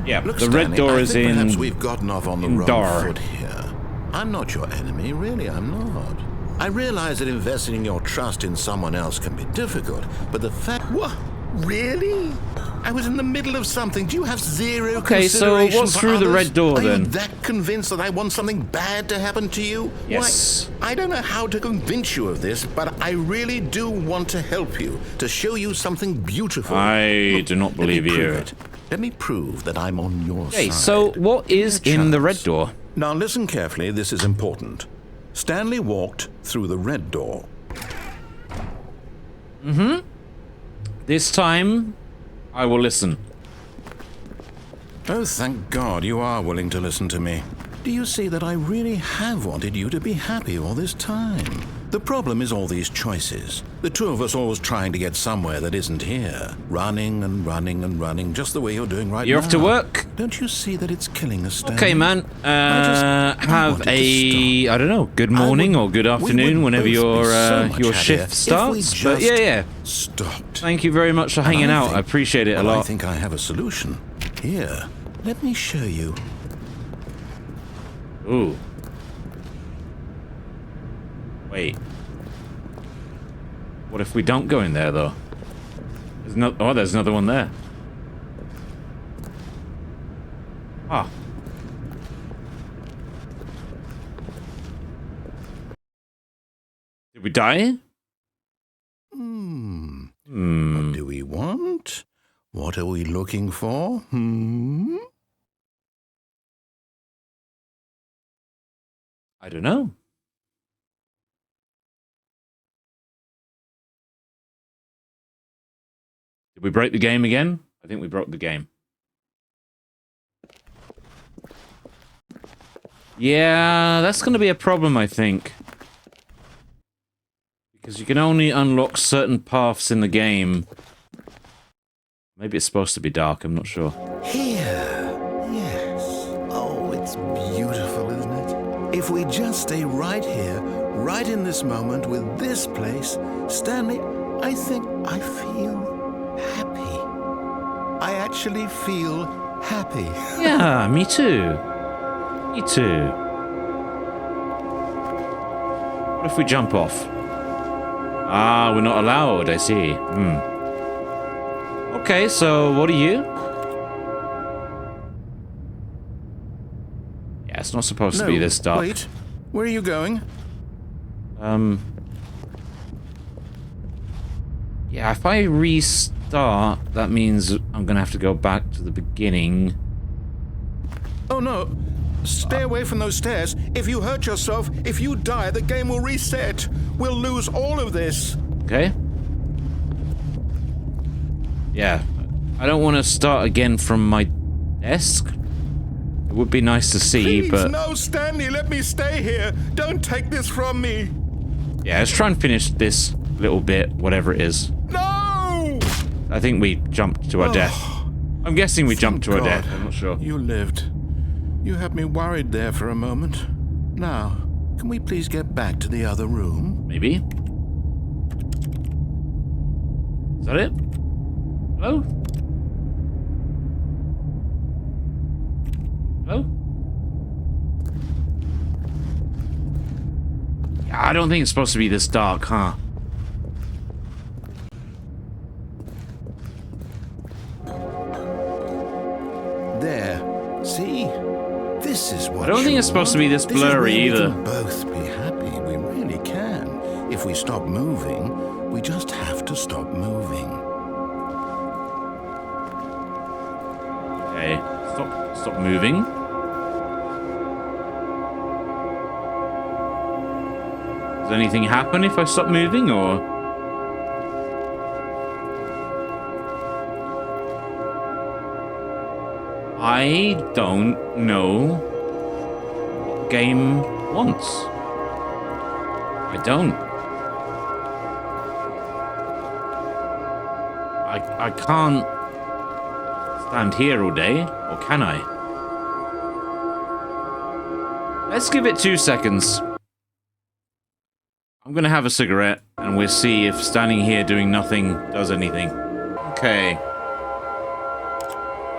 Yeah, Look, the Stanley, red door I is think in. perhaps we've gotten off on the in wrong Dar. foot here. I'm not your enemy, really, I'm not. I realize that investing your trust in someone else can be difficult, but the fact... What? Really? I was in the middle of something. Do you have zero Okay, so consideration what's for through the others? red door, Are then? you that convinced that I want something bad to happen to you? Yes. Why, I don't know how to convince you of this, but I really do want to help you, to show you something beautiful. I Look, do not let me believe you. prove it. Let me prove that I'm on your Okay, side. so what is Give me a in the red chance. door? Now listen carefully, this is important. Stanley walked through the red door. This time, I will listen. Oh, thank God you are willing to listen to me. Do you see that I really have wanted you to be happy all this time? The problem is all these choices. The two of us always trying to get somewhere that isn't here. Running and running and running, just the way you're doing right now. You're off to work? Don't you see that it's killing us, Stanley? Okay, man. Have a, I don't know, good morning or good afternoon whenever your shift starts. But yeah. Stopped. Thank you very much for hanging out. I appreciate it a lot. I think I have a solution. Here, let me show you. Ooh. Wait. What if we don't go in there, though? There's no. Oh, there's another one there. Ah. Did we die? What do we want? What are we looking for? I don't know. Did we break the game again? I think we broke the game. Yeah, that's going to be a problem, I think. Because you can only unlock certain paths in the game. Maybe it's supposed to be dark, I'm not sure. Here, yes. Oh, it's beautiful, isn't it? If we just stay right here, right in this moment with this place, Stanley, I think I feel happy. I actually feel happy. Yeah, me too. Me too. What if we jump off? Ah, we're not allowed, I see. Okay, so what are you? Yeah, it's not supposed to be this dark. Wait, where are you going? Yeah, if I restart, that means I'm gonna have to go back to the beginning. Oh no, stay away from those stairs. If you hurt yourself, if you die, the game will reset. We'll lose all of this. Okay. Yeah, I don't want to start again from my desk. It would be nice to see, Please, but... no, Stanley, let me stay here. Don't take this from me. Yeah, let's try and finish this little bit, whatever it is. No! I think we jumped to our death. I'm guessing we jumped to our death, I'm not sure. You lived. You had me worried there for a moment. Now, can we please get back to the other room? Maybe. Is that it? Hello? Hello? Yeah, I don't think it's supposed to be this dark, huh? There. See? This is what I don't think it's supposed to be this blurry either. We can both be happy. We really can. If we stop moving, we just have to stop moving. Okay, stop moving. Does anything happen if I stop moving, or? I don't know what game wants. I don't. I can't stand here all day, or can I? Let's give it 2 seconds. I'm gonna have a cigarette, and we'll see if standing here doing nothing does anything. Okay.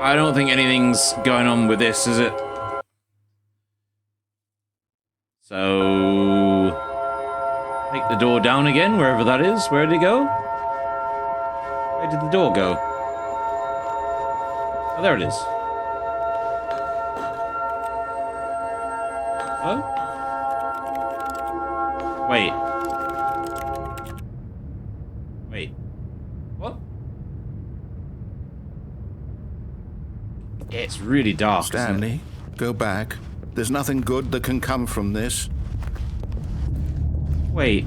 I don't think anything's going on with this, is it? So... take the door down again, wherever that is. Where did it go? Where did the door go? Oh, there it is. Oh? Wait. Wait. What? It's really dark. Stanley, go back. There's nothing good that can come from this. Wait.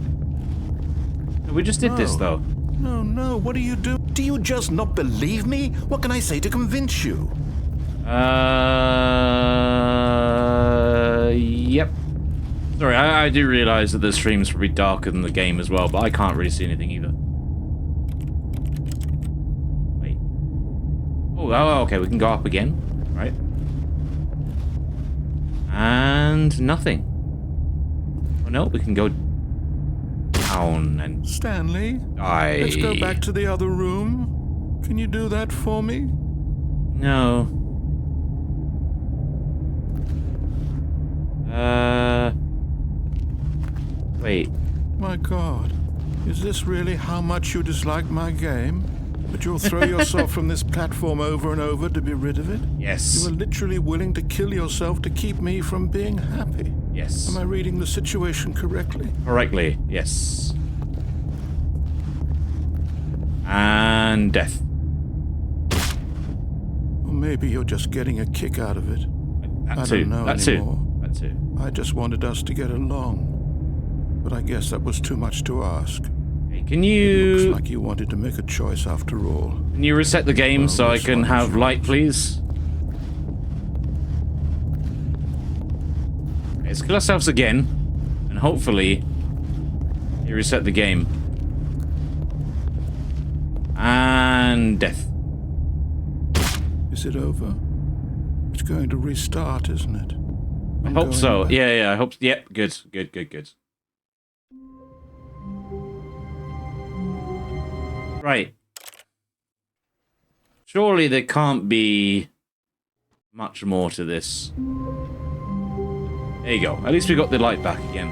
No, we just did this, though. No, what do you do? Do you just not believe me? What can I say to convince you? Yep. Sorry, I do realize that the stream's probably darker than the game as well, but I can't really see anything either. Wait. Oh, okay, we can go up again, right? And nothing. Oh no, we can go down and... Stanley, let's go back to the other room. Can you do that for me? No. Wait. My God, is this really how much you dislike my game? That you'll throw yourself from this platform over and over to be rid of it? Yes. You are literally willing to kill yourself to keep me from being happy. Yes. Am I reading the situation correctly? Correctly, yes. And death. Or maybe you're just getting a kick out of it. That I don't know anymore. That too. I just wanted us to get along. But I guess that was too much to ask. Hey, can you... Looks like you wanted to make a choice after all. Can you reset the game Well, so I this can one is have yours. light, please? Let's kill ourselves again. And hopefully... you reset the game. And death. Is it over? It's going to restart, isn't it? I hope so. Yeah, I hope... Yep, good. Right. Surely there can't be much more to this. There you go. At least we got the light back again.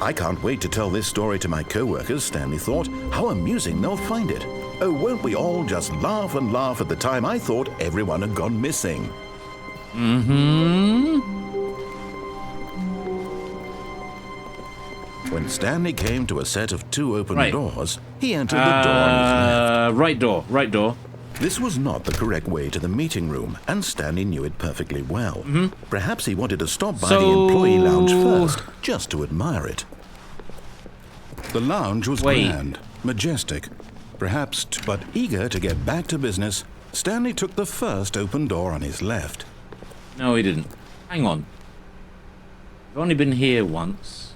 I can't wait to tell this story to my co-workers, Stanley thought. How amusing they'll find it. Oh, won't we all just laugh and laugh at the time I thought everyone had gone missing. Mm-hmm. When Stanley came to a set of 2 open Right. doors, he entered the door on his left. Right door. This was not the correct way to the meeting room, and Stanley knew it perfectly well. Perhaps he wanted to stop by the employee lounge first, just to admire it. The lounge was grand, majestic, perhaps, but eager to get back to business, Stanley took the first open door on his left. No, he didn't. Hang on. I've only been here once.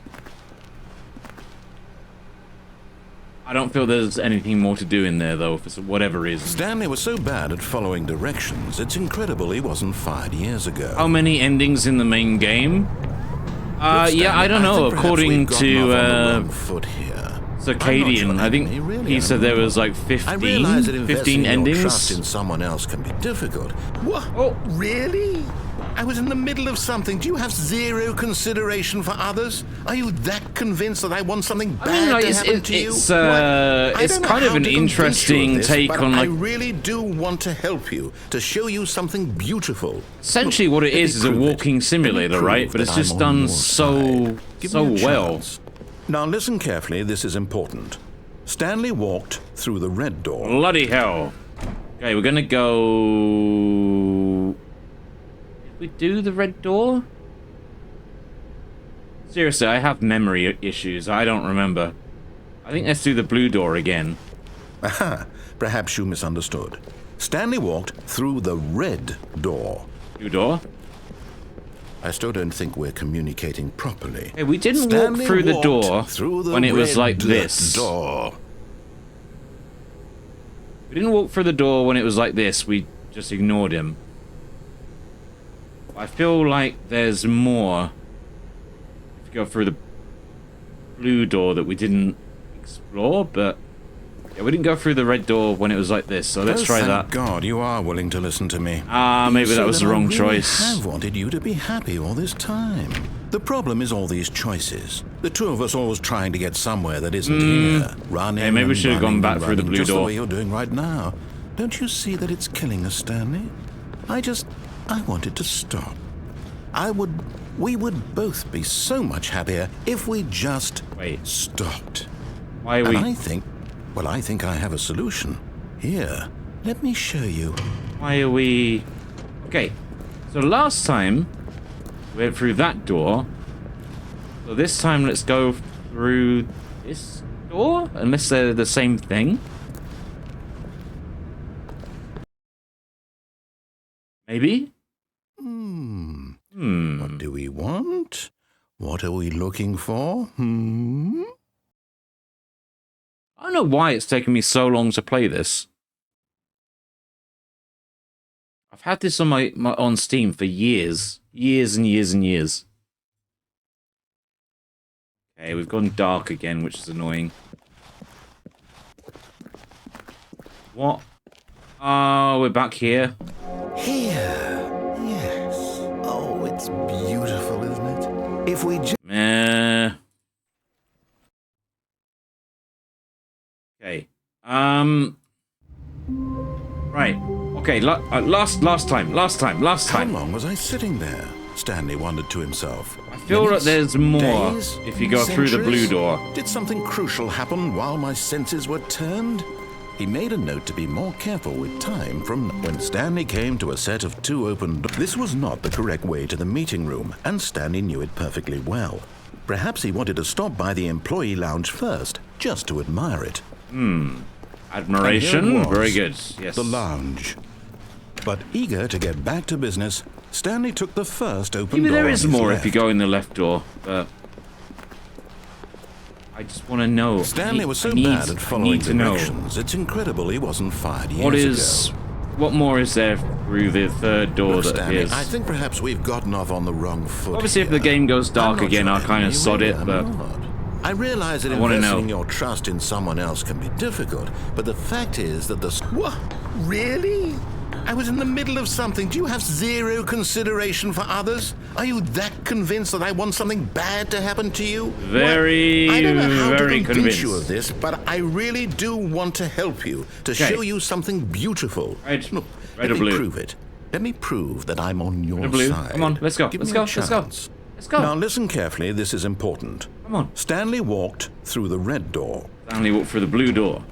I don't feel there's anything more to do in there, though, for whatever reason. Stanley was so bad at following directions, it's incredible he wasn't fired years ago. How many endings in the main game? Look, Stanley, yeah, I don't know. think perhaps According we've gotten off on the to wrong foot here. Circadian, I think he said there was like 15 I realize that investing endings. your trust in someone else can be difficult. What? Oh. Really? I was in the middle of something. Do you have zero consideration for others? Are you that convinced that I want something bad to happen to you? It's It's kind of an interesting take on, like... I really do want to help you, to show you something beautiful. Essentially what it is a walking simulator, right? But it's just done so well. Now listen carefully, this is important. Stanley walked through the red door. Bloody hell. Okay, we're gonna go... Did we do the red door? Seriously, I have memory issues. I don't remember. I think let's do the blue door again. Aha, perhaps you misunderstood. Stanley walked through the red door. Blue door? I still don't think we're communicating properly. Hey, we didn't Stanley walk through the walked door through the when it was like red this. door. We didn't walk through the door when it was like this. We just ignored him. I feel like there's more. If you go through the blue door that we didn't explore, but yeah, we didn't go through the red door when it was like this. So let's try thank that. God, you are willing to listen to me. Maybe You that see was the wrong I really choice. have wanted you to be happy all this time. The problem is all these choices. The two of us always trying to get somewhere that isn't here. Running. Hey, maybe we and should have gone running back and through the running, blue just door. the way you're doing right now. Don't you see that it's killing us, Stanley? I wanted to stop. We would both be so much happier if we just stopped. Why are we... And I think I have a solution. Here, let me show you. Why are we... Okay, so last time we went through that door. So this time let's go through this door, unless they're the same thing. Maybe? What do we want? What are we looking for? I don't know why it's taken me so long to play this. I've had this on my on Steam for years. Years and years and years. Okay, we've gone dark again, which is annoying. What? Oh, we're back here. Here. Yes. Oh, it's beautiful, isn't it? If we just... Okay. Right. Okay, last time. How long was I sitting there? Stanley wondered to himself. I feel that there's more days, if you go through the blue centuries? door. Did something crucial happen while my senses were turned? He made a note to be more careful with time from when Stanley came to a set of 2 open doors. This was not the correct way to the meeting room, and Stanley knew it perfectly well. Perhaps he wanted to stop by the employee lounge first, just to admire it. Admiration. And here it was, Very good. Yes. the lounge. But eager to get back to business, Stanley took the first open Maybe door there on is his more left. if you go in the left door, but I just want to know. Stanley was so I need bad at following to know. directions, it's incredible he wasn't fired years ago. What more is there through the third door Look, that Stanley, appears? I think perhaps we've gotten off on the wrong foot. Obviously, if here. the game goes dark I'm not again, your I'll kind enemy, of sod really, it, I'm but not. I realize that I wanna investing know. your trust in someone else can be difficult, but the fact is that the... What? Really? I was in the middle of something. Do you have zero consideration for others? Are you that convinced that I want something bad to happen to you? Very, I don't know how very to convince you convinced. of this, but I really do want to help you, to Okay. show you something beautiful. Red. Look, Red let or me blue? prove it. Let me prove that I'm on your Red or blue? side. Come on, let's go, Give let's me go, a let's go. chance. Let's go. Now listen carefully, this is important. Come on. Stanley walked through the red door. Stanley walked through the blue door.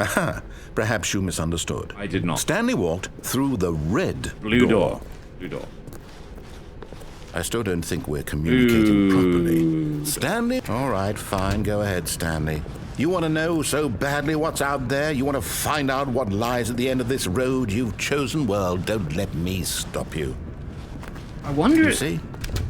Aha, perhaps you misunderstood. I did not. Stanley walked through the red Blue door. Blue door. I still don't think we're communicating properly. Blue Stanley? All right, fine. Go ahead, Stanley. You want to know so badly what's out there? You want to find out what lies at the end of this road you've chosen? Well, don't let me stop you. I wonder. You see?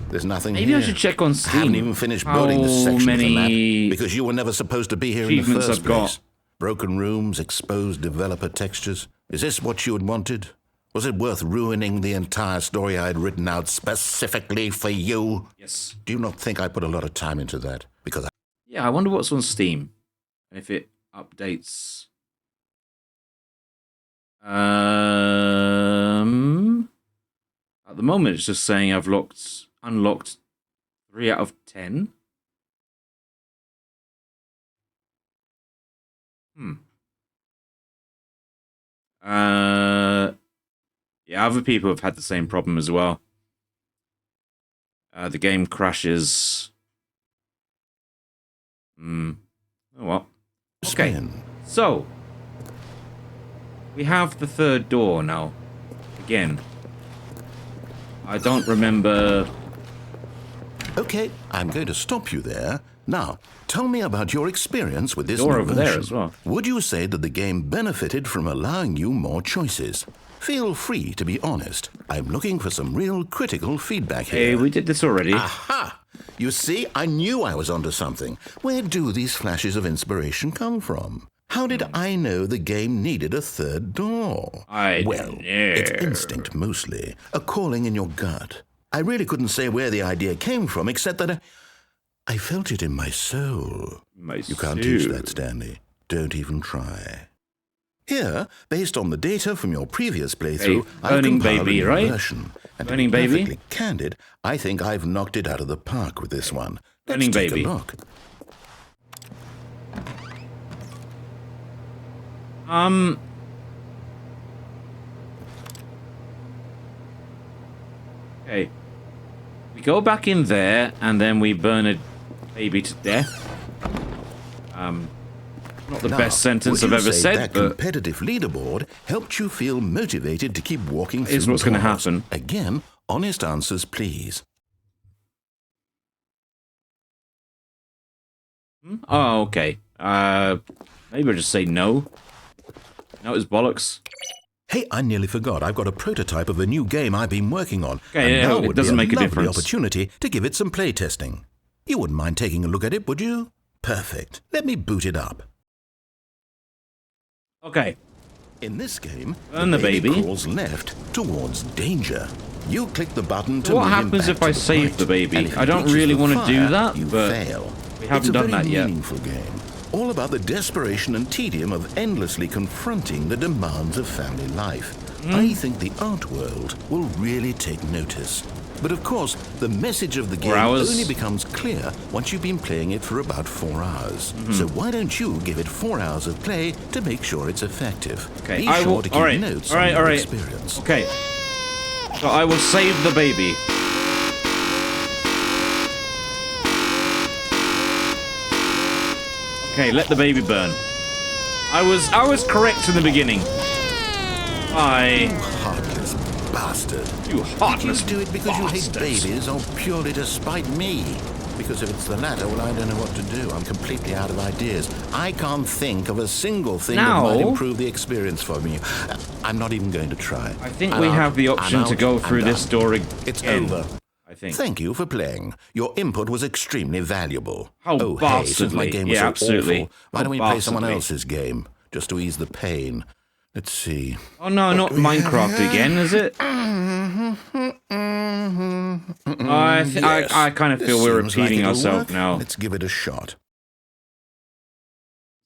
There's nothing Maybe here. I should check on Steam. I haven't even finished how building the section many for that because you were never supposed to be here in the achievements first I've got. place. Broken rooms, exposed developer textures. Is this what you had wanted? Was it worth ruining the entire story I had written out specifically for you? Yes. Do you not think I put a lot of time into that? Because I... Yeah, I wonder what's on Steam. And if it updates. At the moment, it's just saying I've unlocked 3 out of 10. Yeah, other people have had the same problem as well. The game crashes. Oh well. Okay. Spin. So we have the third door now. Again. I don't remember. Okay, I'm going to stop you there. Now, tell me about your experience with this Door new over there version. as well. Would you say that the game benefited from allowing you more choices? Feel free to be honest. I'm looking for some real critical feedback Hey, here. we did this already. Aha! You see, I knew I was onto something. Where do these flashes of inspiration come from? How did I know the game needed a third door? Well, it's instinct mostly, a calling in your gut. I really couldn't say where the idea came from, except that I felt it in my soul. You can't teach that, Stanley. Don't even try. Here, based on the data from your previous playthrough, I've Burning compiled Baby, a new right? version. And Burning to be Baby? perfectly candid, I think I've knocked it out of the park with this one. Let's Burning take Baby. a look. Okay. We go back in there and then we burn a baby to death. Not the Now, best sentence would I've you ever say said, that but competitive leaderboard helped you feel motivated to keep walking Here's through what's gonna doors? happen. Again, honest answers, please. oh, okay. Maybe I'll just say no. No, it's bollocks. Hey, I nearly forgot. I've got a prototype of a new game I've been working on. Okay, and now it would doesn't be make a lovely difference. opportunity to give it some play testing. You wouldn't mind taking a look at it, would you? Perfect. Let me boot it up. Okay. In this game, Burn the baby. crawls left towards danger. You click the button to What move him happens back if I to the save right. the baby? And if he I don't reaches really the want to do fire, that, you but fail. we haven't It's a done very that yet. meaningful game, all about the desperation and tedium of endlessly confronting the demands of family life. I think the art world will really take notice. But of course, the message of the game only becomes clear once you've been playing it for about 4 hours. So why don't you give it 4 hours of play to make sure it's effective? Okay, Be sure to keep notes on your alright. experience. Okay. So I will save the baby. Okay, let the baby burn. I was correct in the beginning. You heartless bastard. You heartless Did you do it because bastards. you hate babies or purely to spite me? Because if it's the latter, well, I don't know what to do. I'm completely out of ideas. I can't think of a single thing that might improve the experience for me. I'm not even going to try. I think we have the option to go through this door again. It's over. I think. Thank you for playing. Your input was extremely valuable. How hey, since my bastardly. game was Yeah, so absolutely. awful, why How don't we play someone bastardly. else's game, just to ease the pain? Let's see. Oh no, not Minecraft again, is it? I kind of feel we're Seems repeating it'll ourselves work. now. Let's give it a shot.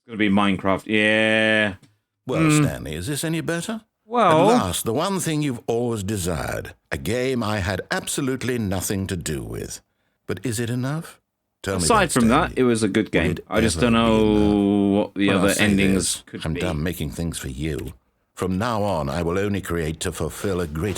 It's gonna be Minecraft, yeah. Well, Stanley, is this any better? Well, At last, the one thing you've always desired. A game I had absolutely nothing to do with. But is it enough? Tell me aside from that, Stanley. it was a good game. it I just ever don't know be what the Well, I'll other say endings this, could I'm be. done making things for you. From now on, I will only create to fulfill a greater